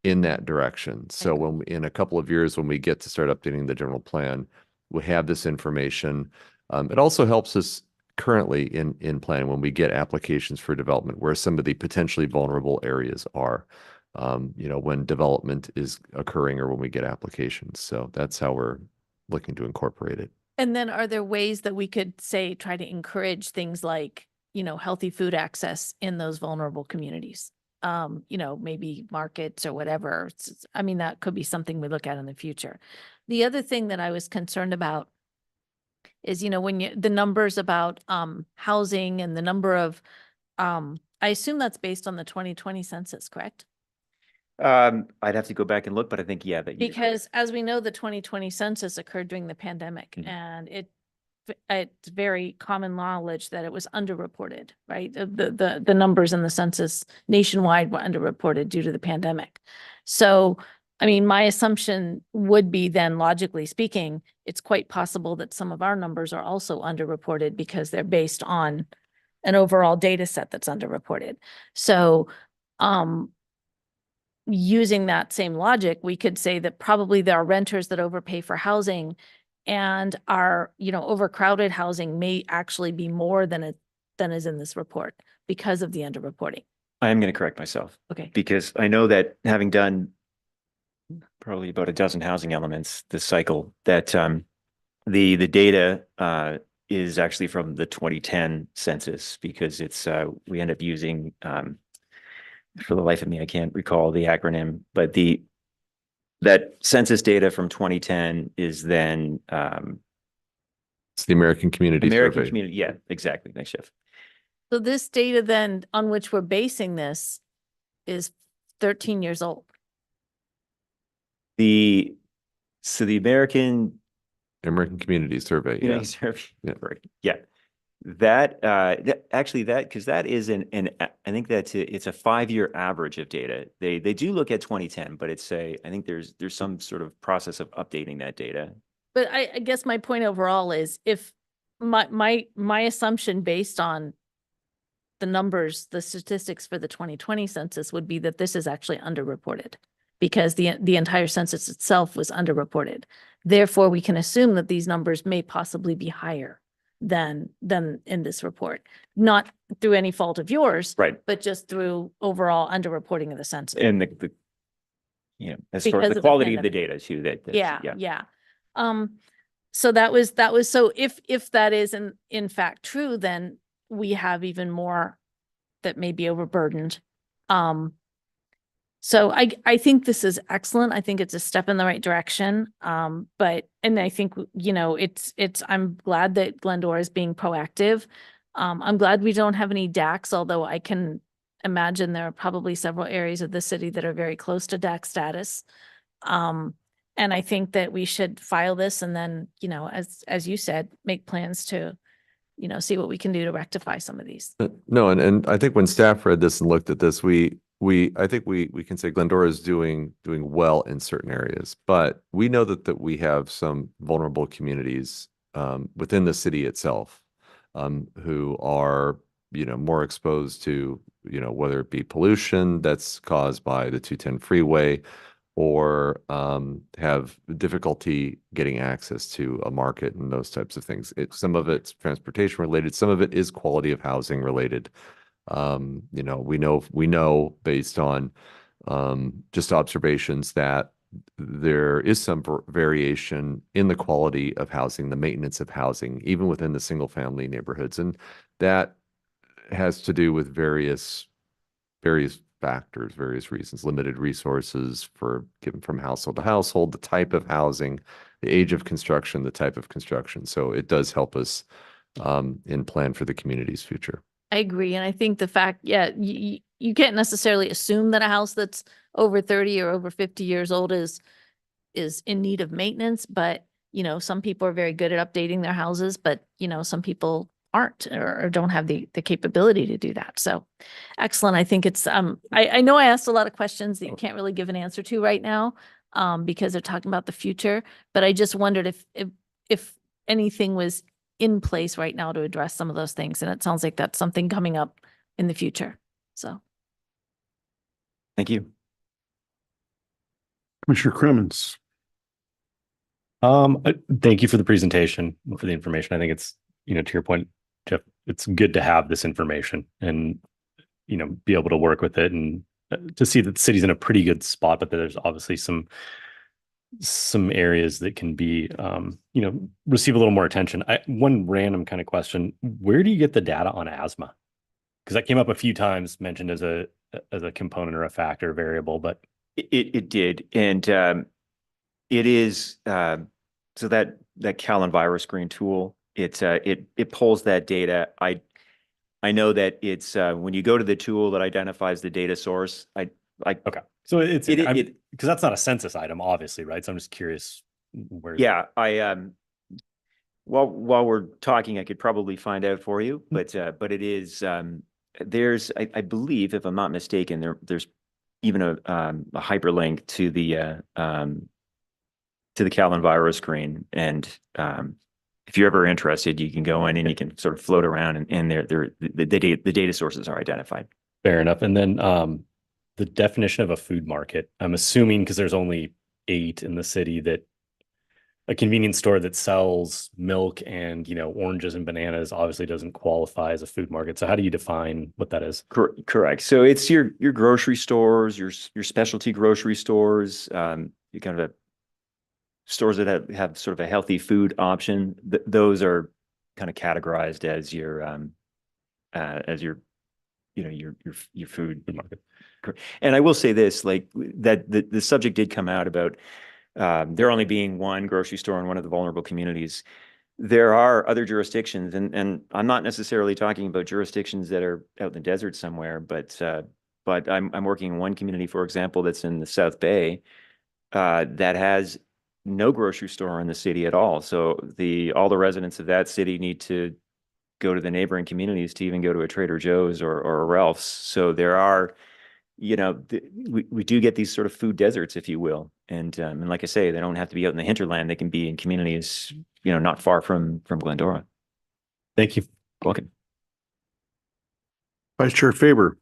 in that direction. So in a couple of years, when we get to start updating the general plan, we have this information. It also helps us currently in planning when we get applications for development where some of the potentially vulnerable areas are, when development is occurring or when we get applications. So that's how we're looking to incorporate it. And then are there ways that we could try to encourage things like, healthy food access in those vulnerable communities? Maybe markets or whatever. I mean, that could be something we look at in the future. The other thing that I was concerned about is, when the numbers about housing and the number of, I assume that's based on the 2020 census, correct? I'd have to go back and look, but I think, yeah, Because as we know, the 2020 census occurred during the pandemic, and it's very common knowledge that it was underreported, right? The numbers in the census nationwide were underreported due to the pandemic. So, I mean, my assumption would be then, logically speaking, it's quite possible that some of our numbers are also underreported because they're based on an overall data set that's underreported. So, using that same logic, we could say that probably there are renters that overpay for housing, and our, overcrowded housing may actually be more than is in this report because of the underreporting. I am going to correct myself. Okay. Because I know that having done probably about a dozen housing elements this cycle, that the data is actually from the 2010 census, because it's we end up using for the life of me, I can't recall the acronym, but that census data from 2010 is then it's the American Community Survey. Yeah, exactly. Thanks, Jeff. So this data then on which we're basing this is 13 years old. So the American Community Survey, yeah. Community Survey, Yeah. right, yeah. Because that is I think it's a 5-year average of data. They do look at 2010, but I think there's some sort of process of updating that data. But I guess my point overall is if my assumption based on the numbers, the statistics for the 2020 census would be that this is actually underreported because the entire census itself was underreported. Therefore, we can assume that these numbers may possibly be higher than in this report, not through any fault of yours, Right. but just through overall underreporting of the census. And as far Because as of the the quality of the pandemic. data too, Yeah. So that was, so if that is in fact true, then we have even more that may be overburdened. So I think this is excellent. I think it's a step in the right direction. And I think, I'm glad that Glendora is being proactive. I'm glad we don't have any DACs, although I can imagine there are probably several areas of the city that are very close to DAC status. And I think that we should file this and then, as you said, make plans to, see what we can do to rectify some of these. No, and I think when staff read this and looked at this, I think we can say Glendora is doing well in certain areas, but we know that we have some vulnerable communities within the city itself who are more exposed to whether it be pollution that's caused by the 210 freeway or have difficulty getting access to a market and those types of things. Some of it's transportation related, some of it is quality of housing related. We know based on just observations that there is some variation in the quality of housing, the maintenance of housing, even within the single family neighborhoods. And that has to do with various factors, various reasons, limited resources given from household to household, the type of housing, the age of construction, the type of construction. So it does help us in plan for the community's future. I agree. And I think the fact, you can't necessarily assume that a house that's over 30 or over 50 years old is in need of maintenance, but some people are very good at updating their houses, but some people aren't or don't have the capability to do that. So excellent. I think it's I know I asked a lot of questions that you can't really give an answer to right now because they're talking about the future, but I just wondered if anything was in place right now to address some of those things. And it sounds like that's something coming up in the future. So. Thank you. Commissioner Crimmins. Thank you for the presentation and for the information. I think it's, to your point, Jeff, it's good to have this information and, be able to work with it and to see that the city's in a pretty good spot, but there's obviously some areas that can be, receive a little more attention. One random kind of question, where do you get the data on asthma? Because that came up a few times, mentioned as a component or a factor variable, but. It did. And it is, so that Callan virus screen tool, it pulls that data. I know that it's, when you go to the tool that identifies the data source, okay. So it's because that's not a census item, obviously, right? So I'm just curious where. Yeah, while we're talking, I could probably find out for you, but it is there's I believe, if I'm not mistaken, there's even a hyperlink to the Callan virus screen, and if you're ever interested, you can go in and you can sort of float around, and the data sources are identified. Fair enough. And then the definition of a food market, I'm assuming because there's only 8 in the city, that a convenience store that sells milk and, oranges and bananas obviously doesn't qualify as a food market. So how do you define what that is? Correct. So it's your grocery stores, your specialty grocery stores, you kind of stores that have sort of a healthy food option. Those are kind of categorized as your food market. And I will say this, like that the subject did come out about there only being one grocery store in one of the vulnerable communities. There are other jurisdictions, and I'm not necessarily talking about jurisdictions that are out in the desert somewhere, but I'm working in one community, for example, that's in the South Bay, that has no grocery store in the city at all. So all the residents of that city need to go to the neighboring communities to even go to a Trader Joe's or a Ralph's. So there are, we do get these sort of food deserts, if you will. And like I say, they don't have to be out in the hinterland. They can be in communities, not far from Glendora. Thank you. Welcome. Vice Chair Faber.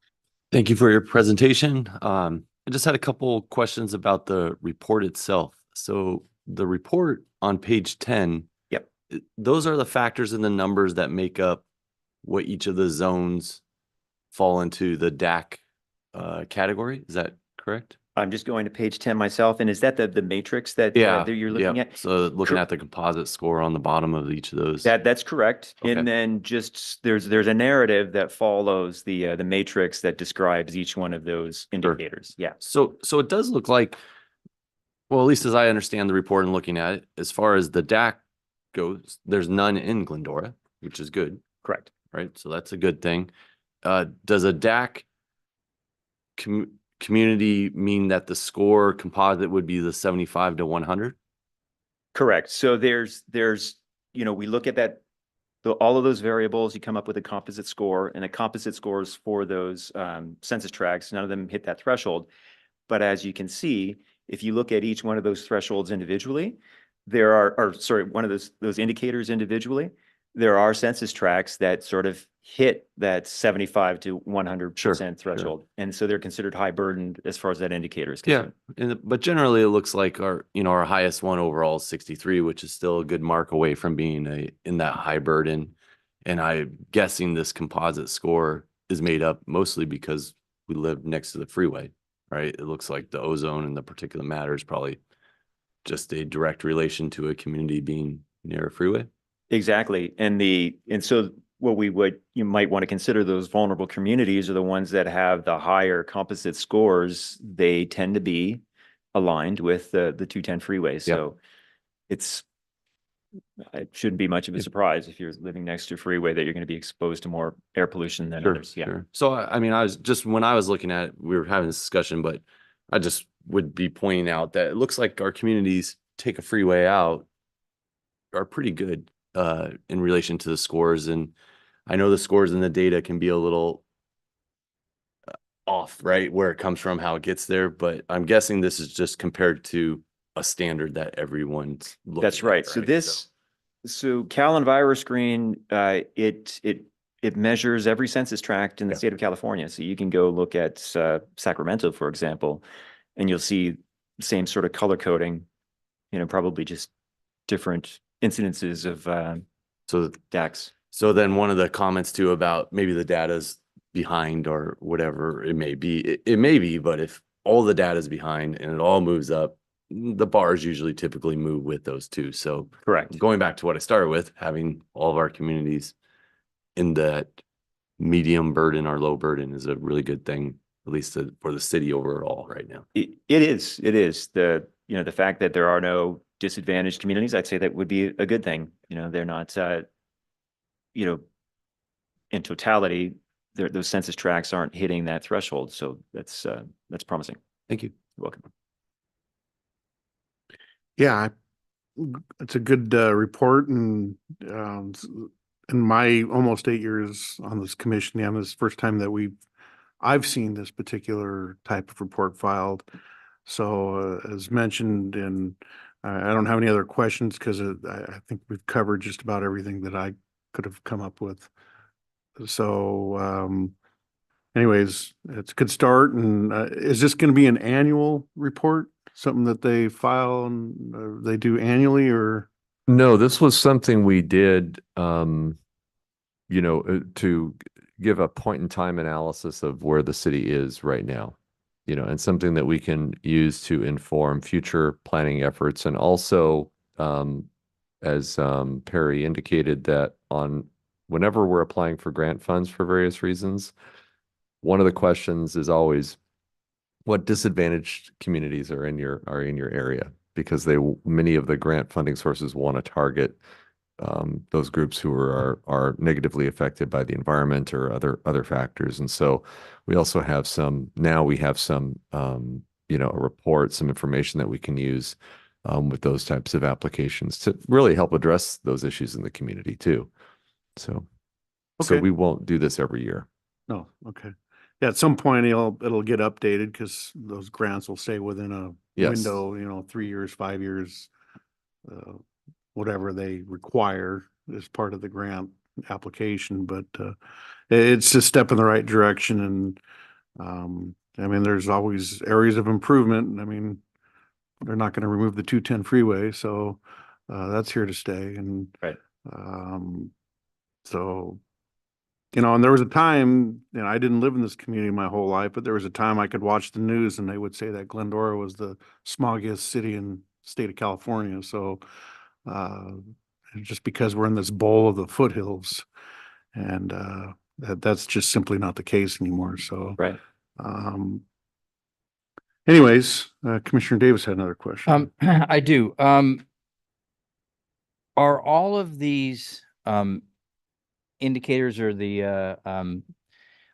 Thank you for your presentation. I just had a couple questions about the report itself. So the report on page 10, yep, those are the factors and the numbers that make up what each of the zones fall into the DAC category. Is that correct? I'm just going to page 10 myself. And is that the matrix that you're looking at? So looking at the composite score on the bottom of each of those. That's correct. Okay. And then just there's a narrative that follows the matrix that describes each one of those indicators. Yeah. So it does look like, well, at least as I understand the report and looking at it, as far as the DAC goes, there's none in Glendora, which is good. Correct. Right. So that's a good thing. Does a DAC community mean that the score composite would be the 75 to 100? Correct. So there's we look at that, all of those variables, you come up with a composite score, and the composite scores for those census tracts, none of them hit that threshold. But as you can see, if you look at each one of those thresholds individually, one of those indicators individually, there are census tracts that sort of hit that 75 to 100% threshold. And so they're considered high burden as far as that indicator is concerned. Yeah. But generally it looks like our highest one overall is 63, which is still a good mark away from being in that high burden. And I'm guessing this composite score is made up mostly because we live next to the freeway, right? It looks like the ozone and the particulate matter is probably just a direct relation to a community being near a freeway. Exactly. And so what you might want to consider, those vulnerable communities are the ones that have the higher composite scores. They tend to be aligned with the 210 freeway. So it shouldn't be much of a surprise if you're living next to a freeway that you're going to be exposed to more air pollution than others. Yeah. Sure. So, I mean, when I was looking at it, we were having this discussion, but I just would be pointing out that it looks like our communities take a freeway out are pretty good in relation to the scores. And I know the scores and the data can be a little off, right? Where it comes from, how it gets there. But I'm guessing this is just compared to a standard that everyone's looking That's right. at, So Cal EnviroScreen, it measures every census tract in the state of California. So you can go look at Sacramento, for example, and you'll see the same sort of color coding, probably just different incidences of DACs. So then one of the comments too about maybe the data's behind or whatever it may be, it may be, but if all the data is behind and it all moves up, the bars usually typically move with those two. So correct. Going back to what I started with, having all of our communities in that medium burden or low burden is a really good thing, at least for the city overall right now. It is the fact that there are no disadvantaged communities. I'd say that would be a good thing. They're not, in totality, those census tracts aren't hitting that threshold. So that's promising. Thank you. You're welcome. Yeah, it's a good report, and in my almost 8 years on this commission, this is the first time that I've seen this particular type of report filed. So as mentioned, and I don't have any other questions because I think we've covered just about everything that I could have come up with. So anyways, it's a good start. And is this going to be an annual report? Something that they file and they do annually, or? No, this was something we did, to give a point in time analysis of where the city is right now, and something that we can use to inform future planning efforts. And also, as Perry indicated, that whenever we're applying for grant funds for various reasons, one of the questions is always, what disadvantaged communities are in your area? Because many of the grant funding sources want to target those groups who are negatively affected by the environment or other factors. And so we also have some a report, some information that we can use with those types of applications to really help address those issues in the community too. So Okay. we won't do this every year. No, okay. Yeah, at some point it'll get updated because those grants will stay within a Yes. window, 3 years, 5 years, whatever they require as part of the grant application. But it's a step in the right direction. And I mean, there's always areas of improvement. I mean, they're not going to remove the 210 freeway, so that's here to stay. And Right. so. And there was a time, I didn't live in this community my whole life, but there was a time I could watch the news and they would say that Glendora was the smoggiest city in the state of California. So, just because we're in this bowl of the foothills, and that's just simply not the case anymore. So, Right. Anyways, Commissioner Davis had another question. I do. Are all of these indicators or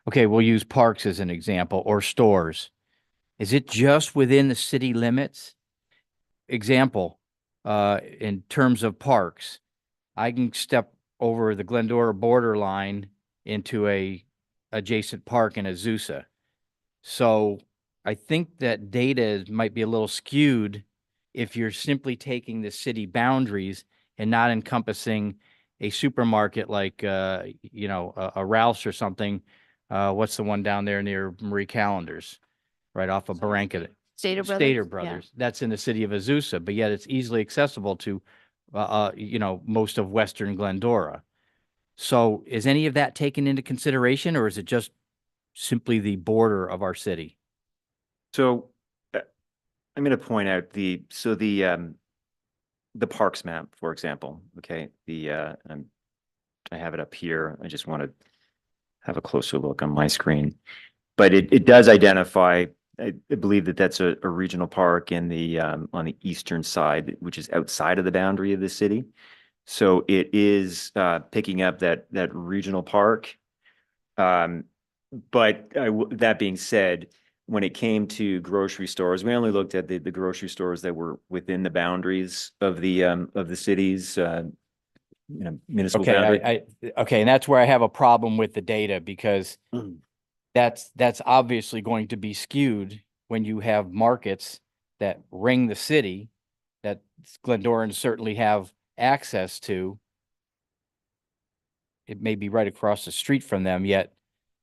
okay, we'll use parks as an example, or stores. Is it just within the city limits? Example, in terms of parks, I can step over the Glendora borderline into a adjacent park in Azusa. So I think that data might be a little skewed if you're simply taking the city boundaries and not encompassing a supermarket like, a Ralph's or something. What's the one down there near Marie Callender's, right off of Barranca? Stater Brothers? Stater Yeah. Brothers. That's in the city of Azusa, but yet it's easily accessible to, most of Western Glendora. So is any of that taken into consideration, or is it just simply the border of our city? So I'm going to point out the parks map, for example. Okay, I have it up here. I just want to have a closer look on my screen, but it does identify. I believe that's a regional park in the on the eastern side, which is outside of the boundary of the city. So it is picking up that regional park. But that being said, when it came to grocery stores, we only looked at the grocery stores that were within the boundaries of the city's municipal boundary. Okay, and that's where I have a problem with the data, because that's obviously going to be skewed when you have markets that ring the city that Glendorans certainly have access to. It may be right across the street from them, yet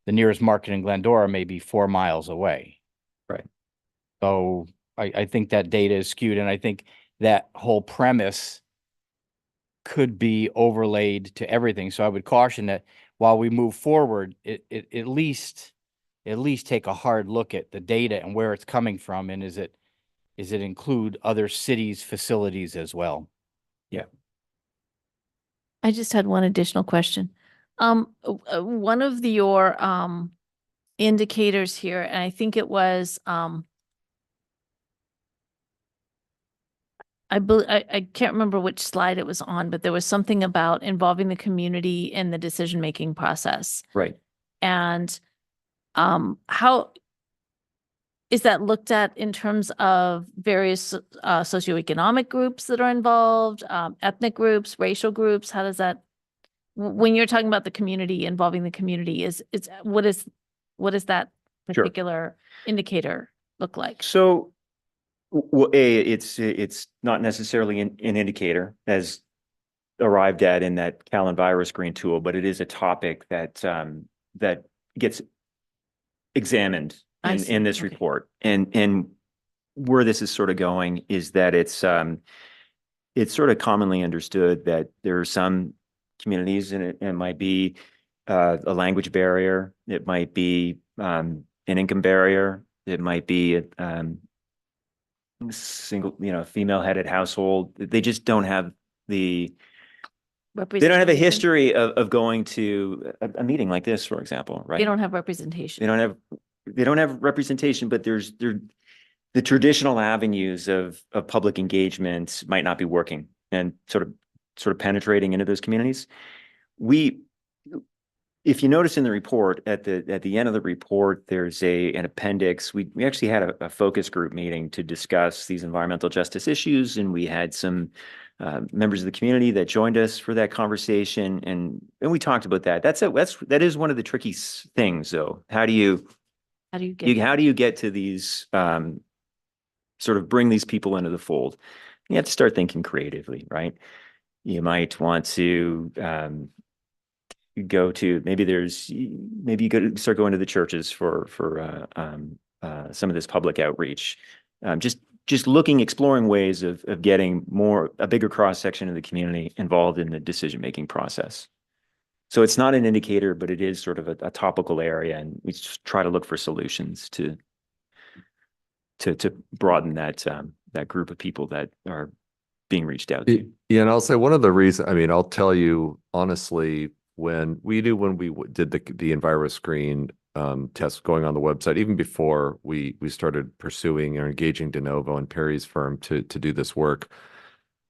the nearest market in Glendora may be 4 miles away. Right. So I think that data is skewed, and I think that whole premise could be overlaid to everything. So I would caution that while we move forward, it at least take a hard look at the data and where it's coming from, and is it include other cities' facilities as well? Yeah. I just had one additional question. One of your indicators here, and I think it was I can't remember which slide it was on, but there was something about involving the community in the decision-making process. Right. And how is that looked at in terms of various socioeconomic groups that are involved, ethnic groups, racial groups? How does that, when you're talking about the community, involving the community, what is that Sure. particular indicator look like? So, well, it's not necessarily an indicator as arrived at in that Callan virus screen tool, but it is a topic that gets examined I see. in this Okay. report. And where this is sort of going is that it's sort of commonly understood that there are some communities, and it might be a language barrier, it might be an income barrier, it might be single, female-headed household. They just don't have they don't have a history of going to a meeting like this, for example, right? They don't have representation. They don't have representation, but the traditional avenues of public engagement might not be working, and sort of sort of penetrating into those communities. If you notice in the report, at the end of the report, there's an appendix. We actually had a focus group meeting to discuss these environmental justice issues, and we had some members of the community that joined us for that conversation, and we talked about that. That is one of the tricky things, though. How do you get to these sort of bring these people into the fold? You have to start thinking creatively, right? You might want to maybe you start going to the churches for some of this public outreach. Just exploring ways of getting a bigger cross section of the community involved in the decision-making process. So it's not an indicator, but it is sort of a topical area, and we just try to look for solutions to broaden that group of people that are being reached out to. Yeah, and I'll say one of the reasons, I mean, I'll tell you honestly, when we did the EnviroScreen test going on the website, even before we started pursuing or engaging De Novo and Perry's firm to do this work,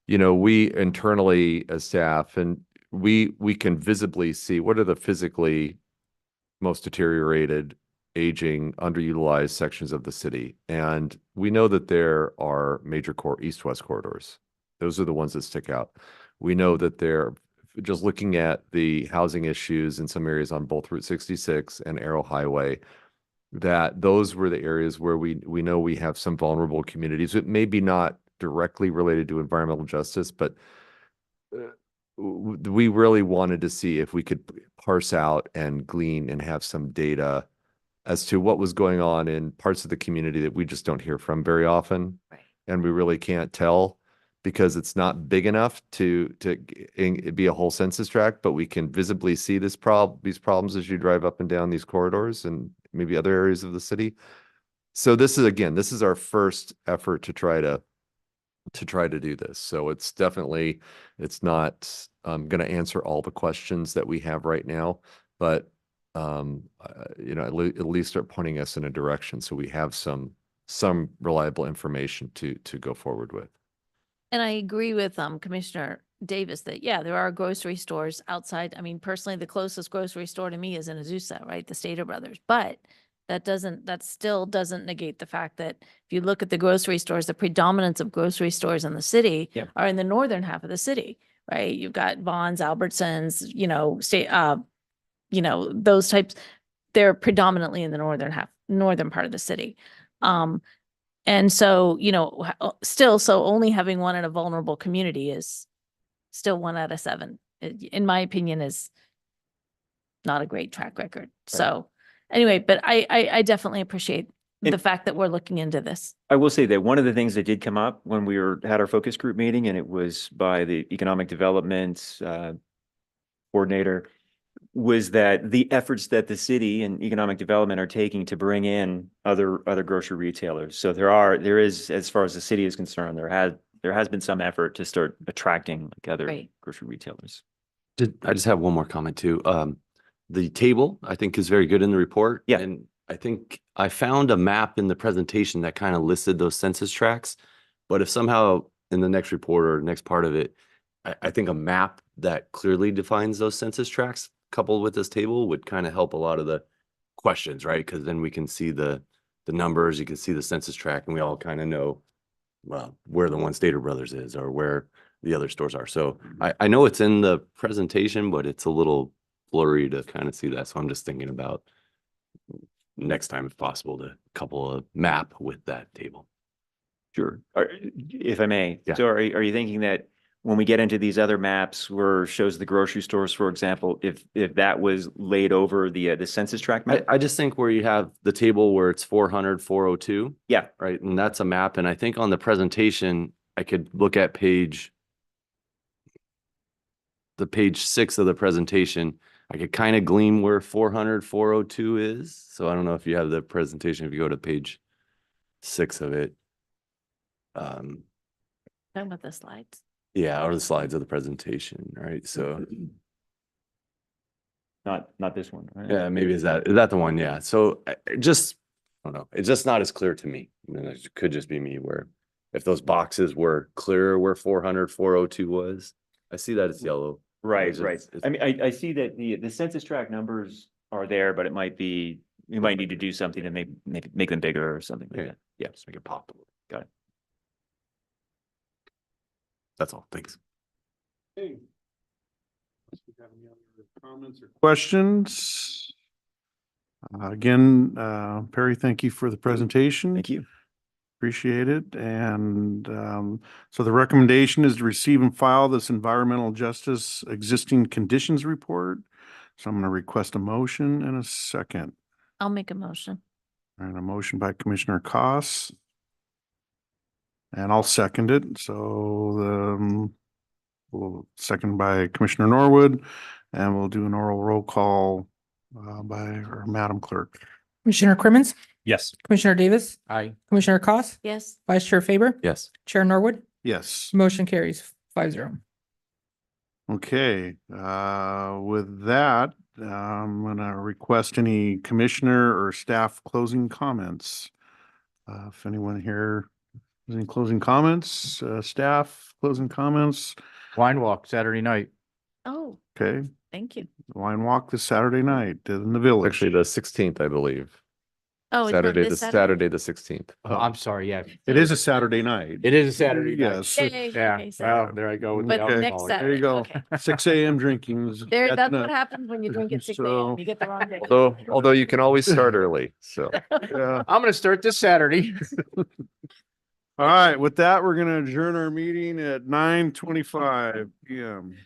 we internally as staff, and we can visibly see what are the physically most deteriorated, aging, underutilized sections of the city. And we know that there are major east-west corridors. Those are the ones that stick out. We know that they're just looking at the housing issues in some areas on both Route 66 and Arrow Highway, that those were the areas where we know we have some vulnerable communities. It may be not directly related to environmental justice, but we really wanted to see if we could parse out and glean and have some data as to what was going on in parts of the community that we just don't hear from very often. Right. And we really can't tell because it's not big enough to be a whole census tract, but we can visibly see these problems as you drive up and down these corridors and maybe other areas of the city. So this is our first effort to try to do this. So it's not going to answer all the questions that we have right now, but at least start pointing us in a direction so we have some reliable information to go forward with. And I agree with Commissioner Davis that, yeah, there are grocery stores outside. I mean, personally, the closest grocery store to me is in Azusa, right? The Stater Brothers. But that still doesn't negate the fact that if you look at the grocery stores, the predominance of grocery stores in the city are in the northern half of the city, right? You've got Vons, Albertsons, those types. They're predominantly in the northern part of the city. And so, so only having one in a vulnerable community is still 1 out of 7, in my opinion, is not a great track record. Right. So anyway, but I definitely appreciate the fact that we're looking into this. I will say that one of the things that did come up when we had our focus group meeting, and it was by the economic development coordinator, was that the efforts that the city and economic development are taking to bring in other grocery retailers. So there is, as far as the city is concerned, there has been some effort to start attracting other grocery retailers. I just have one more comment too. The table I think is very good in the report. Yeah. And I think I found a map in the presentation that kind of listed those census tracts. But if somehow in the next report or next part of it, I think a map that clearly defines those census tracts coupled with this table would kind of help a lot of the questions, right? Because then we can see the numbers, you can see the census tract, and we all kind of know, well, where the one Stater Brothers is or where the other stores are. So I know it's in the presentation, but it's a little blurry to kind of see that. So I'm just thinking about next time, if possible, to couple a map with that table. Sure. If I may. Yeah. So are you thinking that when we get into these other maps where it shows the grocery stores, for example, if that was laid over the census tract map? I just think where you have the table where it's 400, 402. Yeah. Right. And that's a map. And I think on the presentation, I could look at page 6 of the presentation. I could kind of glean where 400, 402 is. So I don't know if you have the presentation, if you go to page 6 of it. Talking about the slides. Yeah, or the slides of the presentation, right? So not this one, right? yeah, maybe is that the one? Yeah. So I don't know. It's just not as clear to me. I mean, it could just be me where if those boxes were clearer where 400, 402 was, I see that it's yellow. Right, It's- right. it's- I mean, I see that the census tract numbers are there, but it might be, you might need to do something to make them bigger or something like Yeah. that. Yeah. Just make it pop a little. Got it. That's all. Thanks. Comments or questions? Again, Perry, thank you for the presentation. Thank you. Appreciate it. And so the recommendation is to receive and file this environmental justice existing conditions report. So I'm going to request a motion and a second. I'll make a motion. And a motion by Commissioner Koss. And I'll second it. So we'll second by Commissioner Norwood, and we'll do an oral roll call by our Madam Clerk. Commissioner Crimmins, Yes. Commissioner Davis, Aye. Commissioner Cost, Yes. Vice Chair Faber, Yes. Chair Norwood, Yes. motion carries 5-0. Okay, with that, I'm gonna request any commissioner or staff closing comments. If anyone here has any closing comments, staff closing comments, Wine walk Saturday night. Oh, okay, thank you. wine walk this Saturday night in the village. Actually, the 16th, I believe. Oh, it's not Saturday, this the Saturday, the 16th. Oh, I'm sorry. Yeah. It is a Saturday night. It is a Saturday night. Yes. Yay, Yeah. okay, Well, Saturday. there I go with the But next alcohol. There you Saturday, go. okay. 6 a.m. drinking. is There, catching that's what up. happens when you drink at 6 a.m. You get the wrong day. Although you can always start early, so. Yeah. I'm gonna start this Saturday. All right, with that, we're gonna adjourn our meeting at 9:25 p.m.